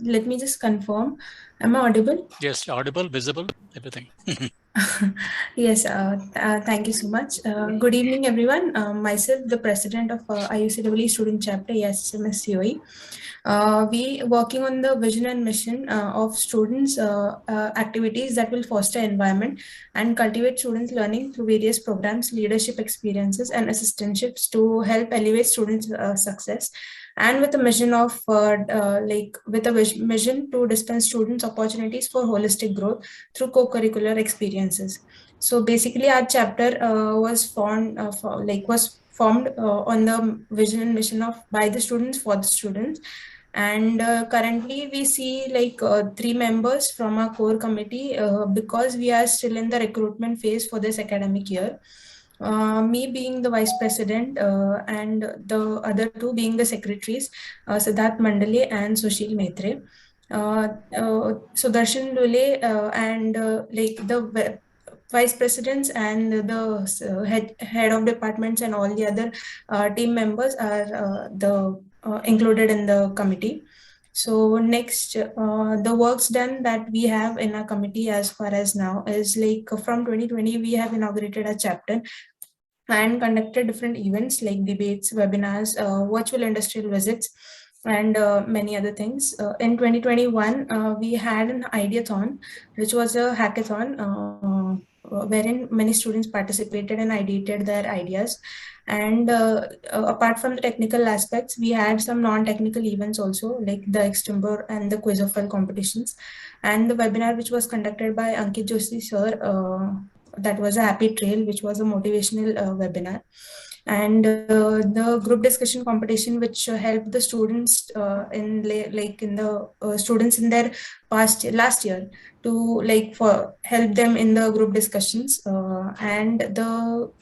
Let me just confirm. Am I audible? Yes, audible, visible, everything. Yes, thank you so much. Good evening, everyone. Myself, the president of IUCW Student Chapter, AISSM we working on the vision and mission of students activities that will foster environment and cultivate students learning through various programs, leadership experiences and assistantships to help elevate students success, and with a mission of mission to dispense students opportunities for holistic growth through co-curricular experiences. So basically our chapter was formed on the vision and mission of by the students for the students. And currently we see 3 members from our core committee because we are still in the recruitment phase for this academic year. Me being the vice president and the other 2 being the secretaries, Siddharth Mandale and Sushil Maitre. Sudarshan Lule and the vice presidents and the head of departments and all the other team members are included in the committee. So next, the works done that we have in our committee as far as now is from 2020, we have inaugurated a chapter and conducted different events like debates, webinars, virtual industrial visits, and many other things. In 2021, we had an ideathon, which was a hackathon wherein many students participated and ideated their ideas. And apart from the technical aspects, we had some non-technical events also, like the extempore and the quiz of file competitions, and the webinar which was conducted by Ankit Joshi sir. That was a happy trail, which was a motivational webinar. And the group discussion competition, which helped the students students in their last year to help them in the group discussions. And the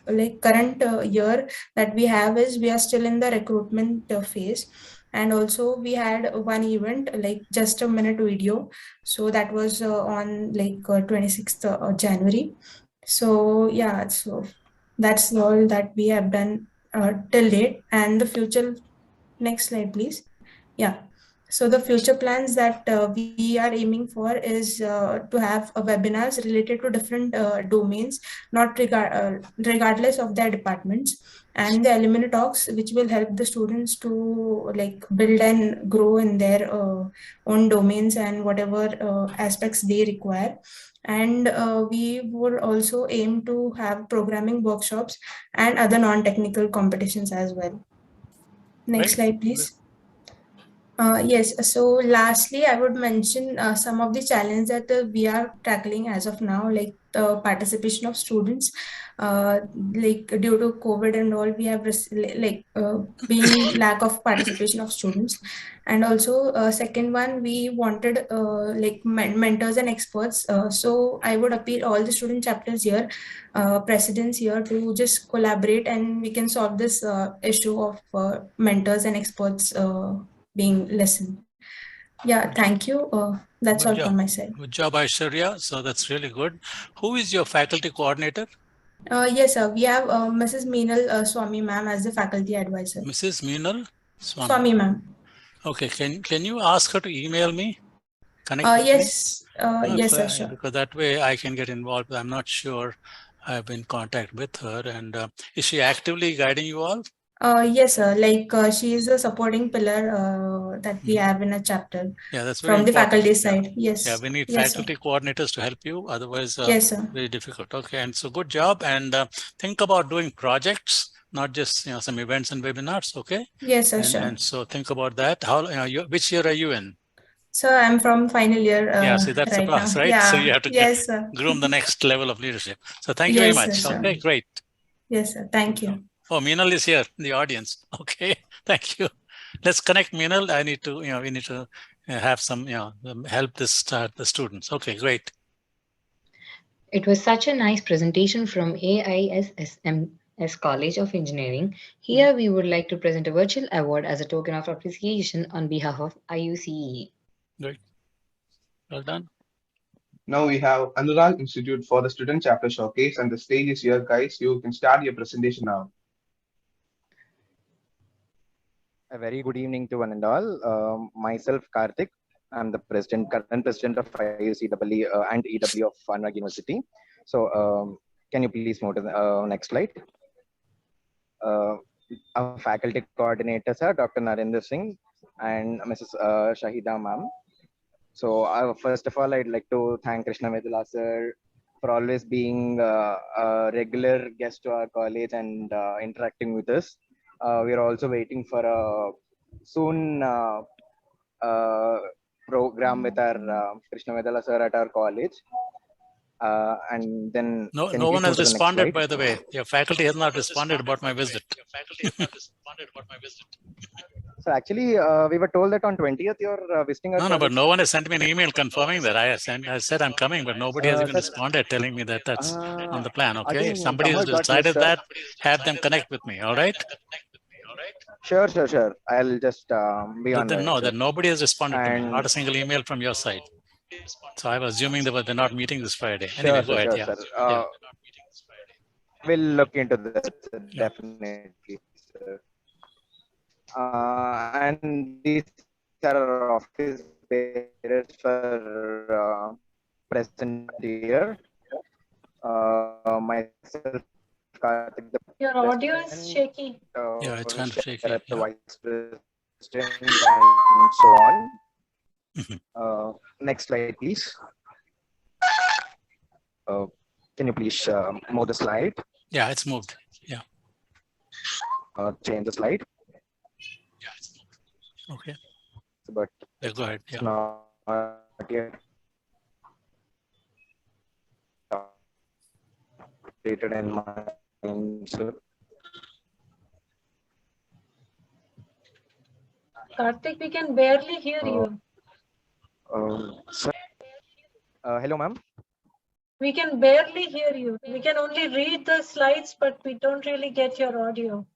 current year that we have is we are still in the recruitment phase. And also we had one event like just a minute video, so that was on 26th January. So yeah, so that's all that we have done till date. And the future, next slide please. Yeah, so the future plans that we are aiming for is to have webinars related to different domains, not regardless of their departments, and the alumni talks, which will help the students to build and grow in their own domains and whatever aspects they require. And we would also aim to have programming workshops and other non-technical competitions as well. Next slide, please. Yes, so lastly, I would mention some of the challenges that we are tackling as of now, like the participation of students. Due to COVID and all, we have been lack of participation of students. And also second one, we wanted mentors and experts. So I would appeal all the student chapters here, presidents here, to just collaborate and we can solve this issue of mentors and experts being listened. Yeah, thank you. That's all from my side. Good job, Aishwarya. So that's really good. Who is your faculty coordinator? Yes, sir. We have Mrs. Meenal Swami ma'am as the faculty advisor. Mrs. Meenal Swami ma'am. Okay, can you ask her to email me? Connect with yes, me? yes, sir, sure. Because that way I can get involved. I'm not sure I've been in contact with her. And is she actively guiding you all? Yes, sir. Like she is a supporting pillar that we have in a chapter. Yeah, that's very From the important. faculty side. Yes. Yeah, we need Yes, sir. faculty coordinators to help you. Otherwise, Yes, sir. very difficult. Okay, and so good job. And think about doing projects, not just some events and webinars. Okay. Yes, sir. And, Sure. and so think about that. How which year are you in? So I'm from final year Yeah, see, that's right the plus, now. right? Yeah. So you have to Yes, sir. groom the next level of leadership. So thank you very Yes, much. sir, sure. Okay, great. Yes, sir. Thank you. Oh, Meenal is here in the audience. Okay, thank you. Let's connect Meenal. I need to, we need to have some, help this the students. Okay, great. It was such a nice presentation from AISSMS College of Engineering. Here we would like to present a virtual award as a token of appreciation on behalf of IUCE. Great. Well done. Now we have Anurag Institute for the Student Chapter Showcase, and the stage is here, guys. You can start your presentation now. A very good evening to one and all. Myself, Karthik. I'm the current president of IUCEE and EW of Anurag University. So, can you please move to the next slide? Our faculty coordinators are Dr. Narendra Singh and Mrs. Shahida ma'am. So, first of all, I'd like to thank Krishna Medula sir for always being a regular guest to our college and interacting with us. We are also waiting for a soon program with our Krishna Medula sir at our college. And then no one has responded, by the way. Your faculty has not responded about my visit. So actually, we were told that on 20th you're visiting our No, but no one has sent me an email confirming that. I said I'm coming, but nobody has even responded telling me that that's on the plan. Okay, if somebody has decided that, have them connect with me. All right. Sure. I'll just be on. No, that nobody has responded to me. Not a single email from your side. So I'm assuming that they're not meeting this Friday. Anyway, go ahead. Sure, sir. We'll look into that, definitely, sir. And these are our office bearers for present year. Myself, Karthik, the Your audio is shaky. Yeah, it's kind of shaky. The vice president and so on. Next slide, please. Can you please move the slide? Yeah, it's moved. Yeah. Change the slide. Yeah, it's moved. Okay. But yeah, go ahead. Yeah. Not yet updated in my sir. Karthik, we can barely hear you. Sir. Hello, ma'am. We can barely hear you. We can only read the slides, but we don't really get your audio.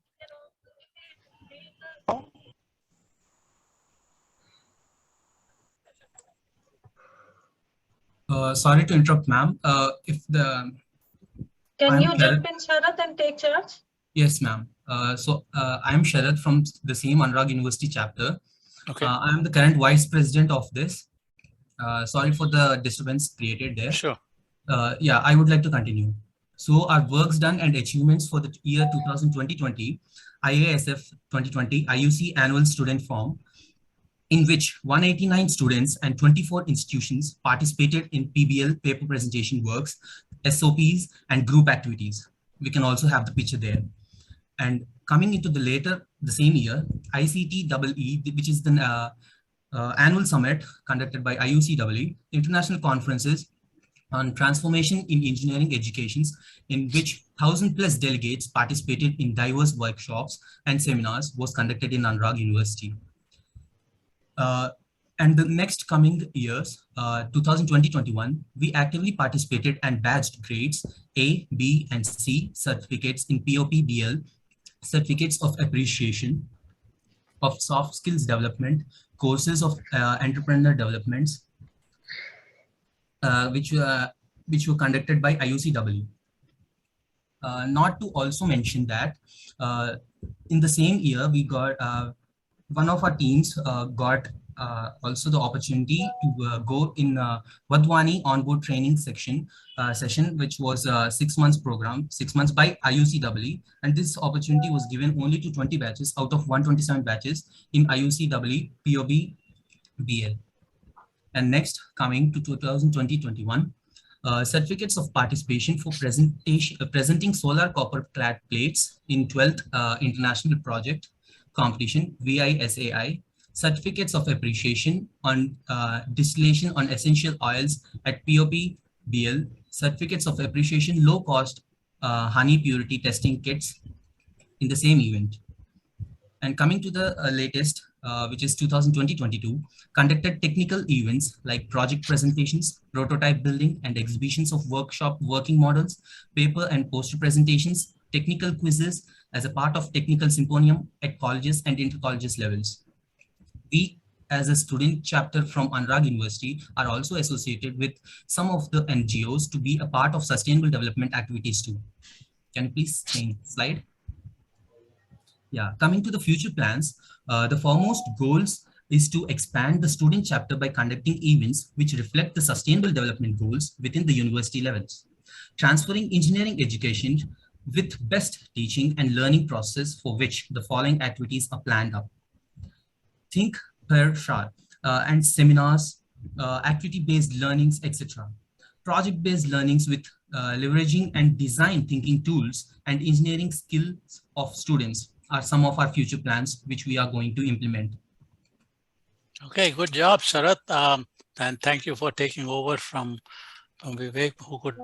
Sorry to interrupt, ma'am. Can you jump in, Sharad, and take charge? Yes, ma'am. I'm Sharad from the same Anurag University chapter. Okay. I'm the current vice president of this. Sorry for the disturbance created there. Sure. Yeah, I would like to continue. So our works done and achievements for the year 2020, IASF 2020 IUCEE Annual Student Forum, in which 189 students and 24 institutions participated in PBL paper presentation works, SOPs, and group activities. We can also have the picture there. And coming into the same year, ICT-EE, which is the annual summit conducted by IUCEE, international conferences on transformation in engineering educations, in which 1,000+ delegates participated in diverse workshops and seminars, was conducted in Anurag University. And the next coming years, 2020-21, we actively participated and badged grades A, B, and C certificates in POP-BL, certificates of appreciation, of soft skills development, courses of entrepreneur developments, which were conducted by IUCEE. Not to also mention that in the same year, one of our teams got also the opportunity to go in Vadwani onboard training session, which was a 6 months program, 6 months by IUCEE. And this opportunity was given only to 20 batches out of 127 batches in IUCEE POB BL. And next, coming to 2020-21, certificates of participation for presenting solar copper clad plates in 12th International Project Competition, VISAI, certificates of appreciation on distillation on essential oils at POP-BL, certificates of appreciation low cost honey purity testing kits in the same event. And coming to the latest, which is 2020-22, conducted technical events like project presentations, prototype building, and exhibitions of workshop working models, paper and poster presentations, technical quizzes as a part of technical symposium at colleges and intercolleges levels. We, as a student chapter from Anurag University, are also associated with some of the NGOs to be a part of sustainable development activities too. Can you please change the slide? Yeah, coming to the future plans, the foremost goals is to expand the student chapter by conducting events which reflect the sustainable development goals within the university levels, transferring engineering education with best teaching and learning process for which the following activities are planned up. Think per shot and seminars, activity-based learnings, etc. Project-based learnings with leveraging and design thinking tools and engineering skills of students are some of our future plans which we are going to implement. Okay, good job, Sharath. And thank you for taking over from Vivek, who could.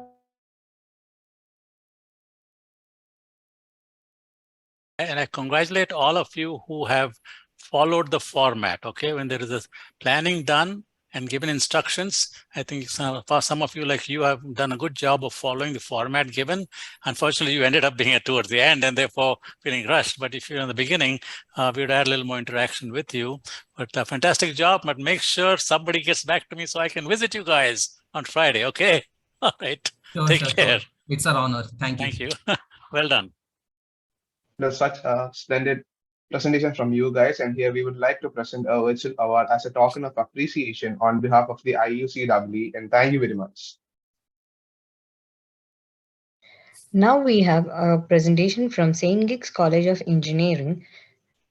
And I congratulate all of you who have followed the format. Okay, when there is a planning done and given instructions, I think for some of you, like you, have done a good job of following the format given. Unfortunately, you ended up being towards the end and therefore feeling rushed. But if you're in the beginning, we would add a little more interaction with you. But a fantastic job. But make sure somebody gets back to me so I can visit you guys on Friday. Okay. All right. Sure, Take sure, care. sure. It's our honor. Thank you. Thank you. Well done. There's such a splendid presentation from you guys, and here we would like to present a virtual award as a token of appreciation on behalf of the IUCEE, and thank you very much. Now we have a presentation from St. Gigs College of Engineering.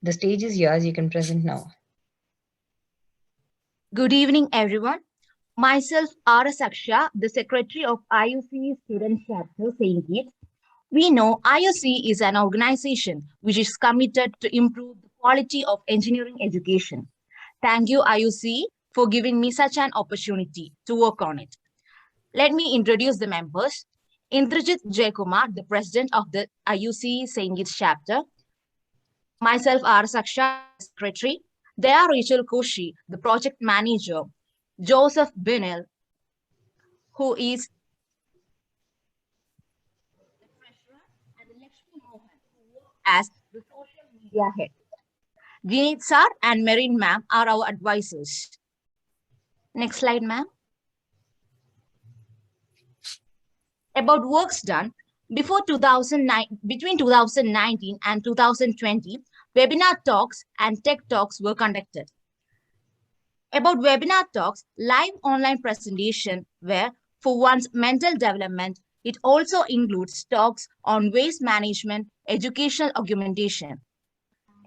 The stage is yours. You can present now. Good evening, everyone. Myself, R. Saksha, the Secretary of IUCE Student Chapter, St. Gigs. We know IUCE is an organization which is committed to improve the quality of engineering education. Thank you, IUCE, for giving me such an opportunity to work on it. Let me introduce the members. Indrajit Jaykumar, the President of the IUCE St. Gigs Chapter. Myself, R. Saksha, Secretary. Daya Rachel Koshi, the Project Manager. Joseph Binnell, who is as the social media head. Vineet sir and Marine ma'am are our advisors. Next slide, ma'am. About works done, between 2019 and 2020, webinar talks and tech talks were conducted. About webinar talks, live online presentation where for one's mental development, it also includes talks on waste management, educational augmentation.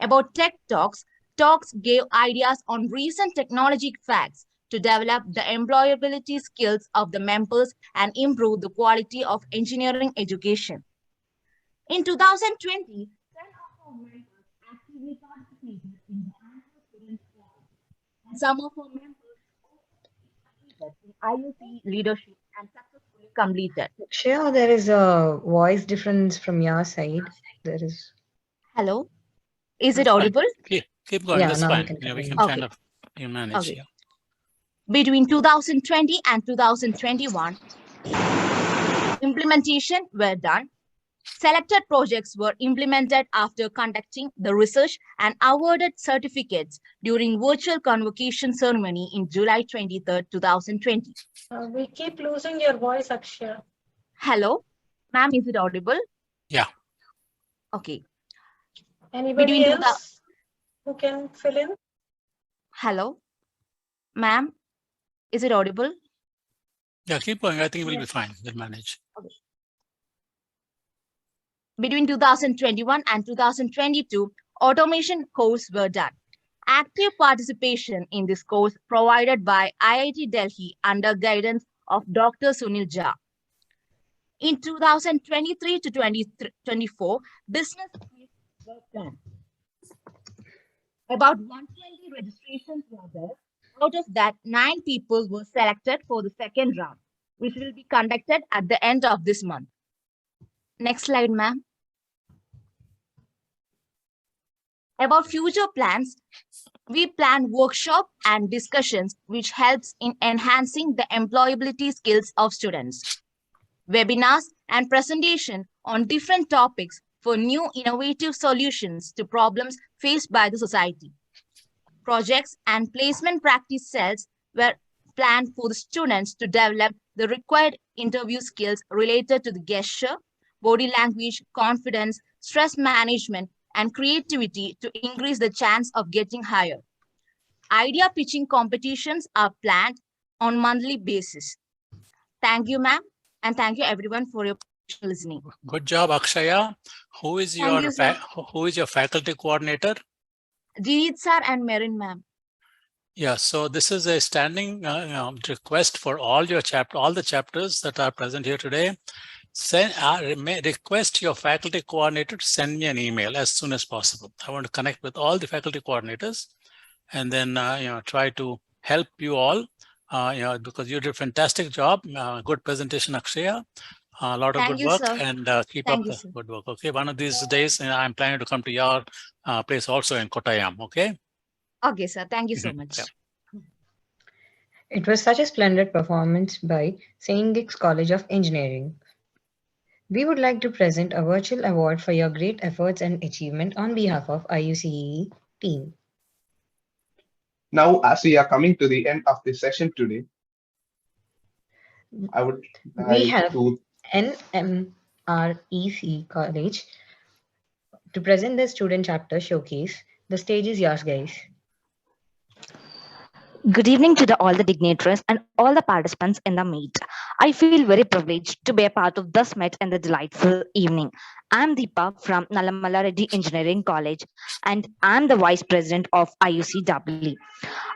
About tech talks, talks gave ideas on recent technology facts to develop the employability skills of the members and improve the quality of engineering education. In 2020, 10 of our members actively participated in the annual student forum, and some of our members in IUCEE leadership and successfully completed. Sure, there is a voice difference from your side. There is. Hello, is it audible? Keep going. Yeah, That's now fine. we can We can Okay. kind of manage. Okay. Yeah. Between 2020 and 2021, implementation were done. Selected projects were implemented after conducting the research and awarded certificates during virtual convocation ceremony in July 23rd, 2020. We keep losing your voice, Akshay. Hello, ma'am, is it audible? Yeah. Okay. Anybody else? Who can fill in? Hello, ma'am. Is it audible? Yeah, keep going. I think we'll be Yes. fine. We'll manage. Okay. Between 2021 and 2022, automation courses were done. Active participation in this course provided by IIT Delhi under guidance of Dr. Sunil Jha. In 2023 to 2024, business were planned. About 120 registrations were there. Out of that, 9 people were selected for the second round, which will be conducted at the end of this month. Next slide, ma'am. About future plans, we plan workshop and discussions which helps in enhancing the employability skills of students. Webinars and presentation on different topics for new innovative solutions to problems faced by the society. Projects and placement practice cells were planned for the students to develop the required interview skills related to the gesture, body language, confidence, stress management, and creativity to increase the chance of getting hired. Idea pitching competitions are planned on monthly basis. Thank you, ma'am, and thank you everyone for your listening. Good job, Akshaya. Who is Thank you, sir. your faculty coordinator? Jeet sir and Marin ma'am. Yeah, so this is a standing request for all the chapters that are present here today. Request your faculty coordinator to send me an email as soon as possible. I want to connect with all the faculty coordinators and then try to help you all because you did a fantastic job. Good presentation, Akshaya. A lot of Thank good you, work sir. and keep Thank up you, the sir. good work. Okay, one of these days I'm planning to come to your place also in Kottayam. Okay. Okay, sir. Thank you so much. Yeah. It was such a splendid performance by St. Gigs College of Engineering. We would like to present a virtual award for your great efforts and achievement on behalf of IUCE team. Now, as we are coming to the end of the session today, I would We like have to NMREC College to present the student chapter showcase. The stage is yours, guys. Good evening to all the dignitaries and all the participants in the meet. I feel very privileged to be a part of this meet and the delightful evening. I'm Deepa from Nalamala Reddy Engineering College and I'm the Vice President of IUCW.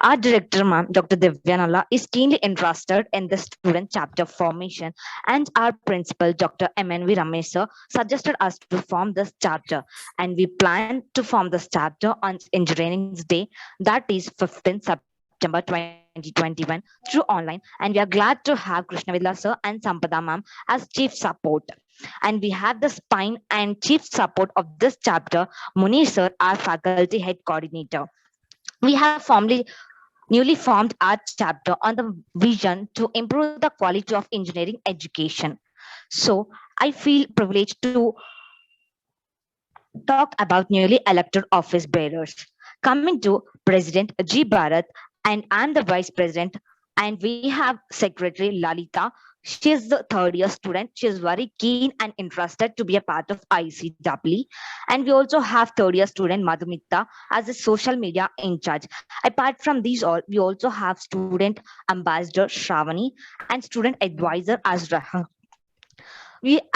Our Director, Ma'am, Dr. Divyanala, is keenly interested in the student chapter formation and our Principal, Dr. MNV Ramesh sir, suggested us to form this chapter and we plan to form this chapter on Engineering's Day, that is 15th September 2021 through online, and we are glad to have Krishnavidla sir and Sampada ma'am as chief support. And we have the spine and chief support of this chapter, Munish sir, our faculty head coordinator. We have newly formed our chapter on the vision to improve the quality of engineering education. So I feel privileged to talk about newly elected office bearers. Coming to President G. Bharat, and I'm the Vice President, and we have Secretary Lalita. She is the third year student. She is very keen and interested to be a part of ICW. And we also have third year student Madhumita as a social media in charge. Apart from these all, we also have student ambassador Shravani and student advisor as Raha.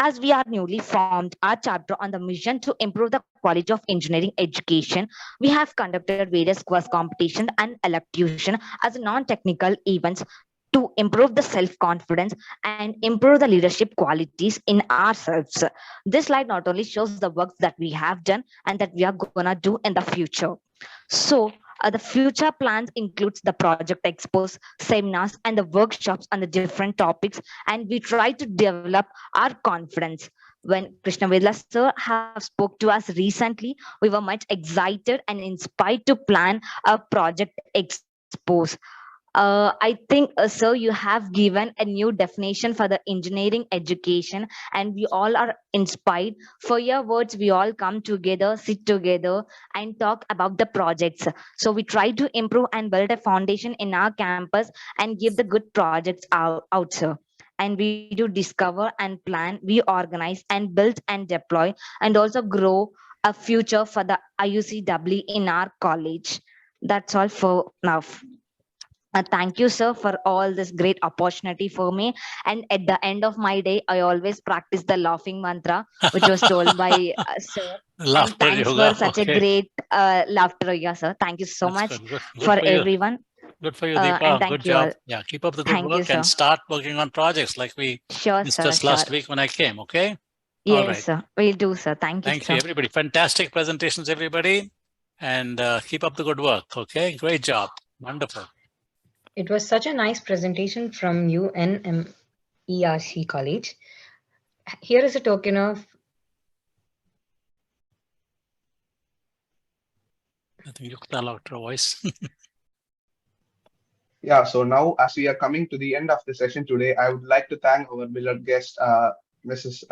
As we are newly formed our chapter on the mission to improve the quality of engineering education, we have conducted various quiz competitions and electuation as non-technical events to improve the self-confidence and improve the leadership qualities in ourselves. This slide not only shows the work that we have done and that we are gonna do in the future. So the future plans includes the project expos, seminars, and the workshops on the different topics, and we try to develop our confidence. When Krishna Vedla sir have spoke to us recently, we were much excited and inspired to plan a project expos. I think, sir, you have given a new definition for the engineering education, and we all are inspired. For your words, we all come together, sit together, and talk about the projects. So we try to improve and build a foundation in our campus and give the good projects out, sir. And we do discover and plan, we organize and build and deploy, and also grow a future for the IUCW in our college. That's all for now. Thank you, sir, for all this great opportunity for me. And at the end of my day, I always practice the laughing mantra, which was told by sir. Laughter And thanks yoga. for such a great laughter yoga, sir. Thank you so That's much good. Good for for you. everyone. Good for you, And Deepa. thank Good you job. all. Yeah, keep up the good Thank you, work and sir. start working on projects like we Sure, discussed sir. last Sure. week when I came. Okay. All Yes, right. sir. We'll do, sir. Thank you, Thank sir. you, everybody. Fantastic presentations, everybody. And keep up the good work. Okay. Great job. Wonderful. It was such a nice presentation from UNMERC College. Here is a token of I think Iucee lost her voice. Yeah, so now as we are coming to the end of the session today, I would like to thank our beloved guest, Mrs.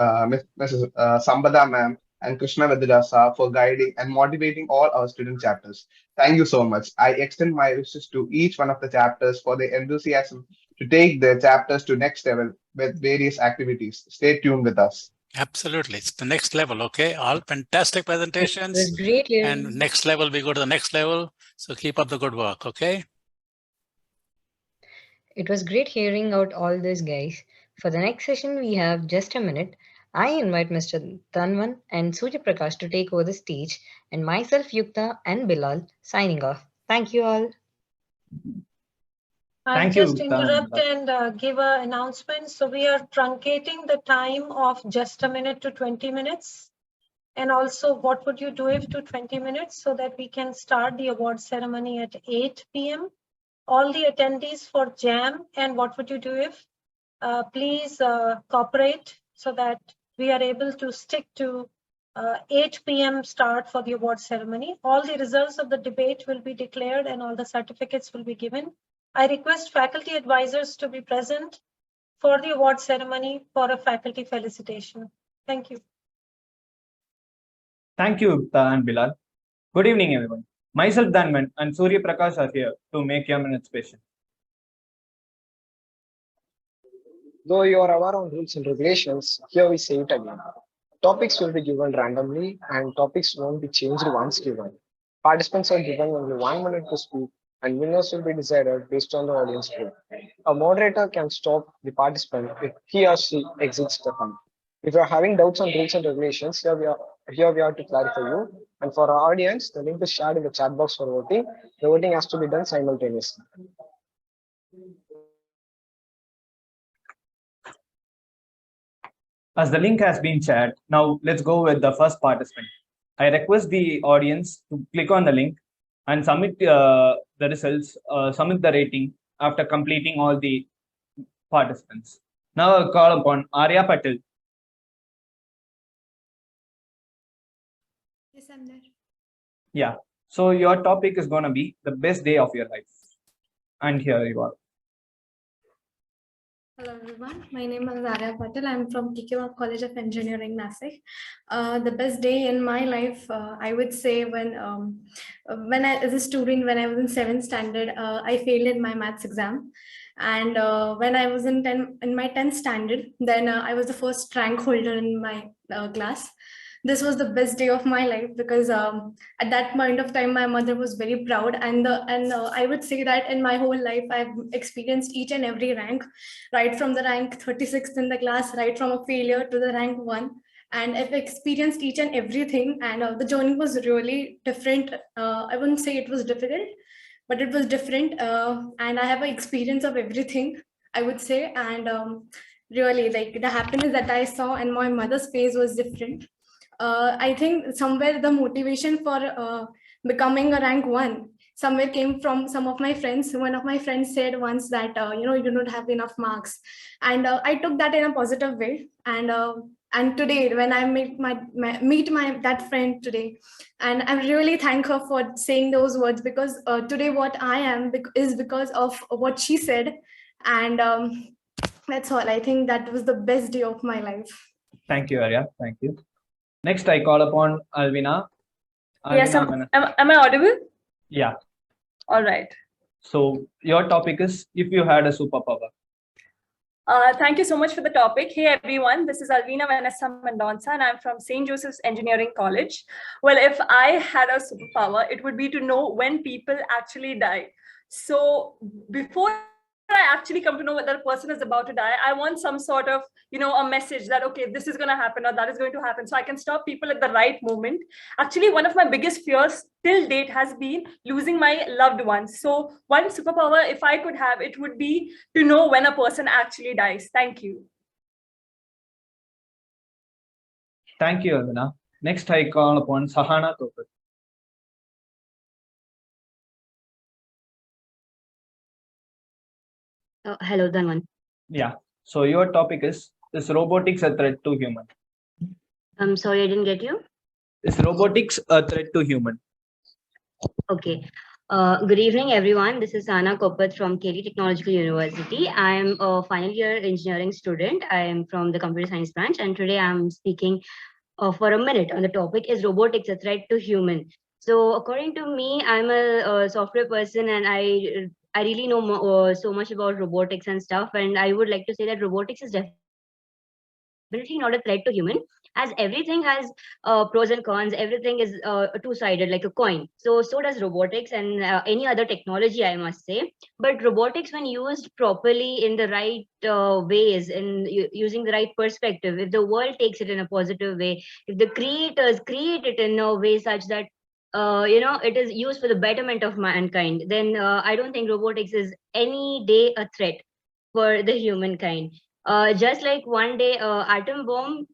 Sambada ma'am and Krishna Vedadasa for guiding and motivating all our student chapters. Thank you so much. I extend my wishes to each one of the chapters for their enthusiasm to take their chapters to next level with various activities. Stay tuned with us. Absolutely. It's the next level. Okay. All fantastic presentations. It was great hearing. And next level, we go to the next level. So keep up the good work. Okay. It was great hearing out all this, guys. For the next session, we have just a minute. I invite Mr. Tanvan and Surya Prakash to take over the stage, and myself, Yukta, and Bilal signing off. Thank you all. I'll Thank you, just Yukta and interrupt and give an announcement. So we are truncating the time of just a minute to 20 minutes. And also, what would you do if to 20 minutes so that we can start the award ceremony at 8 p.m. All the attendees for JAM and what would you do if, please cooperate so that we are able to stick to 8 p.m. start for the award ceremony. All the results of the debate will be declared and all the certificates will be given. I request faculty advisors to be present for the award ceremony for a faculty felicitation. Thank you. Thank you, Yukta and Bilal. Good evening, everyone. Myself, Dhanvan, and Surya Prakash are here to make your minute special. Though you are aware on rules and regulations, here we say it again. Topics will be given randomly and topics won't be changed once given. Participants are given only 1 minute to speak and winners will be decided based on the audience vote. A moderator can stop the participant if he or she exits the fund. If you are having doubts on rules and regulations, here we are to clarify you. And for our audience, the link is shared in the chat box for voting. The voting has to be done simultaneously. As the link has been shared, now let's go with the first participant. I request the audience to click on the link and submit the results, submit the rating after completing all the participants. Now I'll call upon Arya Patel. Yes, I'm there. Yeah. So your topic is going to be the best day of your life. And here you are. Hello everyone, my name is Arya Patel. I'm from KK College of Engineering, Nasik. The best day in my life, I would say when I, as a student, when I was in 7th standard, I failed in my maths exam. And when I was in my 10th standard, then I was the first rank holder in my class. This was the best day of my life because at that point of time, my mother was very proud. And I would say that in my whole life, I've experienced each and every rank, right from the rank 36th in the class, right from a failure to the rank 1. And I've experienced each and everything. And the journey was really different. I wouldn't say it was difficult, but it was different. And I have an experience of everything, I would say. And really, like the happiness that I saw in my mother's face was different. I think somewhere the motivation for becoming a rank 1 somewhere came from some of my friends. One of my friends said once that, you don't have enough marks. And I took that in a positive way. And today, when I meet that friend today, and I'm really thank her for saying those words because today what I am is because of what she said. And that's all. I think that was the best day of my life. Thank you, Arya. Thank you. Next, I call upon Alvina. Yes, am I audible? Yeah. All right. So your topic is if you had a superpower. Thank you so much for the topic. Hey everyone, this is Alvina Vanessa Mendonça and I'm from St. Joseph's Engineering College. Well, if I had a superpower, it would be to know when people actually die. So before I actually come to know whether a person is about to die, I want some sort of, a message that, okay, this is going to happen or that is going to happen. So I can stop people at the right moment. Actually, one of my biggest fears till date has been losing my loved ones. So one superpower, if I could have, it would be to know when a person actually dies. Thank you. Thank you, Alvina. Next, I call upon Sahana Topat. Hello, Dhanwan. Yeah. So your topic is robotics a threat to human? I'm sorry, I didn't get you. Is robotics a threat to human? Okay. Good evening, everyone. This is Anna Kopat from Kelly Technological University. I am a final year engineering student. I am from the computer science branch, and today I'm speaking for a minute on the topic, is robotics a threat to human? So according to me, I'm a software person, and I really know so much about robotics and stuff. And I would like to say that robotics is definitely not a threat to human, as everything has pros and cons. Everything is two-sided, like a coin. So does robotics and any other technology, I must say. But robotics, when used properly in the right ways and using the right perspective, if the world takes it in a positive way, if the creators create it in a way such that it is used for the betterment of mankind, then I don't think robotics is any day a threat for the humankind. Just like one day atom bomb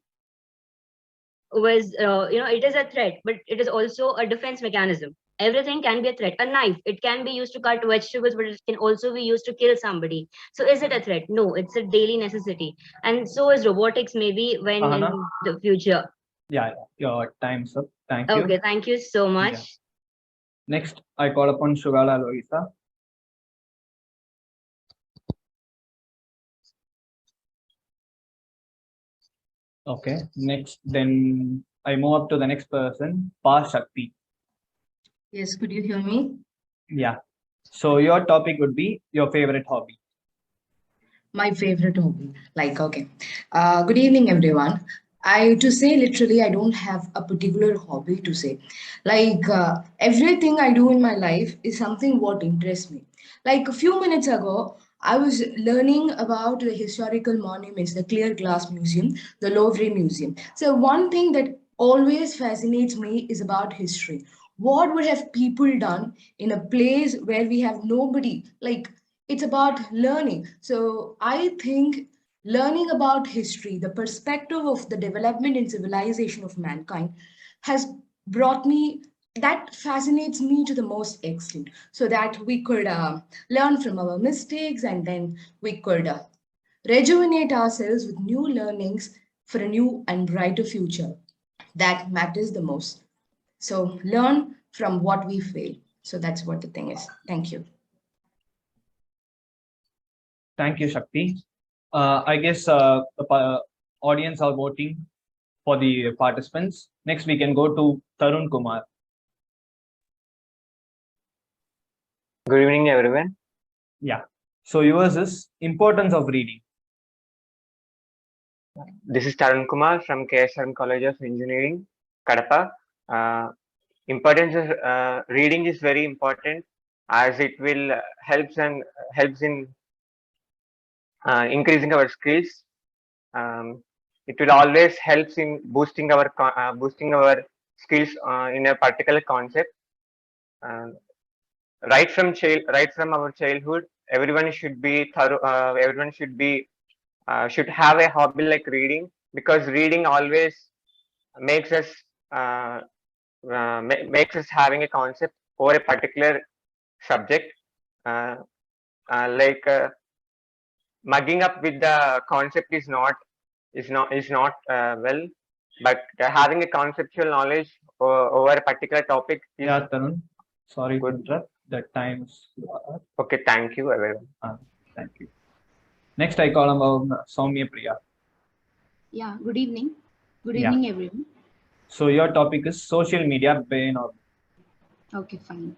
was, it is a threat, but it is also a defense mechanism. Everything can be a threat. A knife, it can be used to cut vegetables, but it can also be used to kill somebody. So is it a threat? No, it's a daily necessity. And so is robotics, maybe when in the future. Yeah, your time's up. Thank you. Okay, thank you so much. Yeah. Next, I call upon Shugala Loisa. Okay, next, then I move up to the next person, Pa Shakti. Yes, could you hear me? Yeah. So your topic would be your favorite hobby. My favorite hobby. Okay. Good evening, everyone. To say literally, I don't have a particular hobby to say. Everything I do in my life is something what interests me. Like a few minutes ago, I was learning about the historical monuments, the Clear Glass Museum, the Louvre Museum. So one thing that always fascinates me is about history. What would have people done in a place where we have nobody? It's about learning. So I think learning about history, the perspective of the development and civilization of mankind, has brought me, that fascinates me to the most extent, so that we could learn from our mistakes, and then we could rejuvenate ourselves with new learnings for a new and brighter future. That matters the most. So learn from what we fail. So that's what the thing is. Thank you. Thank you, Shakti. I guess the audience are voting for the participants. Next, we can go to Tarun Kumar. Good evening, everyone. Yeah. So yours is importance of reading. This is Tarun Kumar from KSRM College of Engineering, Kadapa. Importance of reading is very important, as it will helps in increasing our skills. It will always helps in boosting our skills in a particular concept. Right from our childhood, everyone should be thorough. Everyone should have a hobby like reading, because reading always makes us having a concept for a particular subject. Mugging up with the concept is not well, but having a conceptual knowledge over a particular topic is. Yeah, Tarun. Sorry to interrupt. The time's up. Okay, thank you, everyone. Thank you. Next, I call on Soumya Priya. Yeah, good evening. Good evening, everyone. So your topic is social media brain or. Okay, fine.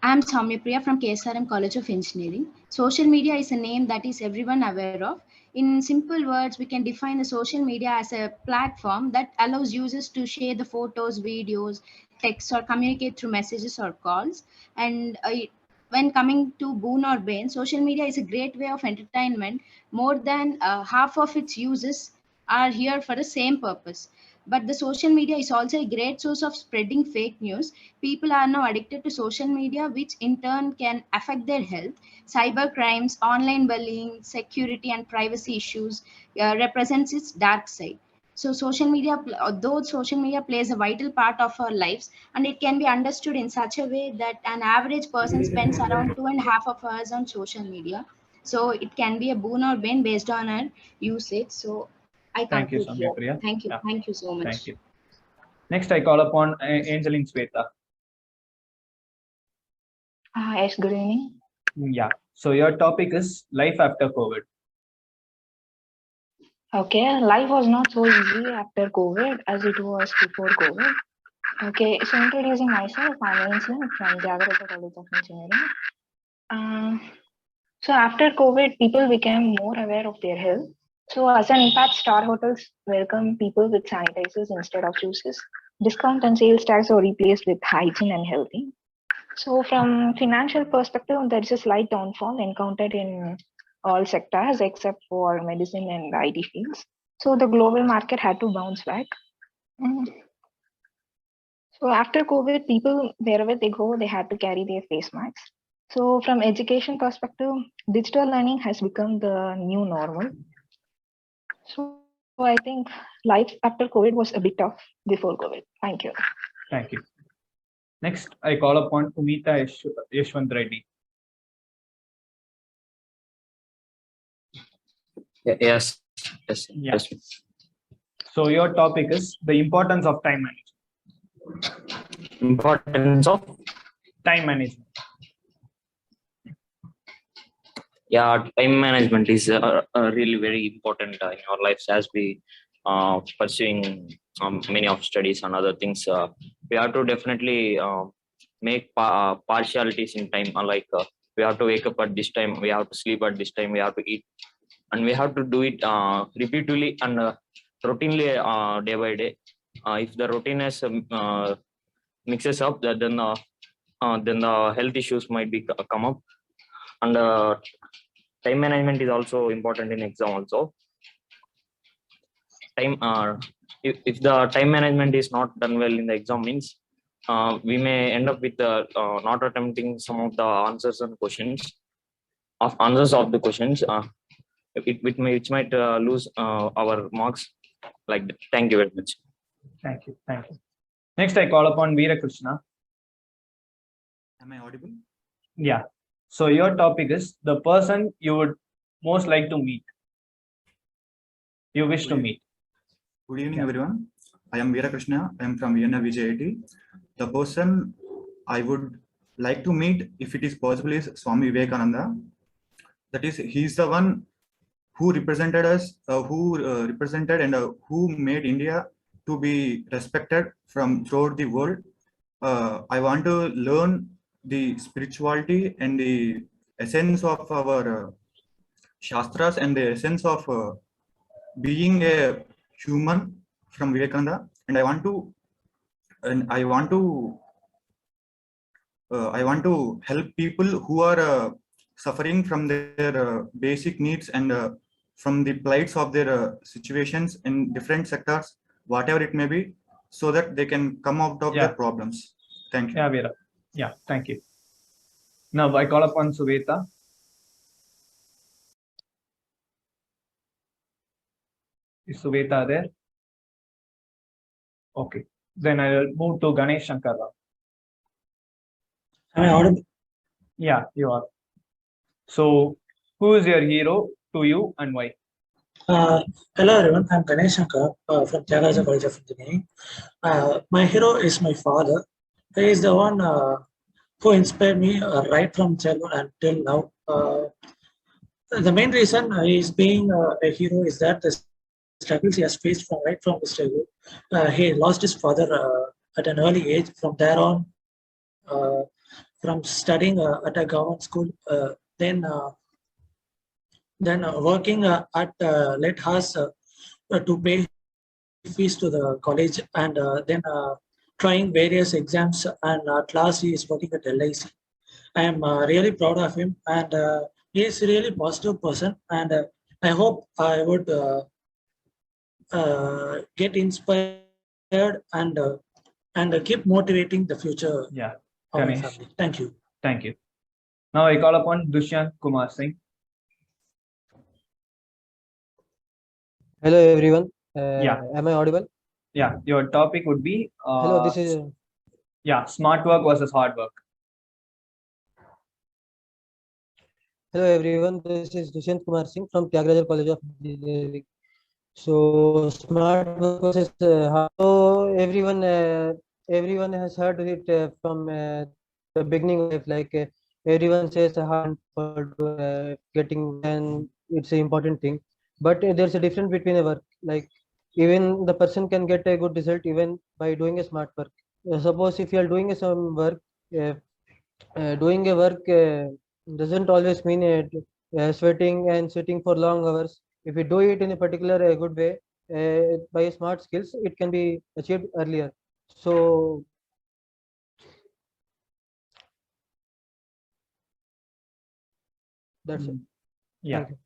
I'm Soumya Priya from KSRM College of Engineering. Social media is a name that is everyone aware of. In simple words, we can define the social media as a platform that allows users to share the photos, videos, texts, or communicate through messages or calls. And when coming to boon or bane, social media is a great way of entertainment. More than half of its users are here for the same purpose. But the social media is also a great source of spreading fake news. People are now addicted to social media, which in turn can affect their health. Cyber crimes, online bullying, security, and privacy issues represents its dark side. So, though social media plays a vital part of our lives, and it can be understood in such a way that an average person spends around 2.5 hours on social media. So, it can be a boon or bane based on our usage. So, I Thank you, conclude Soumya here. Priya. Thank you. Yeah. Thank you so much. Thank you. Next, I call upon Angeline Sweta. Yes, good evening. Yeah. So your topic is life after COVID. Okay, life was not so easy after COVID as it was before COVID. Okay, so introducing myself, I'm Ainsley from Jagrata College of Engineering. So after COVID, people became more aware of their health. So as an impact, star hotels welcome people with sanitizers instead of juices. Discount and sales tax are replaced with hygiene and healthy. So from financial perspective, there is a slight downfall encountered in all sectors except for medicine and IT fields. So the global market had to bounce back. So after COVID, people, wherever they go, they had to carry their face masks. So from education perspective, digital learning has become the new normal. So I think life after COVID was a bit tough before COVID. Thank you. Thank you. Next, I call upon Umita Yashwant Reddy. Yes. Yes. So your topic is the importance of time management. Importance of time management. Yeah, time management is really very important in our lives as we pursuing many of studies and other things. We have to definitely make partialities in time. We have to wake up at this time, we have to sleep at this time, we have to eat, and we have to do it repeatedly and routinely day by day. If the routine is mixes up, then the health issues might be come up. And time management is also important in exam also. If the time management is not done well in the exam, means we may end up with not attempting some of the answers and questions of the questions. Which might lose our marks. Like that. Thank you very much. Thank you. Thank you. Next, I call upon Veera Krishna. Am I audible? Yeah. So your topic is the person you would most like to meet. You wish to meet. Good evening, everyone. I am Veera Krishna. I am from Vienna VJIT. The person I would like to meet, if it is possible, is Swami Vivekananda. That is, he is the one who represented us, represented and who made India to be respected from throughout the world. I want to learn the spirituality and the essence of our Shastras and the essence of being a human from Vivekananda, and I want to help people who are suffering from their basic needs and from the plights of their situations in different sectors, whatever it may be, so that they can come out of their problems. Thank you. Yeah, Veera. Yeah, thank you. Now I call upon Suveta. Is Suveta there? Okay. Then I will move to Ganesh Shankar Rao. Am I audible? Yeah, you are. So, who is your hero to you and why? Hello everyone, I'm Ganesh Shankar from Tyagaraja College of Engineering. My hero is my father. He is the one who inspired me right from childhood until now. The main reason he is being a hero is that the struggles he has faced right from his childhood. He lost his father at an early age. From there on, from studying at a government school, then working at late hours to pay fees to the college, and then trying various exams, and at last he is working at LIC. I am really proud of him, and he is really positive person, and I hope I would get inspired and keep motivating the future Yeah, of my Ganesh. family. Thank you. Thank you. Now I call upon Dushyant Kumar Singh. Hello everyone. Yeah. Am I audible? Yeah, your topic would be Hello, this is yeah, smart work versus hard work. hello everyone. This is Dushant Kumar Singh from Tyagaraja College of Engineering. So smart work versus hard. So everyone has heard it from the beginning of life. Like everyone says, hard for getting, and it's an important thing. But there's a difference between a work. Like even the person can get a good result even by doing a smart work. Suppose if you are doing some work, uh, doing a work doesn't always mean sweating and sitting for long hours. If you do it in a particular good way, by smart skills, it can be achieved earlier. So that's it. Yeah. Thank you.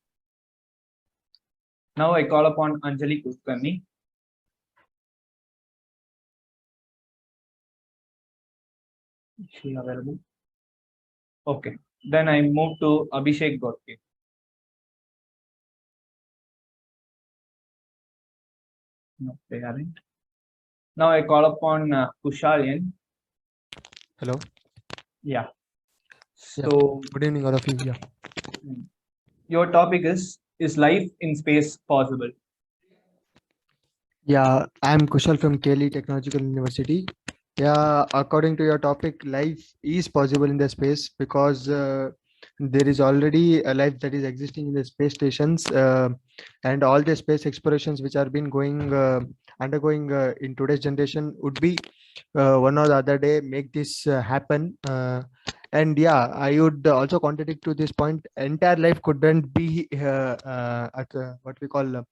Now I call upon Anjali Kulkarni. Is she available? Okay. Then I move to Abhishek Gorke. No, they aren't. Now I call upon Kushalian. Hello. Yeah. Yeah. So Good evening, all of you. Yeah. your topic is life in space possible? Yeah, I'm Kushal from Kelly Technological University. Yeah, according to your topic, life is possible in the space because there is already a life that is existing in the space stations, and all the space explorations which are been going undergoing in today's generation would be one or the other day make this happen. And yeah, I would also contradict to this point. Entire life couldn't be what we call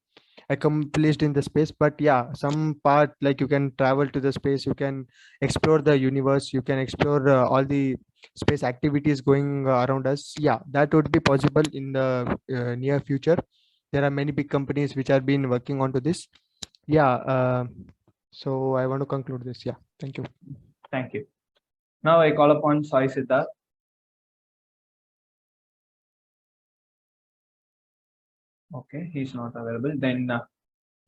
accomplished in the space, but yeah, some part, like you can travel to the space, you can explore the universe, you can explore all the space activities going around us. Yeah, that would be possible in the near future. There are many big companies which are been working onto this. Yeah, so I want to conclude this. Yeah, thank you. Thank you. Now I call upon Sai Siddharth. Okay, he's not available. Then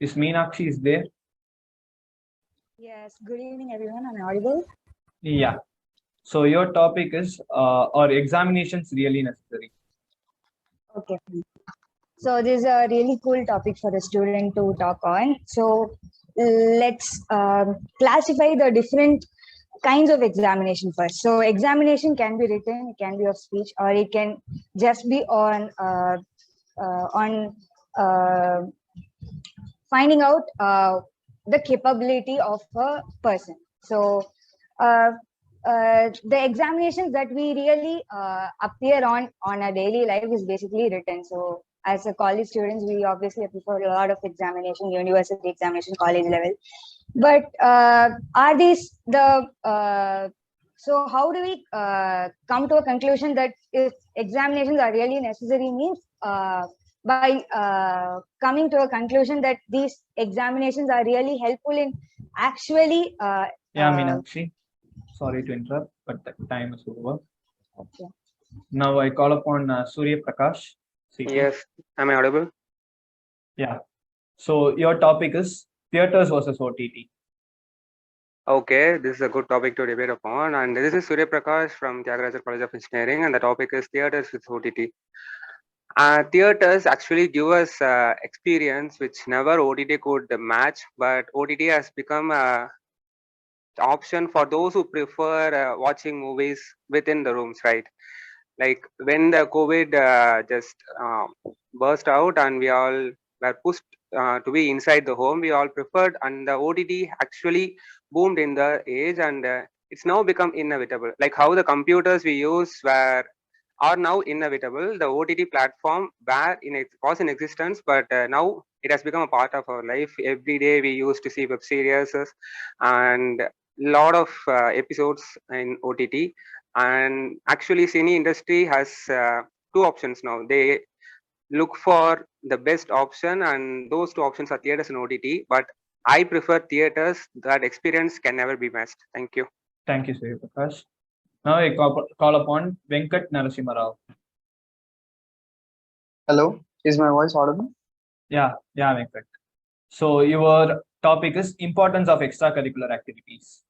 is Meenakshi is there? Yes, good evening, everyone. Am I audible? Yeah. So your topic is are examinations really necessary? Okay. So this is a really cool topic for the student to talk on. So let's classify the different kinds of examination first. So examination can be written, it can be of speech, or it can just be on finding out the capability of a person. So the examinations that we really appear on a daily life is basically written. So as a college students, we obviously prefer a lot of examination, university examination, college level. But are these the so how do we come to a conclusion that if examinations are really necessary means by coming to a conclusion that these examinations are really helpful in actually Yeah, Meenakshi, sorry to interrupt, but the time is over. Okay. Now I call upon Surya Prakash. Yes, am I audible? Yeah. So your topic is theaters versus OTT. Okay, this is a good topic to debate upon. And this is Surya Prakash from Tyagaraja College of Engineering, and the topic is theaters with OTT. Theaters actually give us experience which never OTT could match, but OTT has become a option for those who prefer watching movies within the rooms, right? Like when the COVID just burst out and we all were pushed to be inside the home, we all preferred, and the OTT actually boomed in the age, and it's now become inevitable. Like how the computers we use are now inevitable. The OTT platform was in existence, but now it has become a part of our life. Every day we used to see web series and lot of episodes in OTT. And actually, cine industry has two options now. They look for the best option, and those two options are theaters and OTT. But I prefer theaters. That experience can never be matched. Thank you. Thank you, Surya Prakash. Now I call upon Venkat Narasimha Rao. Hello, is my voice audible? Yeah, Venkat. So your topic is importance of extracurricular activities.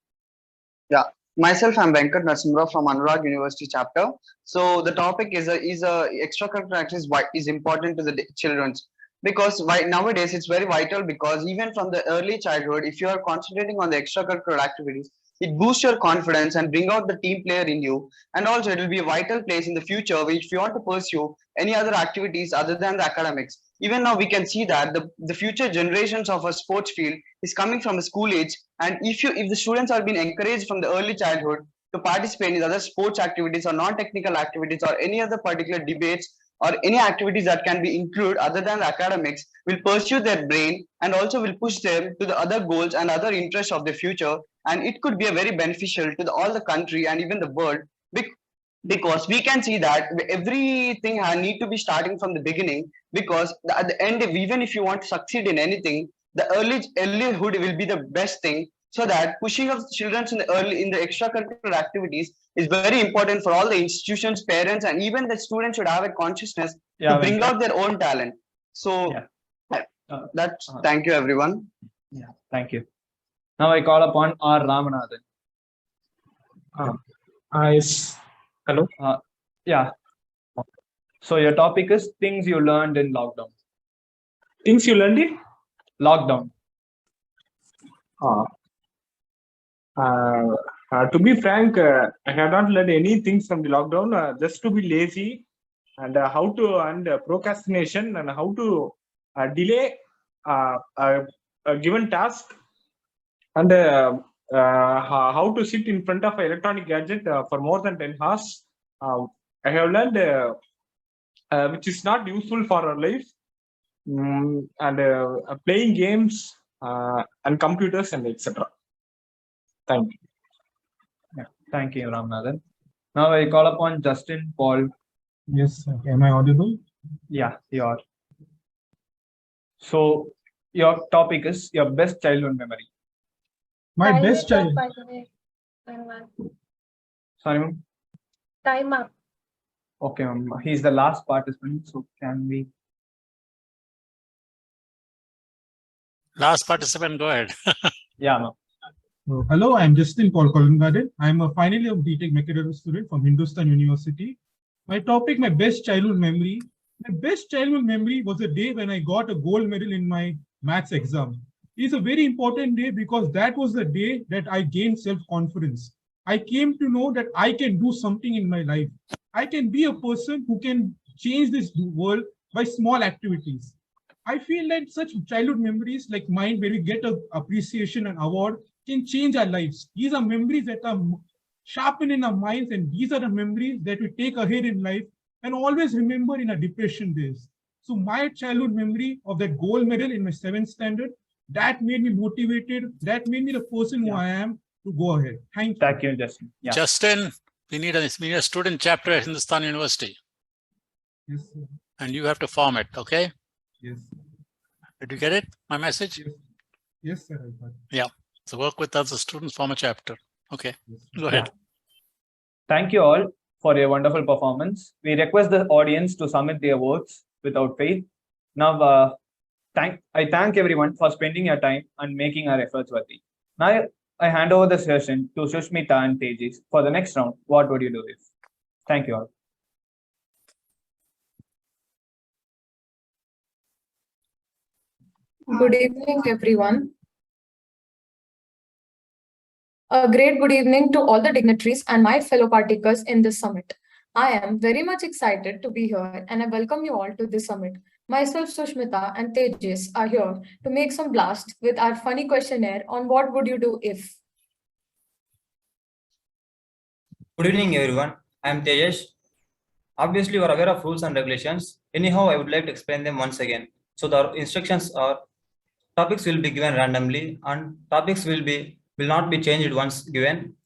Yeah, myself, I'm Venkat Narasimha from Anurag University chapter. So the topic is extracurricular activities is important to the children, because nowadays it's very vital, because even from the early childhood, if you are concentrating on the extracurricular activities, it boosts your confidence and bring out the team player in you. And also it will be a vital place in the future if you want to pursue any other activities other than the academics. Even now we can see that the future generations of a sports field is coming from the school age. And if the students are being encouraged from the early childhood to participate in other sports activities or non-technical activities or any other particular debates or any activities that can be included other than the academics, will pursue their brain and also will push them to the other goals and other interests of the future. And it could be a very beneficial to all the country and even the world, because we can see that everything need to be starting from the beginning, because at the end, even if you want to succeed in anything, the earlyhood will be the best thing, so that pushing of children in the extracurricular activities is very important for all the institutions, parents, and even the students should have a consciousness to bring out their own talent. So thank you, everyone. Yeah, thank you. Now I call upon R. Ramanathan. Hello. Yeah. So your topic is things you learned in lockdown. Things you learned in lockdown. To be frank, I have not learned anything from the lockdown. Just to be lazy, and how to procrastination, and how to delay a given task, and how to sit in front of an electronic gadget for more than 10 hours. I have learned which is not useful for our life, and playing games and computers and etc. Thank you. Yeah, thank you, Ramanathan. Now I call upon Justin Paul. Yes, am I audible? Yeah, you are. So your topic is your best childhood memory. My Time best is up, child. by the way. Everyone. Sorry, ma'am. Time up. Okay, ma'am. He's the last participant, so can we? Last participant, go ahead. Yeah, ma'am. Hello, I'm Justin Paul Collingarden. I'm a final year BTech Mechanical student from Hindustan University. My topic, my best childhood memory. My best childhood memory was a day when I got a gold medal in my maths exam. It's a very important day because that was the day that I gained self-confidence. I came to know that I can do something in my life. I can be a person who can change this world by small activities. I feel that such childhood memories like mine, where we get an appreciation and award, can change our lives. These are memories that are sharpened in our minds, and these are the memories that we take ahead in life and always remember in our depression days. So my childhood memory of that gold medal in my 7th standard, that made me motivated, that made me the person who I am to go ahead. Thank you. Thank you, Justin. Yeah. Justin, we need a student chapter at Hindustan University. Yes, sir. And you have to form it, okay? Yes. Did you get it, my message? Yes, sir. I got it. Yeah. So work with other students, form a chapter. Okay, go ahead. Thank you all for your wonderful performance. We request the audience to submit their votes without faith. Now, I thank everyone for spending your time and making our efforts worthy. Now, I hand over the session to Sushmita and Tejas for the next round. What would you do if? Thank you all. Good evening, everyone. A great good evening to all the dignitaries and my fellow partakers in this summit. I am very much excited to be here and I welcome you all to this summit. Myself, Sushmita and Tejas are here to make some blast with our funny questionnaire on what would you do if. Good evening, everyone. I am Tejesh. Obviously, you are aware of rules and regulations. Anyhow, I would like to explain them once again. So the instructions are: topics will be given randomly, and topics will not be changed once given.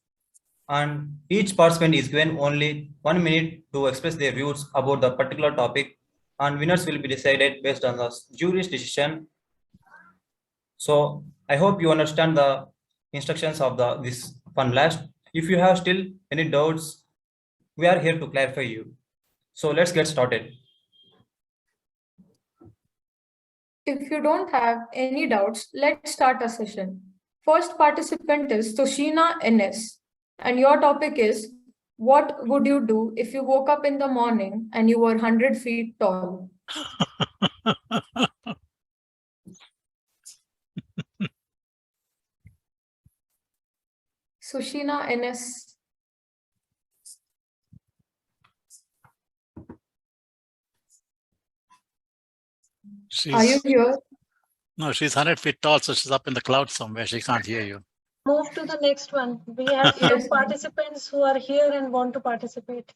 And each participant is given only 1 minute to express their views about the particular topic, and winners will be decided based on the jury's decision. So I hope you understand the instructions of this fun blast. If you have still any doubts, we are here to clarify you. So let's get started. If you don't have any doubts, let's start a session. First participant is Toshina NS, and your topic is, what would you do if you woke up in the morning and you were 100 feet tall? Sushina NS. Are you here? No, she's 100 feet tall, so she's up in the clouds somewhere. She can't hear you. Move to the next one. We have few participants who are here and want to participate.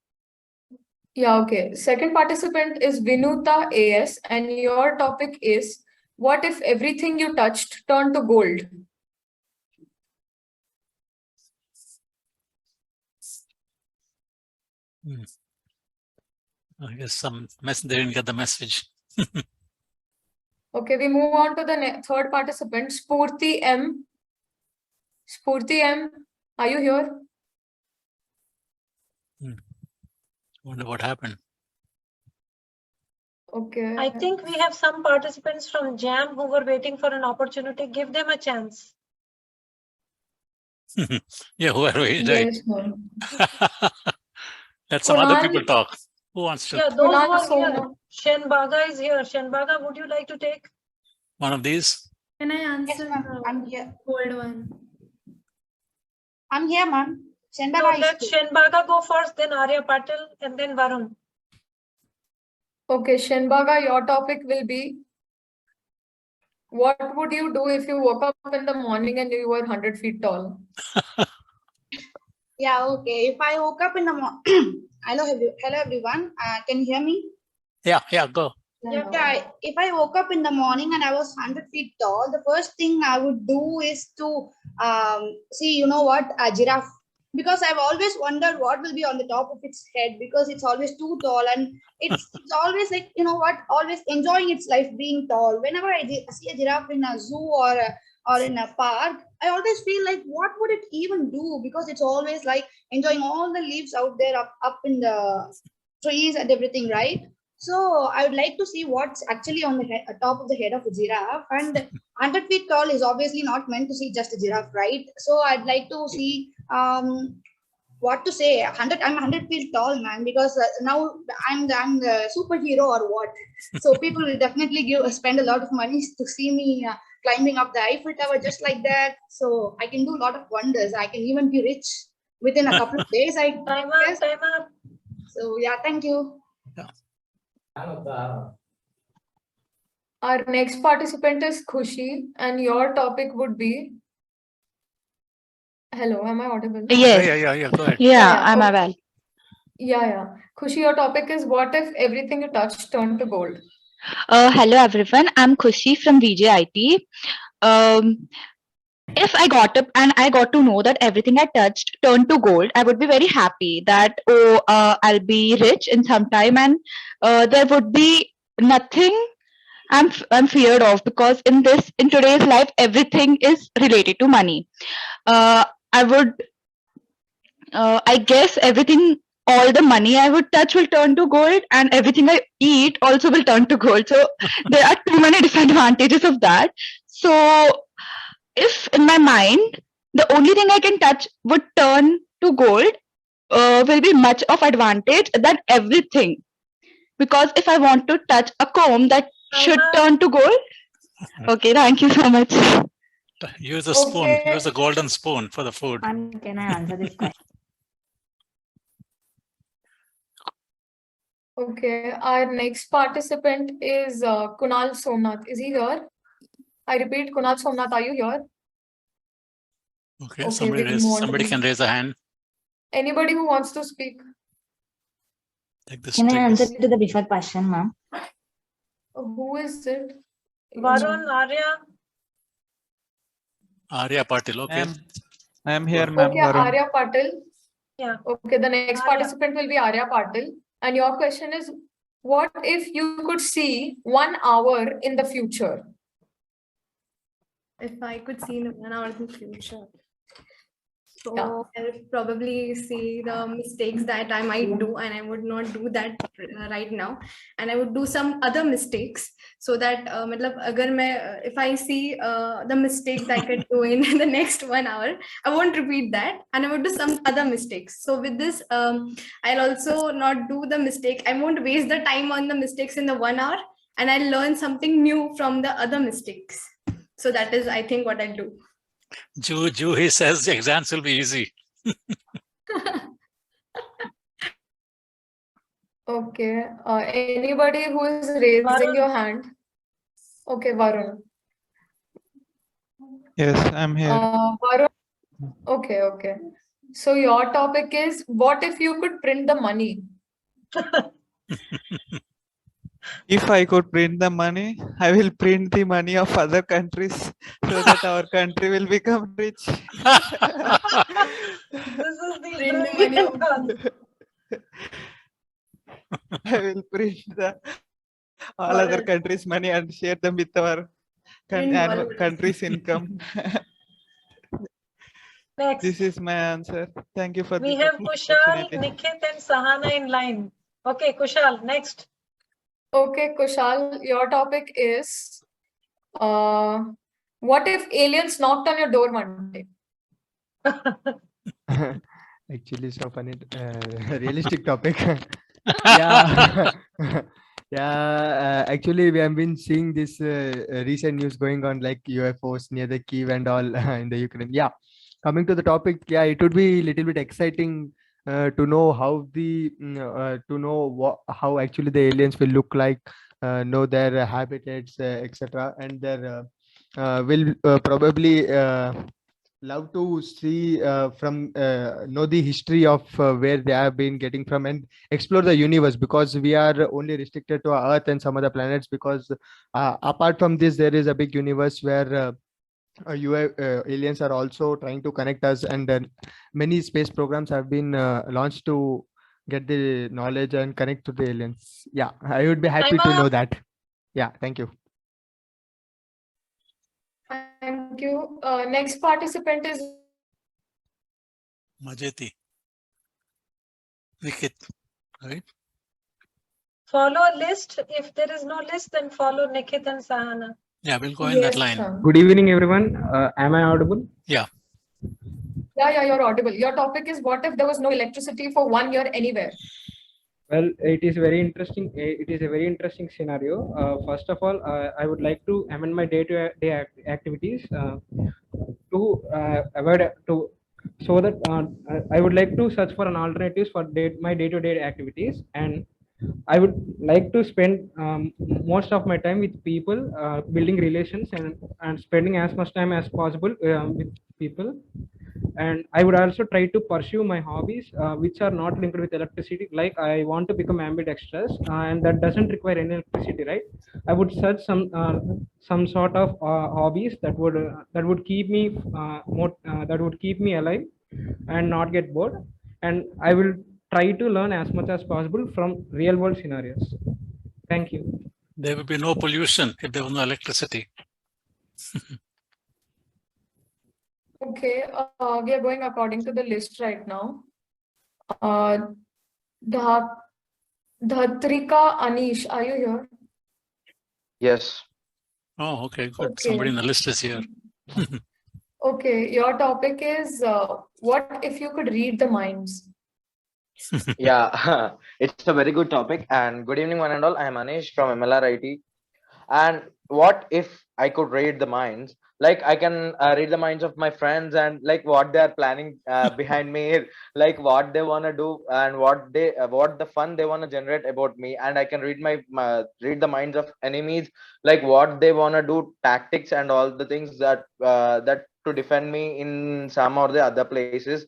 Yeah, okay. Second participant is Vinuta AS, and your topic is, what if everything you touched turned to gold? I guess they didn't get the message. Okay, we move on to the third participant, Spurti M. Spurti M, are you here? Wonder what happened. Okay. I think we have some participants from JAM who were waiting for an opportunity. Give them a chance. Yeah, whoever is right. Yes, Let some other Kunal? people talk. Who wants to? Yeah, those who are here. Shenbaga is here. Shenbaga, would you like to take? One of these? Can I answer I'm here. Cold one? I'm here, ma'am. So let Shenbaga go first, then Arya Patil, and then Varun. Okay, Shenbaga, your topic will be, what would you do if you woke up in the morning and you were 100 feet tall? Yeah, okay. If I woke up in the morning, hello everyone. Can you hear me? Yeah, go. Yeah, if I woke up in the morning and I was 100 feet tall, the first thing I would do is to see, you know what, a giraffe. Because I've always wondered what will be on the top of its head, because it's always too tall, and it's always like, you know what, always enjoying its life being tall. Whenever I see a giraffe in a zoo or in a park, I always feel like, what would it even do? Because it's always like enjoying all the leaves out there up in the trees and everything, right? So I would like to see what's actually on the top of the head of a giraffe. And 100 feet tall is obviously not meant to see just a giraffe, right? So I'd like to see what to say. I'm 100 feet tall, man, because now I'm the superhero or what? So people will definitely spend a lot of money to see me climbing up the Eiffel Tower just like that. So I can do a lot of wonders. I can even be rich within a couple of days. Time up. So yeah, thank you. Our next participant is Khushi, and your topic would be, hello, am I audible? Yes. Yeah, go ahead. Yeah, I'm available. Yeah. Khushi, your topic is, what if everything you touch turned to gold? Hello everyone, I'm Khushi from VJIT. If I got up and I got to know that everything I touched turned to gold, I would be very happy that, I'll be rich in some time, and there would be nothing I'm feared of, because in today's life, everything is related to money. I guess all the money I would touch will turn to gold, and everything I eat also will turn to gold. So there are too many disadvantages of that. So if in my mind, the only thing I can touch would turn to gold, will be much of advantage than everything. Because if I want to touch a comb, that should turn to gold. Okay, thank you so much. Use a spoon. Use a golden spoon for the food. Can I answer this question? Okay, our next participant is Kunal Somnath. Is he here? I repeat, Kunal Somnath, are you here? Okay, somebody can raise a hand. Anybody who wants to speak? Can I answer to the before question, ma'am? Who is it? Varun, Arya. Arya Patil, okay. I am here, ma'am. Okay, Varun. Arya Patil. Yeah. Okay, the next participant will be Arya Patil. And your question is, what if you could see 1 hour in the future? If I could see in 1 hour in the future. So Yeah. I'll probably see the mistakes that I might do, and I would not do that right now. And I would do some other mistakes so that if I see the mistake that I could do in the next 1 hour, I won't repeat that, and I would do some other mistakes. So with this, I'll also not do the mistake. I won't waste the time on the mistakes in the 1 hour, and I'll learn something new from the other mistakes. So that is, I think, what I'll do. He says the exams will be easy. Okay. Anybody who is raising Varun. your hand? Okay, Varun. Yes, I'm here. Varun. Okay, okay. So your topic is, what if you could print the money? If I could print the money, I will print the money of other countries so that our country will become rich. This is the interesting I will print all other countries' money and share them with our country's income. Next. This is my answer. Thank you for We this have Kushal, opportunity. Nikhit, and Sahana in line. Okay, Kushal, next. Okay, Kushal, your topic is, what if aliens knocked on your door one day? Actually, it's a funny, realistic topic. Yeah. Yeah, actually, we have been seeing this recent news going on, like UFOs near the Kiev and all in the Ukraine. Yeah, coming to the topic, yeah, it would be a little bit exciting to know how how actually the aliens will look like, know their habitats, etc., and their will probably love to see from know the history of where they have been getting from and explore the universe, because we are only restricted to our Earth and some other planets, because apart from this there is a big universe where aliens are also trying to connect us, and many space programs have been launched to get the knowledge and connect to the aliens. Yeah, I would be happy to know that. Yeah, thank you. Thank you. Next participant is Majeti. Nikhit, right? Follow a list. If there is no list, then follow Nikhit and Sahana. Yeah, we'll go in that line. Good evening, everyone. Am I audible? Yeah. Yeah, you're audible. Your topic is, what if there was no electricity for 1 year anywhere? Well, it is very interesting. It is a very interesting scenario. First of all, I would like to amend my day-to-day activities to avoid so that I would like to search for an alternatives for my day-to-day activities, and I would like to spend most of my time with people, building relations and spending as much time as possible with people. And I would also try to pursue my hobbies, which are not linked with electricity. Like I want to become ambidextrous, and that doesn't require any electricity, right? I would search some sort of hobbies that would keep me that would keep me alive and not get bored. And I will try to learn as much as possible from real world scenarios. Thank you. There will be no pollution if there was no electricity. Okay, we are going according to the list right now. Dhatrika Anish, are you here? Yes. Oh, okay, good. Okay. Somebody in the list is here. Okay, your topic is, what if you could read the minds? Yeah, it's a very good topic. And good evening, one and all. I am Anish from MLRIT. And what if I could read the minds? Like I can read the minds of my friends and like what they are planning behind me, like what they want to do and what the fun they want to generate about me. And I can read read the minds of enemies, like what they want to do, tactics and all the things that to defend me in some or the other places.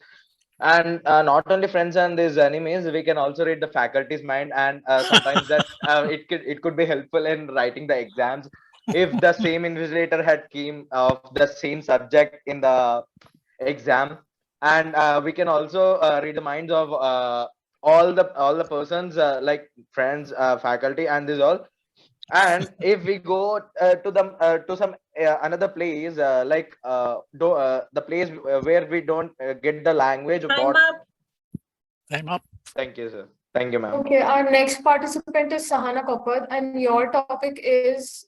And not only friends and these enemies, we can also read the faculty's mind, and sometimes that it could be helpful in writing the exams if the same invigilator had came of the same subject in the exam. And we can also read the minds of all the persons, like friends, faculty, and this all. And if we go to some another place, the place where we don't get the language Time what. up. Time up. Thank you, sir. Thank you, ma'am. Okay, our next participant is Sahana Kapoor, and your topic is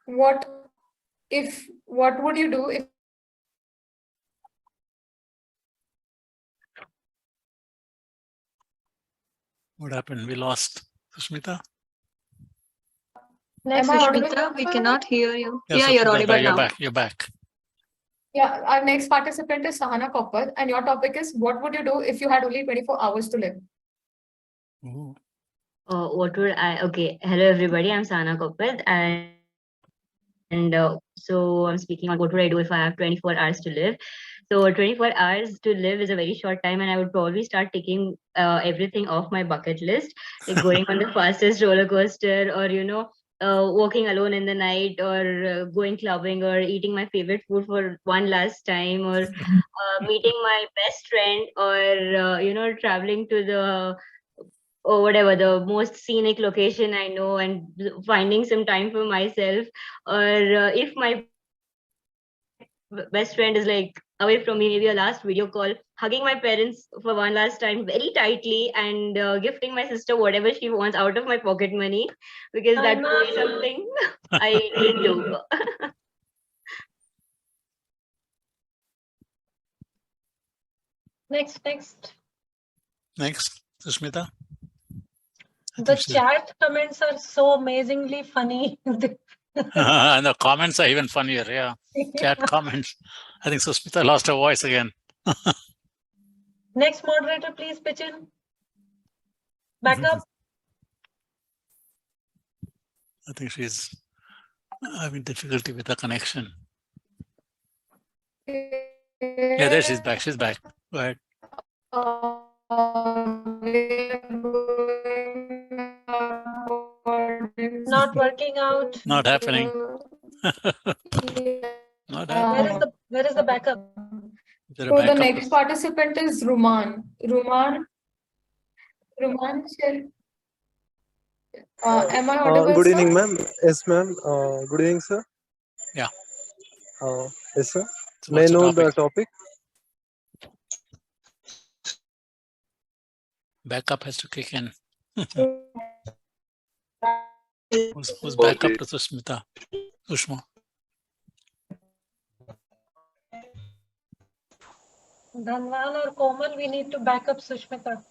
what would you do if What happened? We lost Sushmita. Next, Sushmita, we cannot hear you. Yeah, Yeah, you're Sushmita, audible you're now. back. You're back. Yeah, our next participant is Sahana Kapoor, and your topic is what would you do if you had only 24 hours to live? Ooh. What would I? Okay, hello everybody. I'm Sana Kopit, and so I'm speaking on what would I do if I have 24 hours to live. So 24 hours to live is a very short time, and I would probably start taking everything off my bucket list, like going on the fastest roller coaster, or walking alone in the night, or going clubbing, or eating my favorite food for one last time, or meeting my best friend, or traveling to the or whatever the most scenic location I know, and finding some time for myself. Or if my best friend is like away from me, maybe a last video call, hugging my parents for one last time very tightly, and gifting my sister whatever she wants out of my pocket money, because that would be something I didn't do. Next. Next, Sushmita. The chat comments are so amazingly funny. And the comments are even funnier. Yeah, chat comments. I think Sushmita lost her voice again. Next moderator, please pitch in. Back up. I think she's having difficulty with the connection. Yeah, there she's back. She's back. Go ahead. Not working out. Not happening. Not happening. Where is the backup? Is there a So the backup? next participant is Ruman. Ruman, am I audible? Good sir? evening, ma'am. Yes, ma'am. Good evening, sir. Yeah. Yes, sir. So May I what's the know topic? the topic? Backup has to kick in. Who's back up to Sushmita? Sushma. Dhanwal or Komal, we need to back up Sushmita.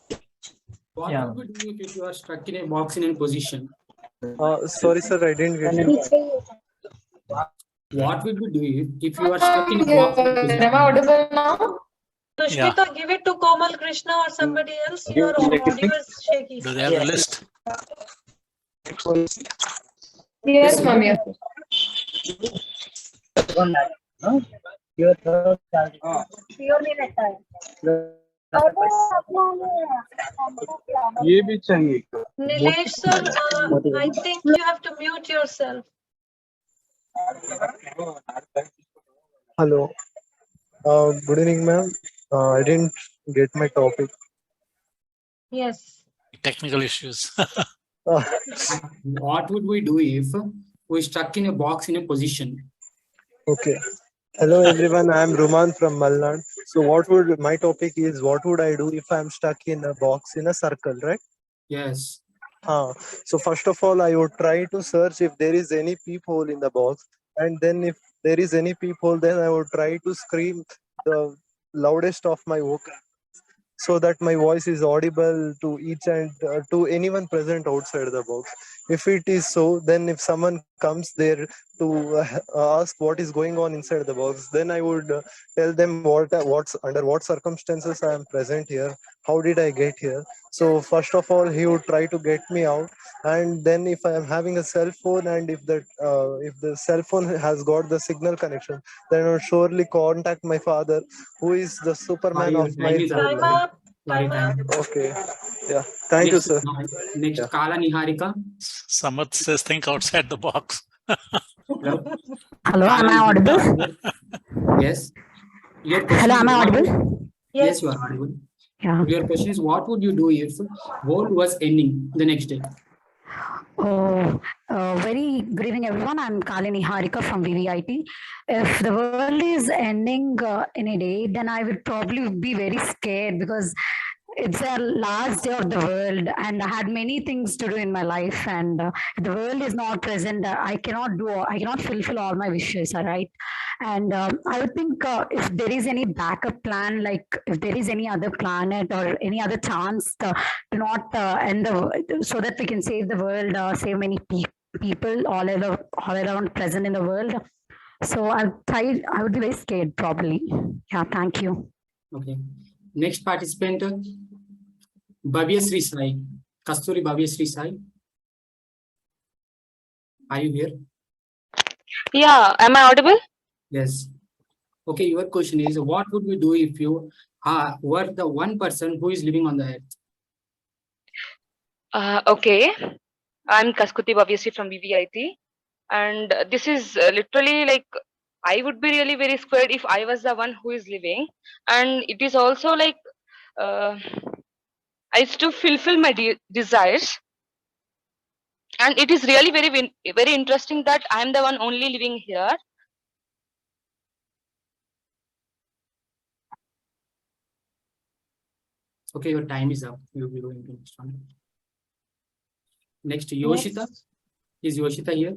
What would you do if you are stuck in a box in a position? Sorry, sir. I didn't get you. What would you do if you are stuck in a box in a position? Am I audible now? Sushmita, give it to Komal, Krishna, or somebody else. Your audio is shaky. Do they have the list? Yes, ma'am. Yes. ये भी चाहिए. Nilesh sir, I think you have to mute yourself. Hello. Good evening, ma'am. I didn't get my topic. Yes. Technical issues. What would we do if we stuck in a box in a position? Okay. Hello, everyone. I am Ruman from Malnad. So, my topic is what would I do if I am stuck in a box in a circle, right? Yes. So first of all, I would try to search if there is any peephole in the box, and then if there is any peephole, then I would try to scream the loudest of my vocal, so that my voice is audible to each and to anyone present outside the box. If it is so, then if someone comes there to ask what is going on inside the box, then I would tell them what's under what circumstances I am present here, how did I get here. So first of all, he would try to get me out, and then if I am having a cell phone, and if the cell phone has got the signal connection, then I will surely contact my father, who is the Superman Sorry, your of my time is up. Time life. up. Time up. Okay. Yeah. Thank you, Next, sir. next, Yeah. Kala Niharika. Samat says think outside the box. Hello. Hello, am Kala I audible? Niharika. Yes. Your question Hello, is am I what audible? would- Yes, you are audible. Yeah. Your question is what would you do if world was ending the next day? Oh, very good evening, everyone. I'm Kalini Harika from VVIT. If the world is ending in a day, then I would probably be very scared because it's the last day of the world, and I had many things to do in my life. And if the world is not present, I cannot fulfill all my wishes. All right. And I would think if there is any backup plan, like if there is any other planet or any other chance to not end so that we can save the world, save many people all around present in the world. So I would be very scared probably. Yeah, thank you. Okay. Next participant, Bhavyasri Sai. Kasturi Bhavyasri Sai. Are you here? Yeah, am I audible? Yes. Okay, your question is what would we do if you were the one person who is living on the earth? Okay, I'm Kaskuti Bhavyasri from VVIT, and this is literally like I would be really very scared if I was the one who is living, and it is also like I used to fulfill my desires, and it is really very interesting that I am the one only living here. Okay, your time is up. You will be going to next one. Next, Yoshita. Is Yoshita here?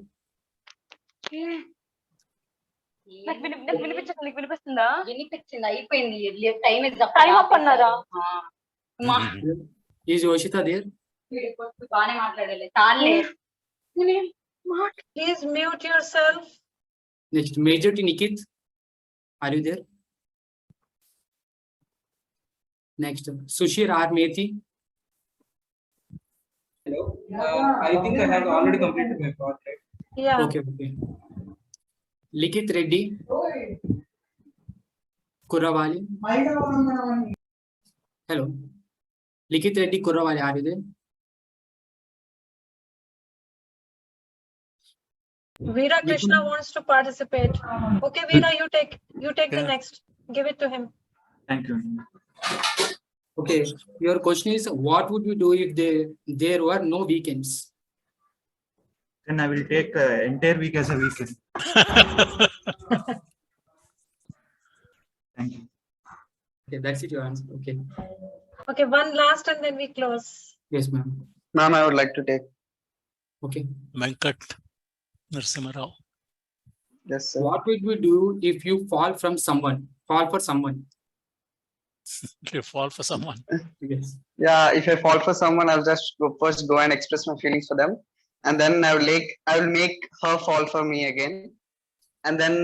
నాకు వినిపించదు నీకు వినిపిస్తుందా వినిపించింది అయిపోయింది time time up అన్నారా Is Yoshita there? బాగానే మాట్లాడాలి చాలే Please mute yourself. Next, Major T Nikit. Are you there? Next, Sushir R. Methi. Hello. I think I have already completed my project. Yeah. Okay. Likit Reddy. Kuravali. Hello. Likit Reddy Kuravali, are you there? Veera Krishna wants to participate. Okay, Veera, you take the next. Give it to him. Thank you. Okay, your question is what would you do if there were no weekends? Then I will take entire week as a weekend. Thank you. Okay, that's it, your answer. Okay. Okay, one last and then we close. Yes, ma'am. Ma'am, I would like to take. Okay. Venkat Narasimha Rao. Yes, sir. What would we do if you fall for someone? If you fall for someone. Yes. Yeah, if I fall for someone, I'll just first go and express my feelings for them, and then I will make her fall for me again, and then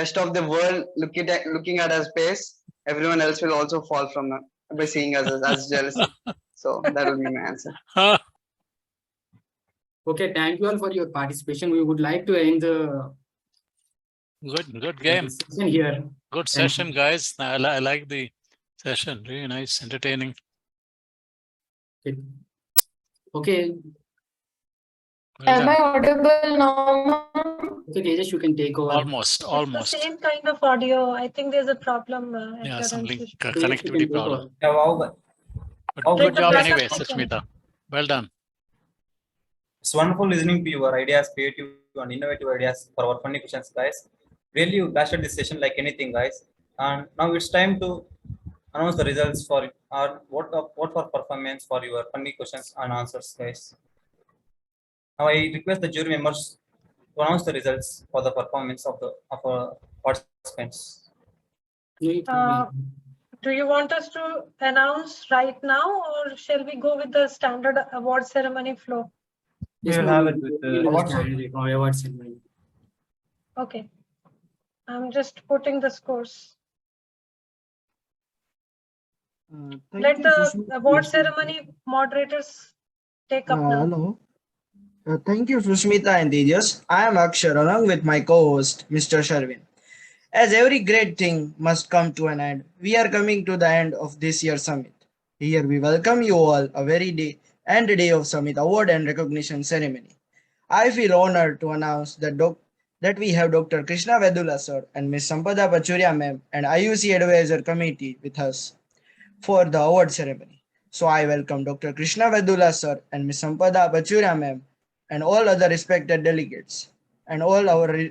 rest of the world looking at our face, everyone else will also fall from her by seeing us as jealousy. So that will be my answer. Okay, thank you all for your participation. We would like to end the Good game. session here. Good session, guys. I like the session. Really nice, entertaining. Okay. Am I audible now? Okay, Tejas, you can take over. Almost. It's the same kind of audio. I think there's a problem. Yeah, some link Tejas, connectivity you can take problem. over. But good job anyway, Sushmita. Well done. It's wonderful listening to your ideas, creative and innovative ideas for our funny questions, guys. Really, you blasted this session like anything, guys. And now it's time to announce the results for our what for performance for your funny questions and answers, guys. Now I request the jury members to announce the results for the performance of our participants. Do you want us to announce right now, or shall we go with the standard award ceremony flow? We Yes, will ma'am. have it with Award ceremony. Okay. I'm just putting the scores. Let the award ceremony moderators take up now. Hello. Thank you, Susmita and Tejas. I am Akshar along with my co-host, Mr. Sharvin. As every great thing must come to an end, we are coming to the end of this year's summit. Here we welcome you all a very day of summit award and recognition ceremony. I feel honored to announce that we have Dr. Krishna Vedula sir and Ms. Sampada Pachuria ma'am and Iucee Advisor Committee with us for the award ceremony. So I welcome Dr. Krishna Vedula sir and Ms. Sampada Pachuria ma'am and all other respected delegates and all our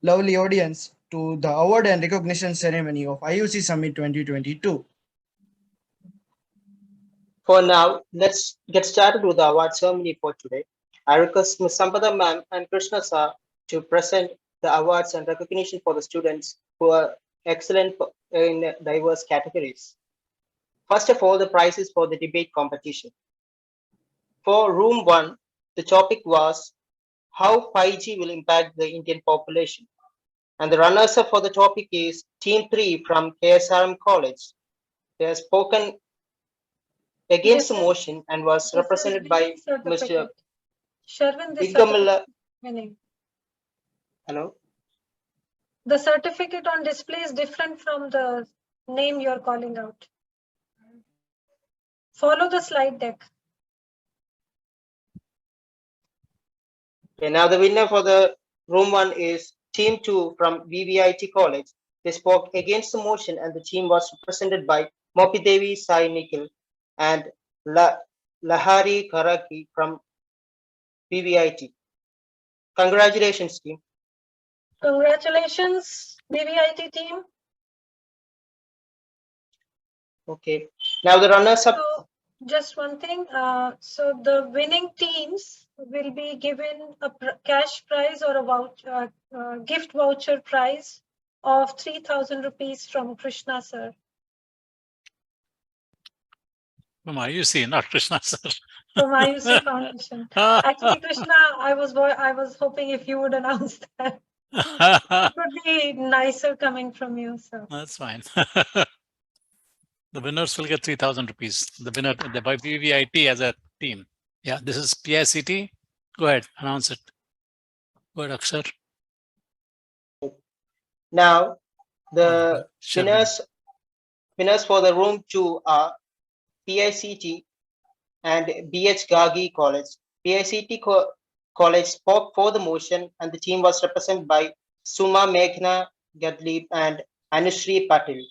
lovely audience to the award and recognition ceremony of Iucee Summit 2022. For now, let's get started with the award ceremony for today. I request Ms. Sampada ma'am and Krishna sir to present the awards and recognition for the students who are excellent in diverse categories. First of all, the prizes for the debate competition. For room 1, the topic was how 5G will impact the Indian population. And the runners-up for the topic is Team 3 from KSRM College. They have spoken against the motion and was represented by Mr. Sharvin, the Bigamala. winning. Hello? The certificate on display is different from the name you're calling out. Follow the slide deck. Okay, now the winner for the room 1 is Team 2 from VVIT College. They spoke against the motion and the team was represented by Mopidevi Sai Nikhil and Lahari Karaki from VVIT. Congratulations, team. Congratulations, VVIT team. Okay, now the runners-up. So, just one thing. So the winning teams will be given a cash prize or a voucher, gift voucher prize of 3,000 rupees from Krishna sir. From Iucee, not Krishna sir. From Iucee Foundation. Actually, Krishna, I was hoping if you would announce that. It would be nicer coming from you. So that's fine. The winners will get 3,000 rupees. The winner by VVIT as a team. Yeah, this is PICT. Go ahead, announce it. Go ahead, Akshar. Now, the winners for the room 2 are PICT and BH Gagi College. PICT College spoke for the motion and the team was represented by Suma Meghna Gadlib and Anushri Patil.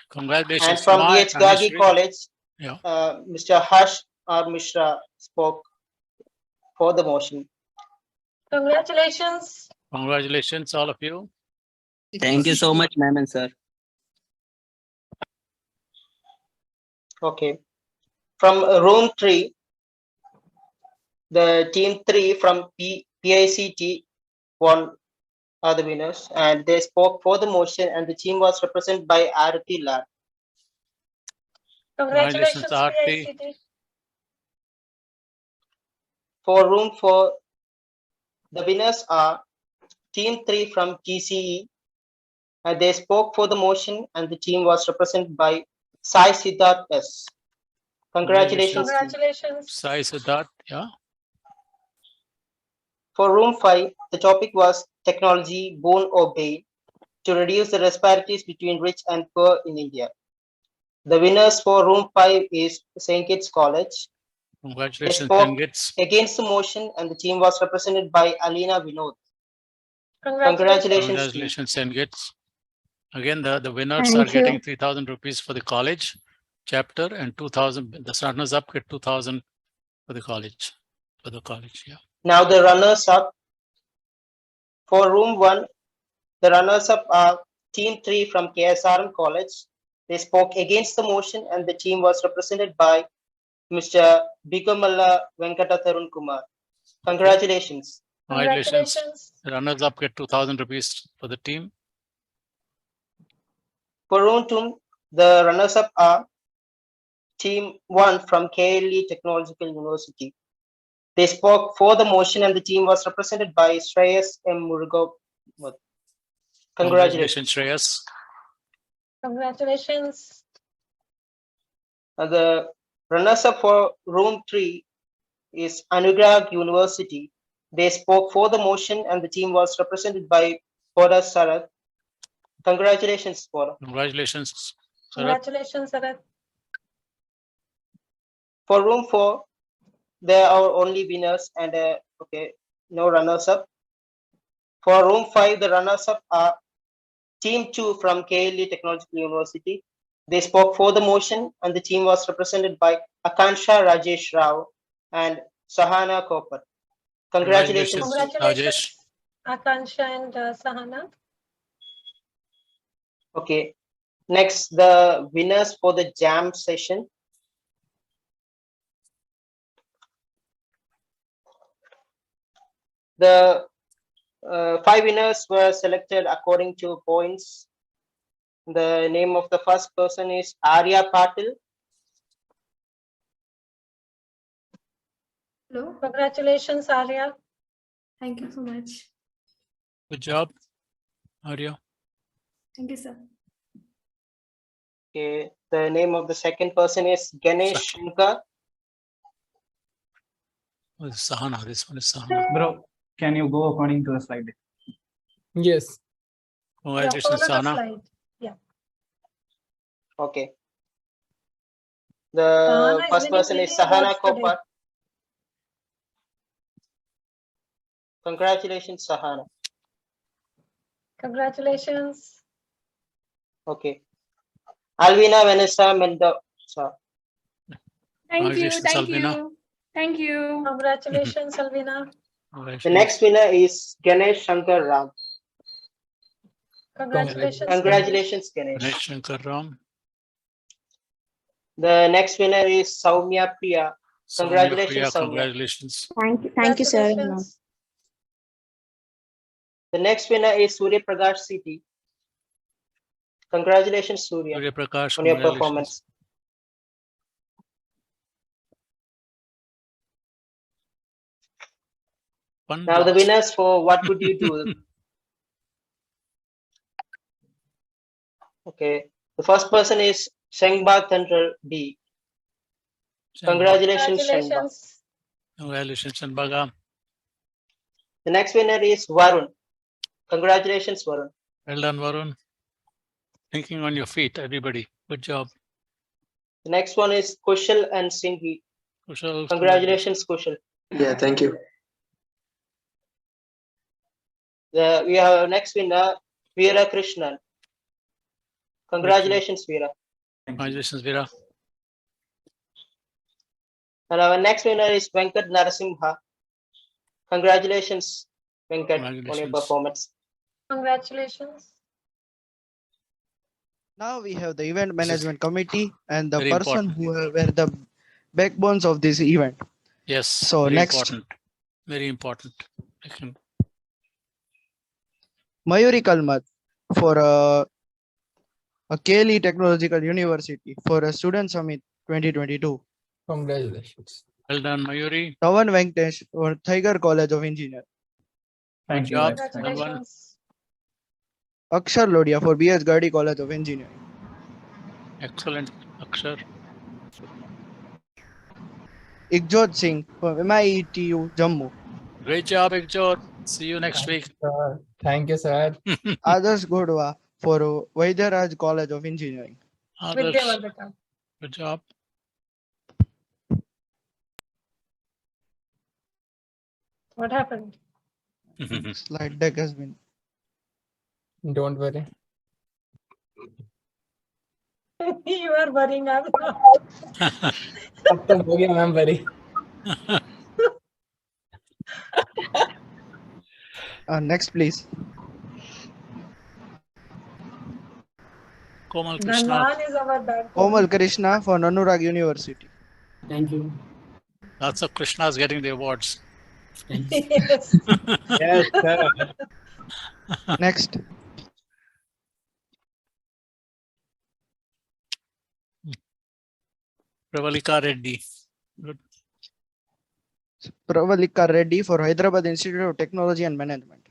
Congratulations. And from BH Gagi College, yeah. Mr. Harsh R. Mishra spoke for the motion. Congratulations. Congratulations, all of you. Thank you so much, ma'am and sir. Okay. From room 3, the team 3 from PICT won are the winners and they spoke for the motion and the team was represented by Arati Lal. Congratulations, Arati. PICT. For room 4, the winners are team 3 from TCE and they spoke for the motion and the team was represented by Sai Siddharth S. Congratulations. Congratulations. Sai Siddharth, yeah. For room 5, the topic was technology, boon or bane, to reduce the disparities between rich and poor in India. The winners for room 5 is St. Kitts College. Congratulations, they spoke St. Kitts. against the motion and the team was represented by Alina Vinod. Congratulations, St. Kitts. Again, the winners are getting 3,000 rupees for the college chapter and 2,000. The runners up get 2,000 for the college. Yeah. Now the runners up. For room 1, the runners up are team 3 from KSRM College. They spoke against the motion and the team was represented by Mr. Bigamala Venkata Tarun Kumar. Congratulations. Congratulations. The runners up get 2,000 rupees for the team. For room 2, the runners up are team 1 from KLE Technological University. They spoke for the motion and the team was represented by Shreyas M. Murugo. Congratulations. Shreyas. Congratulations. The runners-up for room 3 is Anugrah University. They spoke for the motion and the team was represented by Bora Sarath. Congratulations, Bora. Congratulations, Sarath. Congratulations, Sarath. For room 4, there are only winners and no runners-up. For room 5, the runners-up are Team 2 from KLE Technological University. They spoke for the motion and the team was represented by Akansha Rajesh Rao and Sahana Kopat. Congratulations. Congratulations, Akansha and Sahana. Okay. Next, the winners for the jam session. The 5 winners were selected according to points. The name of the first person is Arya Patil. Hello. Congratulations, Arya. Thank you so much. Good job, Arya. Thank you, sir. Okay. The name of the second person is Ganesh Shankar. Oh, this is Sahana. This one is Sahana. Bro, can you go according to the slide? Yes. Congratulations, follow the Sahana. slide. Yeah. Okay. The Sahana is first winning person is many Sahana awards today. Kopat. Congratulations, Sahana. Congratulations. Okay. Alvina Vanessa Mendoza. Thank you. Congratulations, Thank Alvina. you. Thank you. Congratulations, Alvina. The next winner is Ganesh Shankar Ram. Congratulations. Congratulations, Ganesh Ganesh. Shankar Ram. The next winner is Soumya Priya. Congratulations, Priya, Soumya. congratulations. Thank you, sir. Congratulations. The next winner is Surya Prakash City. Congratulations, Surya, Surya Prakash, on your congratulations. performance. Fun Now the blocks. winners for what would you do? Okay. The first person is Shengba Tendral D. Congratulations, Shengba. Congratulations, Shanbaga. The next winner is Varun. Congratulations, Varun. Well done, Varun. Thinking on your feet, everybody. Good job. The next one is Kushal and Singhi. Kushal, Congratulations, Kushal. Yeah, thank you. We have next winner, Veera Krishnan. Congratulations, Veera. Congratulations, Veera. And our next winner is Venkat Narasimha. Congratulations, Venkat, on your Congratulations. performance. Congratulations. Now we have the event management committee and the Very person important. who were the backbones of this event. Yes. So very next, important. Very important. Mayuri Kalmat for a KLE Technological University for a Student Summit 2022. Congratulations. Well done, Mayuri. Tavan Venkatesh for Tiger College of Engineering. Good job. Tavan. Congratulations. Akshar Lodia for BS Gardi College of Engineering. Excellent, Akshar. Igjot Singh for MIETU Jammu. Great job, Ekjot. See you next week. Thank you, sir. Adarsh Godwa for Vaidyaraj College of Engineering. Others. Vidyavardhaka. Good job. What happened? Slide deck has been. Don't worry. You are worrying. I'm not. अब तो हो गया ma'am very. Next, please. Komal Krishna. Nandan is our backbone. Komal Krishna for Nanurag University. Thank you. Lots of Krishnas getting the awards. Yes. Yes, sir. Next. Pravalika Reddy. Good. Pravalika Reddy for Hyderabad Institute of Technology and Management.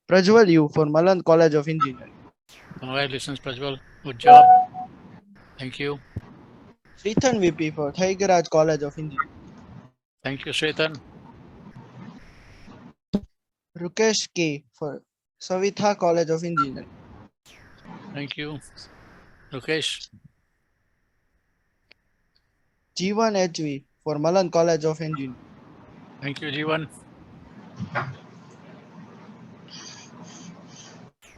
Prajwal U for Malan College of Engineering. Congratulations, Prajwal. Good job. Thank you. Srithan VP for Thaigaraj College of Engineering. Thank you, Shaitan. Rukesh K for Savitha College of Engineering. Thank you, Rukesh. Jeevan HV for Malan College of Engineering. Thank you, Jeevan.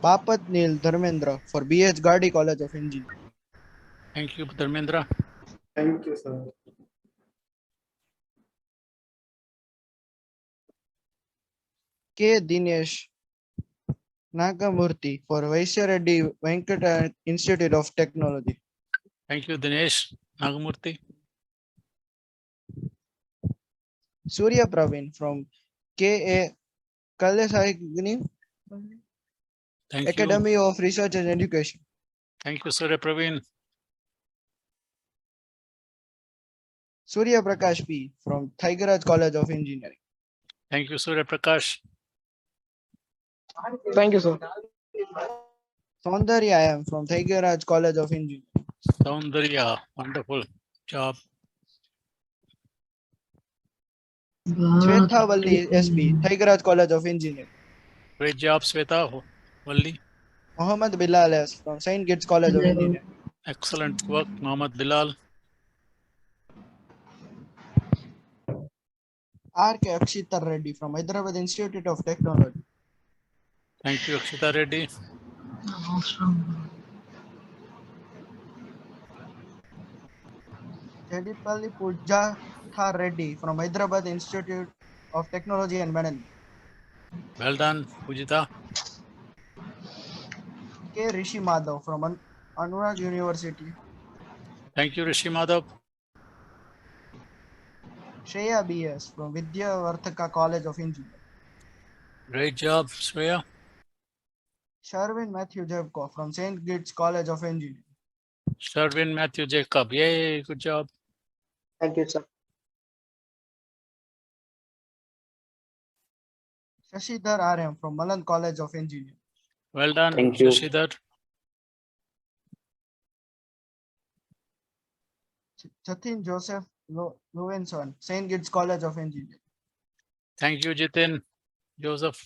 Bapat Neil Dharmendra for BH Gardi College of Engineering. Thank you, Dharmendra. Thank you, sir. K. Dinesh Nagamurthy for Vaisya Reddy Venkata Institute of Technology. Thank you, Dinesh Nagamurthy. Surya Praveen from K.A. Kalasagini Thank Academy you. of Research and Education. Thank you, Surya Praveen. Surya Prakash P from Thaigaraj College of Engineering. Thank you, Surya Prakash. Thank you, sir. Saundarya I am from Thaigaraj College of Engineering. Soundarya, wonderful job. Shweta Valli SP, Thaigaraj College of Engineering. Great job, Sweta Valli. Mohammad Bilal S from St. Kitts College of Engineering. Excellent work, Mohammad Bilal. R.K. Akshita Reddy from Hyderabad Institute of Technology. Thank you, Akshita Reddy. Chedipalli Pujatha Reddy from Hyderabad Institute of Technology and Management. Well done, Pujita. K. Rishi Madhav from Anurag University. Thank you, Rishi Madhav. Shreya B.S. from Vidya Varthaka College of Engineering. Great job, Shreya. Sherwin Matthew Jevko from St. Kitts College of Engineering. Sherwin Matthew Jacob. Yay, good job. Thank you, sir. Shashidhar R.M. from Malan College of Engineering. Well done, Thank you. Shashidhar. Jatin Joseph Lowenson, St. Kitts College of Engineering. Thank you, Jitin. Joseph.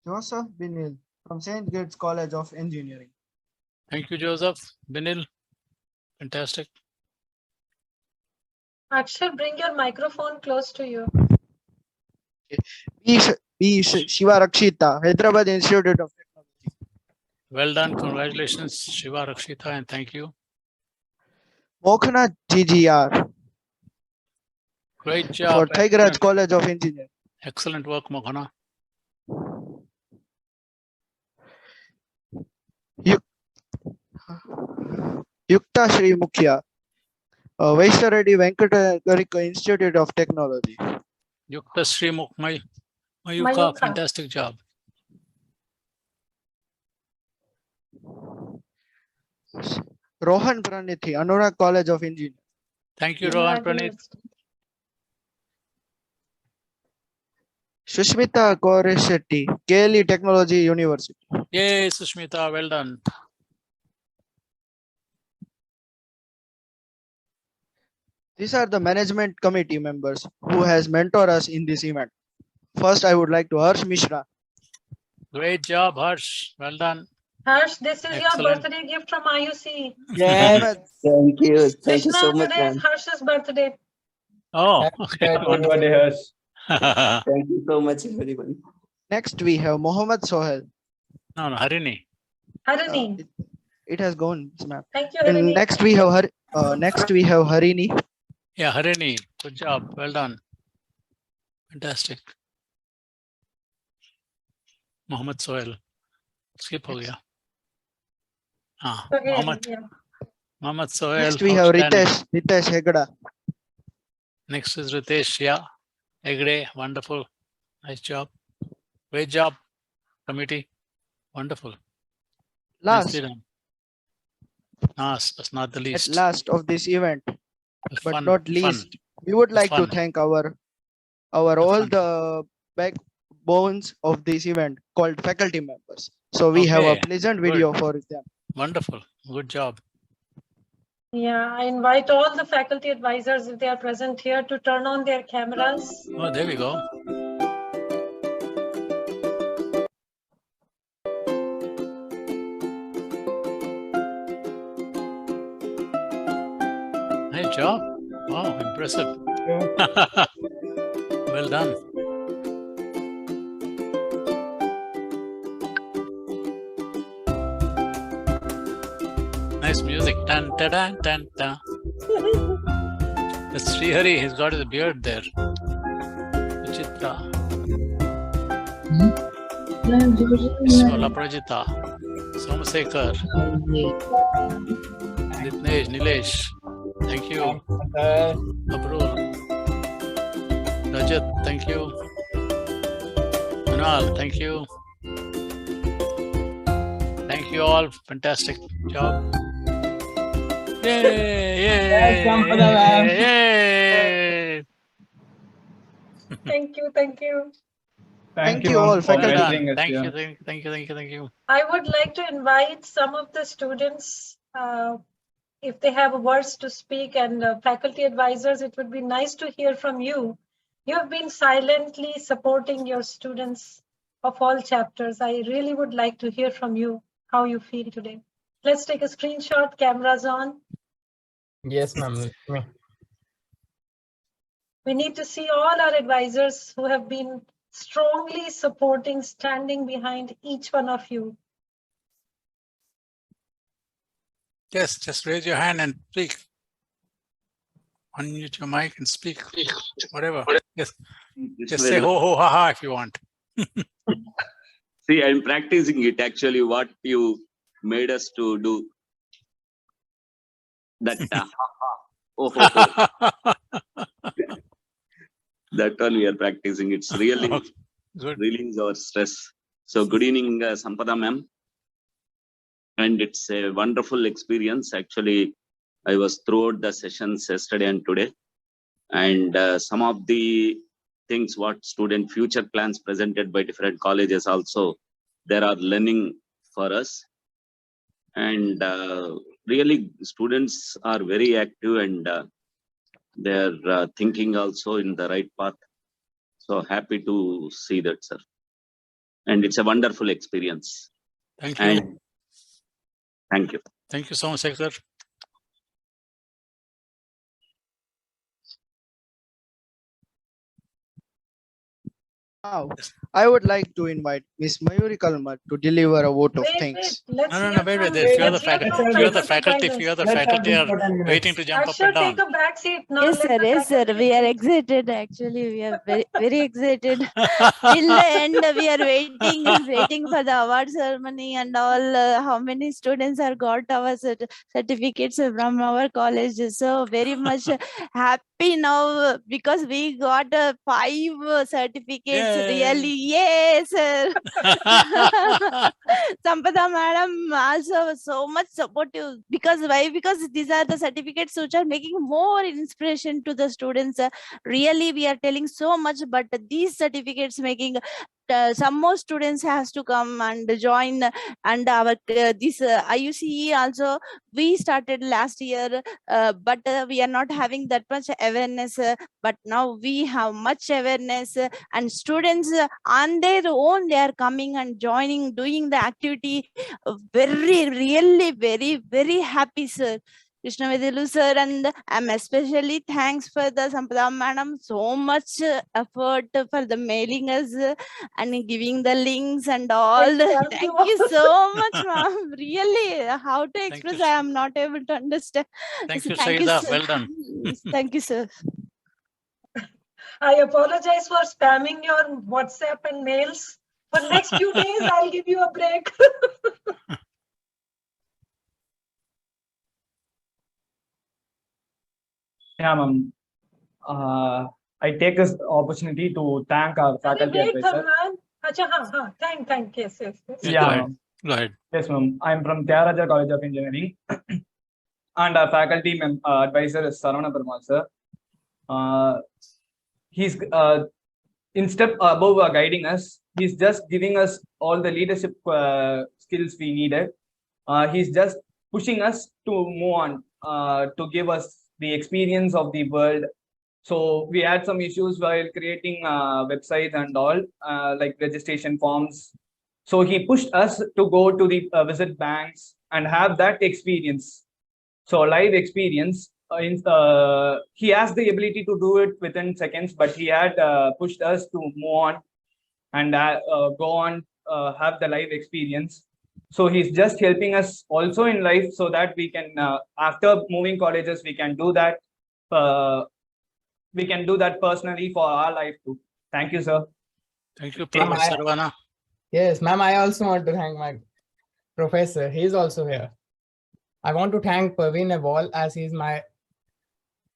Joseph Binil from St. Kitts College of Engineering. Thank you, Joseph. Binil. Fantastic. Akshar, bring your microphone close to you. B. Shiva Rakshita, Hyderabad Institute of Technology. Well done. Congratulations, Shiva Rakshita, and thank you. Mokhana GGR Great job. for Thaigaraj College of Engineering. Excellent work, Mokhana. Yukta Shri Mukhya, Vaishya Reddy Venkata Institute of Technology. Yukta Sri Mayuka, Mayuka. fantastic job. Rohan Praniti, Anurag College of Engineering. Thank you, Rohan Pranit. Sushmita Koreshetty, KLE Technology University. Yay, Sushmita, well done. These are the management committee members who has mentored us in this event. First, I would like to Harsh Mishra. Great job, Harsh. Well done. Harsh, this is your Excellent. birthday gift from Iucee. Yes. Thank you. Thank you Krishna, so much, today is ma'am. Harsh's birthday. Oh, okay. Happy birthday, Harsh. Thank you so much, everyone. Next, we have Mohammad Sohail. No, Harini. Harini. It has gone, ma'am. Thank you, And Harini. next we have Harini. Yeah, Harini. Good job. Well done. Fantastic. Mohammad Sohail. Skip ho gaya. Mohammad Sohail. Next we have Ritesh Hegda. Next is Ritesh. Yeah. Egre. Wonderful. Nice job. Great job, committee. Wonderful. Last, Nicely done. Last, but not the at least. last of this event, but Fun, not fun, least, we would like to fun. thank our all the backbones of this event called faculty members. So we have a Okay, pleasant good. video for them. Wonderful. Good job. Yeah, I invite all the faculty advisors, if they are present here, to turn on their cameras. Oh, there we go. Nice job. Wow, impressive. Well done. Nice music. Dun, da, dun, dun, dun. That's Srihari. He's got his beard there. Suchitra. Iswala Prajita. Somasekar. Ditnesh, Nilesh. Thank you. Abrul. Rajat, thank you. Manal, thank you. Thank you all. Fantastic job. Yay! Yay! Yay! Thank you, thank you. Thank you all, Well faculty. done. Thank you, thank you. I would like to invite some of the students, if they have words to speak, and faculty advisors, it would be nice to hear from you. You have been silently supporting your students of all chapters. I really would like to hear from you how you feel today. Let's take a screenshot, cameras on. Yes, ma'am. We need to see all our advisors who have been strongly supporting, standing behind each one of you. Yes, just raise your hand and speak. Unmute your mic and speak. Whatever. Yes. Just say ho ho ha ha if you want. See, I'm practicing it actually, what you made us to do. That oh, that one we are practicing. It's really release our stress. So good evening, Sampada ma'am. And it's a wonderful experience. Actually, I was throughout the sessions yesterday and today. And some of the things what student future plans presented by different colleges also, there are learning for us. And really students are very active and they're thinking also in the right path. So happy to see that, sir. And it's a wonderful experience. Thank you. And thank you. Thank you so much, sir. Now, I would like to invite Miss Mayuri Kalmar to deliver a vote of thanks. No, wait. If you're the faculty, if you're the faculty are waiting to jump up and down. Take a back seat now. Yes, sir. We are excited. Actually, we are very excited. Till the end, we are waiting for the award ceremony and all. How many students are got our certificates from our college? So very much happy now because we got 5 certificates. Yay. Really, yes, sir. Sampada madam also so much supportive because why? Because these are the certificates which are making more inspiration to the students. Really, we are telling so much, but these certificates making some more students has to come and join. And our this Iucee also we started last year, but we are not having that much awareness. But now we have much awareness, and students on their own they are coming and joining, doing the activity. Really, very happy, sir. Krishna Vedelu sir, and I'm especially thanks for the Sampada madam, so much effort for the mailing us and giving the links and all. Thank you so much, ma'am. Really, how to express, I am not able to understand. Thank you, Thank Saida. sir. Well done. Thank you, sir. I apologize for spamming your WhatsApp and mails. For next few days, I'll give you a break. Yeah, ma'am. I take this opportunity to thank our faculty advisor. Thank. Yes. Yeah, ma'am. Go ahead. Yes, ma'am. I'm from Tyagaraja College of Engineering, and our faculty advisor is Saravana Parmal, sir. He's in step above guiding us. He's just giving us all the leadership skills we needed. He's just pushing us to move on, to give us the experience of the world. So we had some issues while creating websites and all, like registration forms. So he pushed us to go to the visit banks and have that experience. So live experience. He has the ability to do it within seconds, but he had pushed us to move on and go on, have the live experience. So he's just helping us also in life so that we can, after moving colleges, we can do that. We can do that personally for our life too. Thank you, sir. Thank you, Professor Saravana. Yes, ma'am. I also want to thank my professor. He's also here. I want to thank Praveen Eval as he's my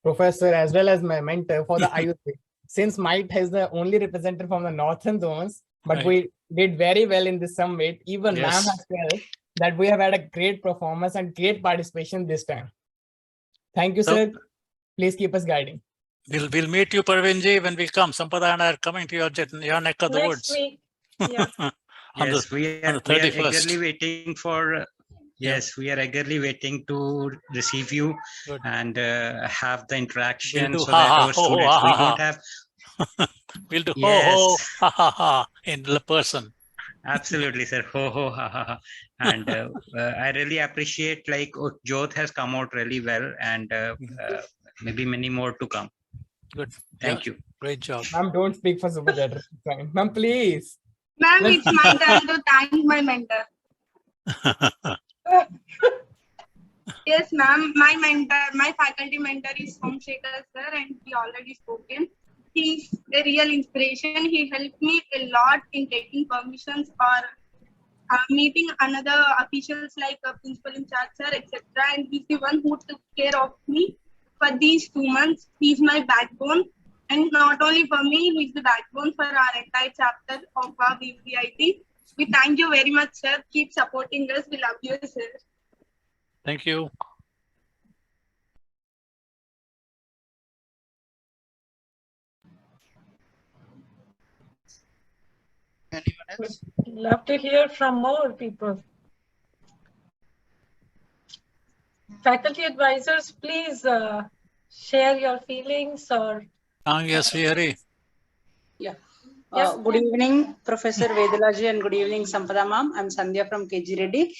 professor as well as my mentor for the Iucee. Since Might is the only representative from the northern zones, but we did very well in this summit. Even ma'am has said that we have had a great performance and great participation this time. Thank you, sir. Please keep us guiding. We'll meet you, Parvinji, when we come. Sampada and I are coming to your neck of the woods. Next week. Yeah. Yes, we are eagerly waiting for. Yes, we are eagerly waiting to receive you and have the interaction do so that our students we don't have. We'll do Yes. ha ha in person. Absolutely, sir. Ho ho ha ha. And I really appreciate like Jyoth has come out really well, and maybe many more to come. Good. Thank you. Great job. Ma'am, don't speak for Super Chat. Ma'am, please. Ma'am, it's my turn to thank my mentor. Yes, ma'am. My mentor, my faculty mentor is Somsekhar sir, and he already spoken. He's a real inspiration. He helped me a lot in taking permissions or meeting another officials like principal in charge sir, etc. And he's the one who took care of me for these 2 months. He's my backbone, and not only for me, he's the backbone for our entire chapter of our VVIT. We thank you very much, sir. Keep supporting us. We love you, sir. Thank you. Anyone else? Love to hear from more people. Faculty advisors, please share your feelings or. Yes, Hari. Yeah. Good evening, Professor Vedilaji, and good evening, Sampada ma'am. I'm Sandhya from KG Reddy.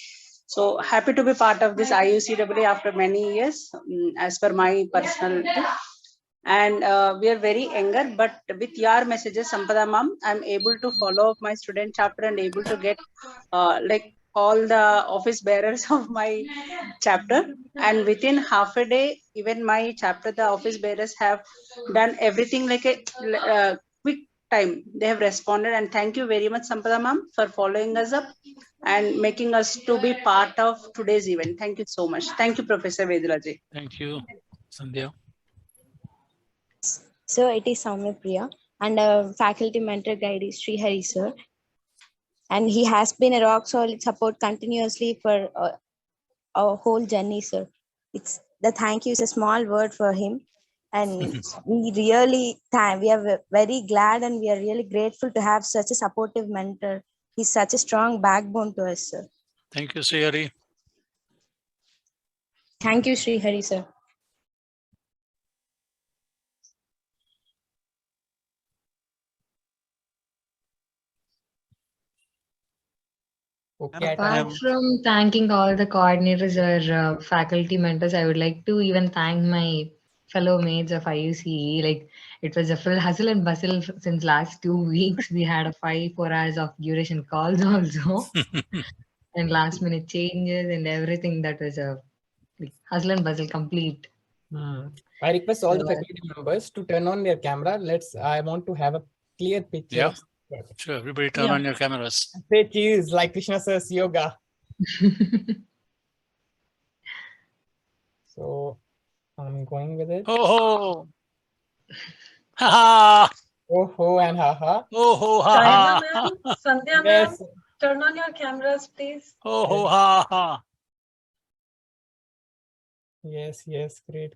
So happy to be part of this IUCAA after many years, as per my personal. And we are very younger, but with your messages, Sampada ma'am, I'm able to follow up my student chapter and able to get like all the office bearers of my chapter. And within half a day, even my chapter, the office bearers have done everything like a quick time. They have responded, and thank you very much, Sampada ma'am, for following us up and making us to be part of today's event. Thank you so much. Thank you, Professor Vedilaji. Thank you, Sandhya. So it is Soumya Priya, and faculty mentor guide is Sri Hari sir. And he has been a rock solid support continuously for our whole journey, sir. It's the thank you is a small word for him. And we really we are very glad and we are really grateful to have such a supportive mentor. He's such a strong backbone to us, sir. Thank you, Sri Hari. Thank you, Sri Hari, sir. Okay, Apart from thanking all the coordinators or faculty mentors, I would like to even thank my fellow mates of IUCE. Like, it was a full hustle and bustle since last 2 weeks. We had a 4 hours of duration calls also, and last minute changes and everything. That was a hustle and bustle complete. I request all the faculty members to turn on their camera. I want to have a clear picture. Yeah. Sure, everybody turn on your cameras. Say cheese like Krishna says yoga. So I'm going with it. Oh, ha Oh ho and ha ha. Oh ho ha Sahiba ha. ma'am, Sandhya Yes. ma'am, turn on your cameras, please. Oh ho ha ha. Yes, yes, great.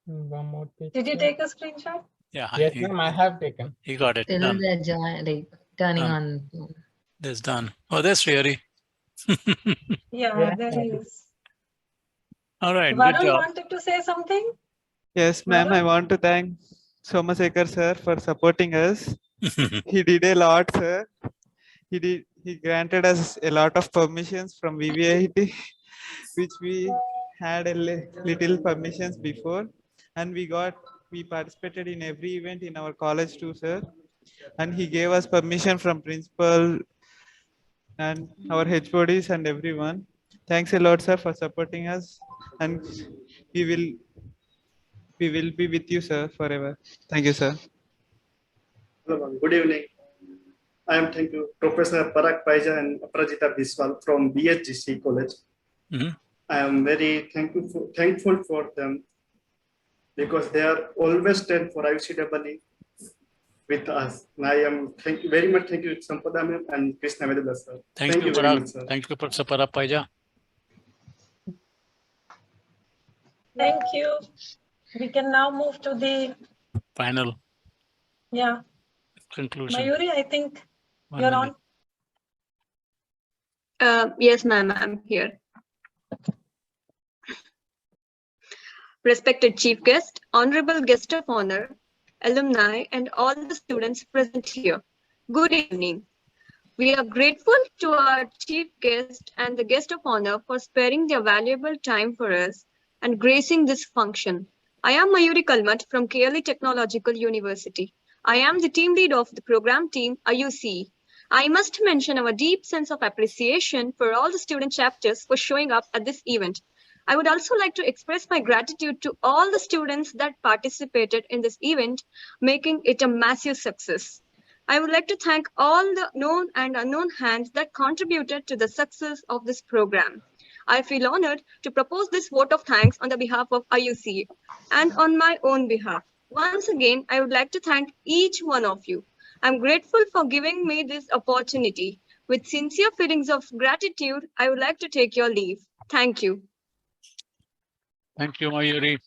One more picture. Did you take a screenshot? Yeah. Yes, ma'am, I have taken. He got it. Till Done. they're like turning Done. on. That's done. Oh, that's really. Yeah, there he is. All right. Good Varun job. wanted to say something? Yes, ma'am. I Varun? want to thank Somasekhar sir for supporting us. He did a lot, sir. He granted us a lot of permissions from VVIT, which we had a little permissions before, and we participated in every event in our college too, sir. And he gave us permission from principal and our HODs and everyone. Thanks a lot, sir, for supporting us, and we will be with you, sir, forever. Thank you, sir. Hello, ma'am. Good evening. I am thank you, Professor Parag Paija and Aprajita Biswal from BHGC College. I am very thankful for them because they are always stand for IUCEE with us. And I am very much thank you, Sampada ma'am and Krishna Vedula sir. Thank you very Parag. much, sir. Thank you, Professor Parag Paija. Thank you. We can now move to the Final conclusion. Mayuri, I think 1 you're minute. on. Yes, ma'am, I'm here. Respected Chief Guest, Honorable Guest of Honor, alumni, and all the students present here. Good evening. We are grateful to our Chief Guest and the Guest of Honor for sparing their valuable time for us and gracing this function. I am Mayuri Kalmat from KLE Technological University. I am the team lead of the program team Iucee. I must mention our deep sense of appreciation for all the student chapters for showing up at this event. I would also like to express my gratitude to all the students that participated in this event, making it a massive success. I would like to thank all the known and unknown hands that contributed to the success of this program. I feel honored to propose this vote of thanks on the behalf of Iucee and on my own behalf. Once again, I would like to thank each one of you. I'm grateful for giving me this opportunity. With sincere feelings of gratitude, I would like to take your leave. Thank you. Thank you, Mayuri.